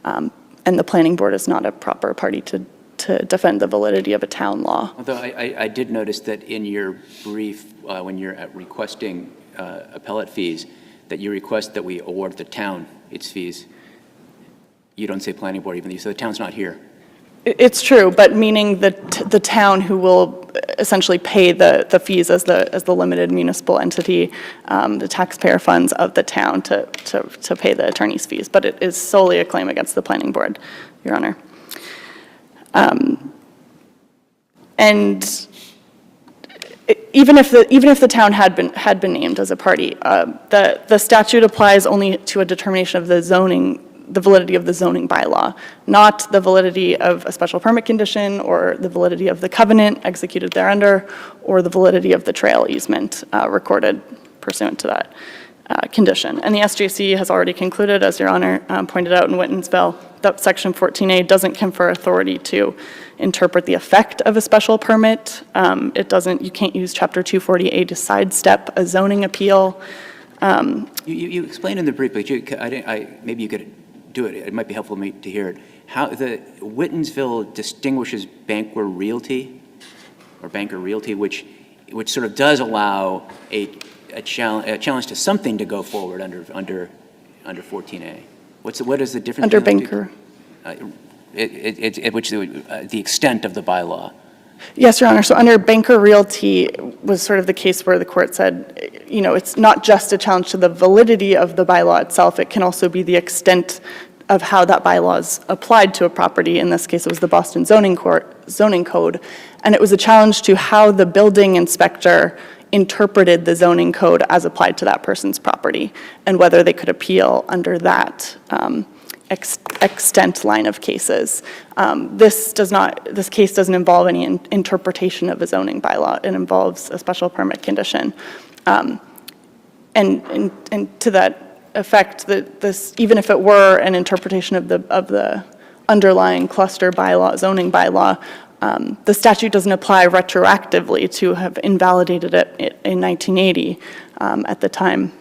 and the planning board is not a proper party to defend the validity of a town law. Although I did notice that in your brief, when you're requesting appellate fees, that you request that we award the town its fees. You don't say planning board, even though you say the town's not here. It's true, but meaning the town who will essentially pay the fees as the limited municipal entity, the taxpayer funds of the town to pay the attorney's fees. But it is solely a claim against the planning board, Your Honor. And even if the town had been named as a party, the statute applies only to a determination of the validity of the zoning bylaw, not the validity of a special permit condition or the validity of the covenant executed thereunder or the validity of the trail easement recorded pursuant to that condition. And the SJC has already concluded, as Your Honor pointed out in Wittensville, that Section 14A doesn't confer authority to interpret the effect of a special permit. You can't use Chapter 240A to sidestep a zoning appeal. You explained in the brief, but maybe you could do it. It might be helpful to me to hear it. How the Wittensville distinguishes Banker Realty, which sort of does allow a challenge to something to go forward under 14A. What is the difference? Under Banker. The extent of the bylaw. Yes, Your Honor. So under Banker Realty was sort of the case where the court said, it's not just a challenge to the validity of the bylaw itself, it can also be the extent of how that bylaw is applied to a property. In this case, it was the Boston Zoning Code. And it was a challenge to how the building inspector interpreted the zoning code as applied to that person's property and whether they could appeal under that extent line of cases. This case doesn't involve any interpretation of a zoning bylaw. It involves a special permit condition. And to that effect, even if it were an interpretation of the underlying cluster bylaw, zoning bylaw, the statute doesn't apply retroactively to have invalidated it in 1980 at the time.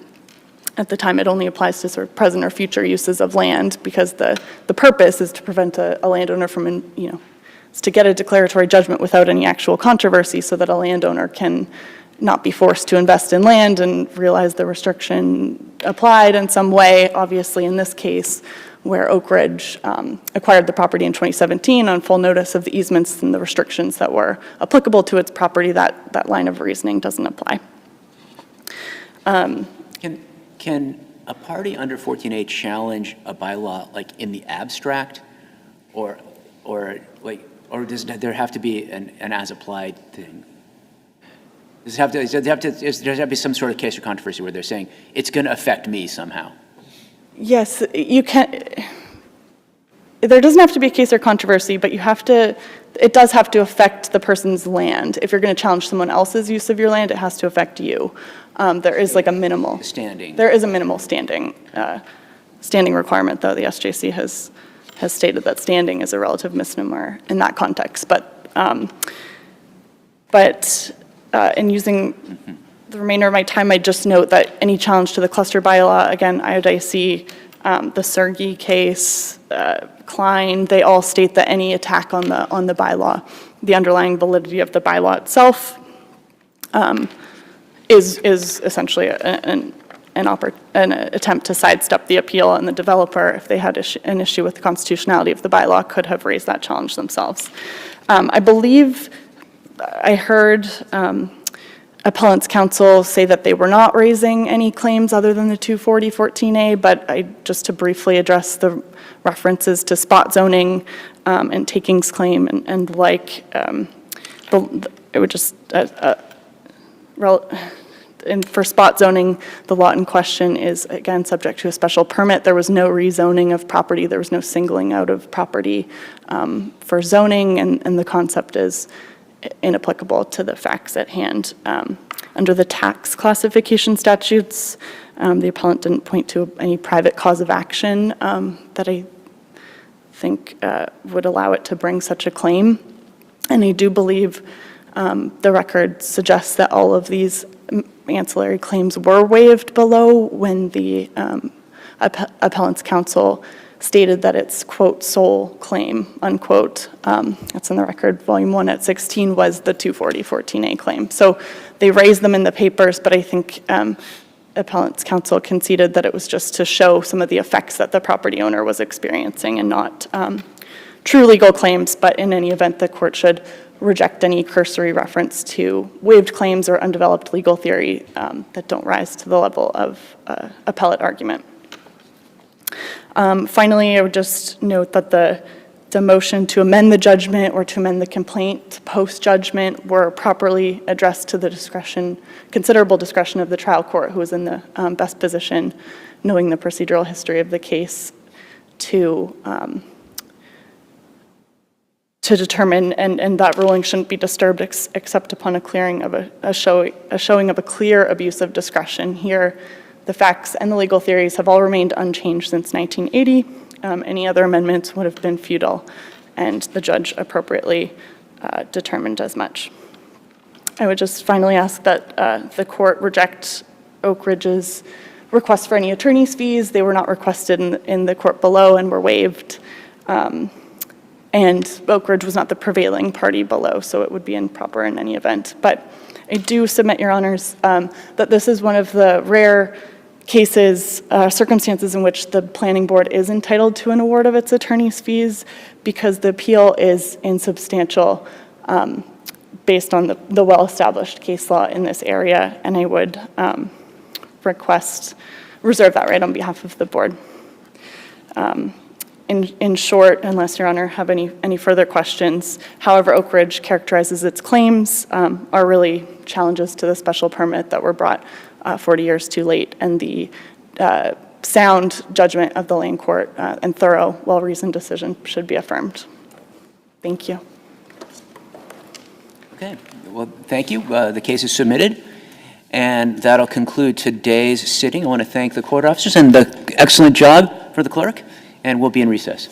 At the time, it only applies to sort of present or future uses of land because the purpose is to prevent a landowner from, is to get a declaratory judgment without any actual controversy so that a landowner can not be forced to invest in land and realize the restriction applied in some way. Obviously, in this case, where Oak Ridge acquired the property in 2017 on full notice of the easements and the restrictions that were applicable to its property. That line of reasoning doesn't apply. Can a party under 14A challenge a bylaw like in the abstract, or does there have to be an as-applied thing? Does there have to be some sort of case or controversy where they're saying it's going to affect me somehow? Yes, you can. There doesn't have to be a case or controversy, but it does have to affect the person's land. If you're going to challenge someone else's use of your land, it has to affect you. There is like a minimal standing. There is a minimal standing requirement, though. The SJC has stated that standing is a relative misnomer in that context. But in using the remainder of my time, I just note that any challenge to the cluster bylaw, again, IODIC, the Sergi case, Klein, they all state that any attack on the bylaw, the underlying validity of the bylaw itself, is essentially an attempt to sidestep the appeal, and the developer, if they had an issue with the constitutionality of the bylaw, could have raised that challenge themselves. I believe I heard appellant's counsel say that they were not raising any claims other than the 240-14A, but just to briefly address the references to spot zoning and takings claim and it would just, for spot zoning, the lot in question is, again, subject to a special permit. There was no rezoning of property. There was no singling out of property for zoning, and the concept is inapplicable to the facts at hand. Under the tax classification statutes, the appellant didn't point to any private cause of action that I think would allow it to bring such a claim. And I do believe the record suggests that all of these ancillary claims were waived below when the appellant's counsel stated that it's, quote, sole claim, unquote. That's in the record, volume 1 at 16 was the 240-14A claim. So they raised them in the papers, but I think appellant's counsel conceded that it was just to show some of the effects that the property owner was experiencing and not true legal claims. But in any event, the court should reject any cursory reference to waived claims or undeveloped legal theory that don't rise to the level of appellate argument. Finally, I would just note that the motion to amend the judgment or to amend the complaint post-judgment were properly addressed to the considerable discretion of the trial court, who was in the best position, knowing the procedural history of the case, to determine, and that ruling shouldn't be disturbed except upon a showing of a clear abuse of discretion. Here, the facts and the legal theories have all remained unchanged since 1980. Any other amendments would have been futile, and the judge appropriately determined as much. I would just finally ask that the court reject Oak Ridge's request for any attorney's fees. They were not requested in the court below and were waived. And Oak Ridge was not the prevailing party below, so it would be improper in any event. But I do submit, Your Honors, that this is one of the rare cases, circumstances in which the planning board is entitled to an award of its attorney's fees, because the appeal is insubstantial based on the well-established case law in this area, and I would reserve that right on behalf of the board. In short, unless Your Honor have any further questions, however Oak Ridge characterizes its claims are really challenges to the special permit that were brought 40 years too late, and the sound judgment of the land court and thorough, well-reasoned decision should be affirmed. Thank you. Okay, well, thank you. The case is submitted, and that'll conclude today's sitting. I want to thank the court officers and the excellent job for the clerk, and we'll be in recess.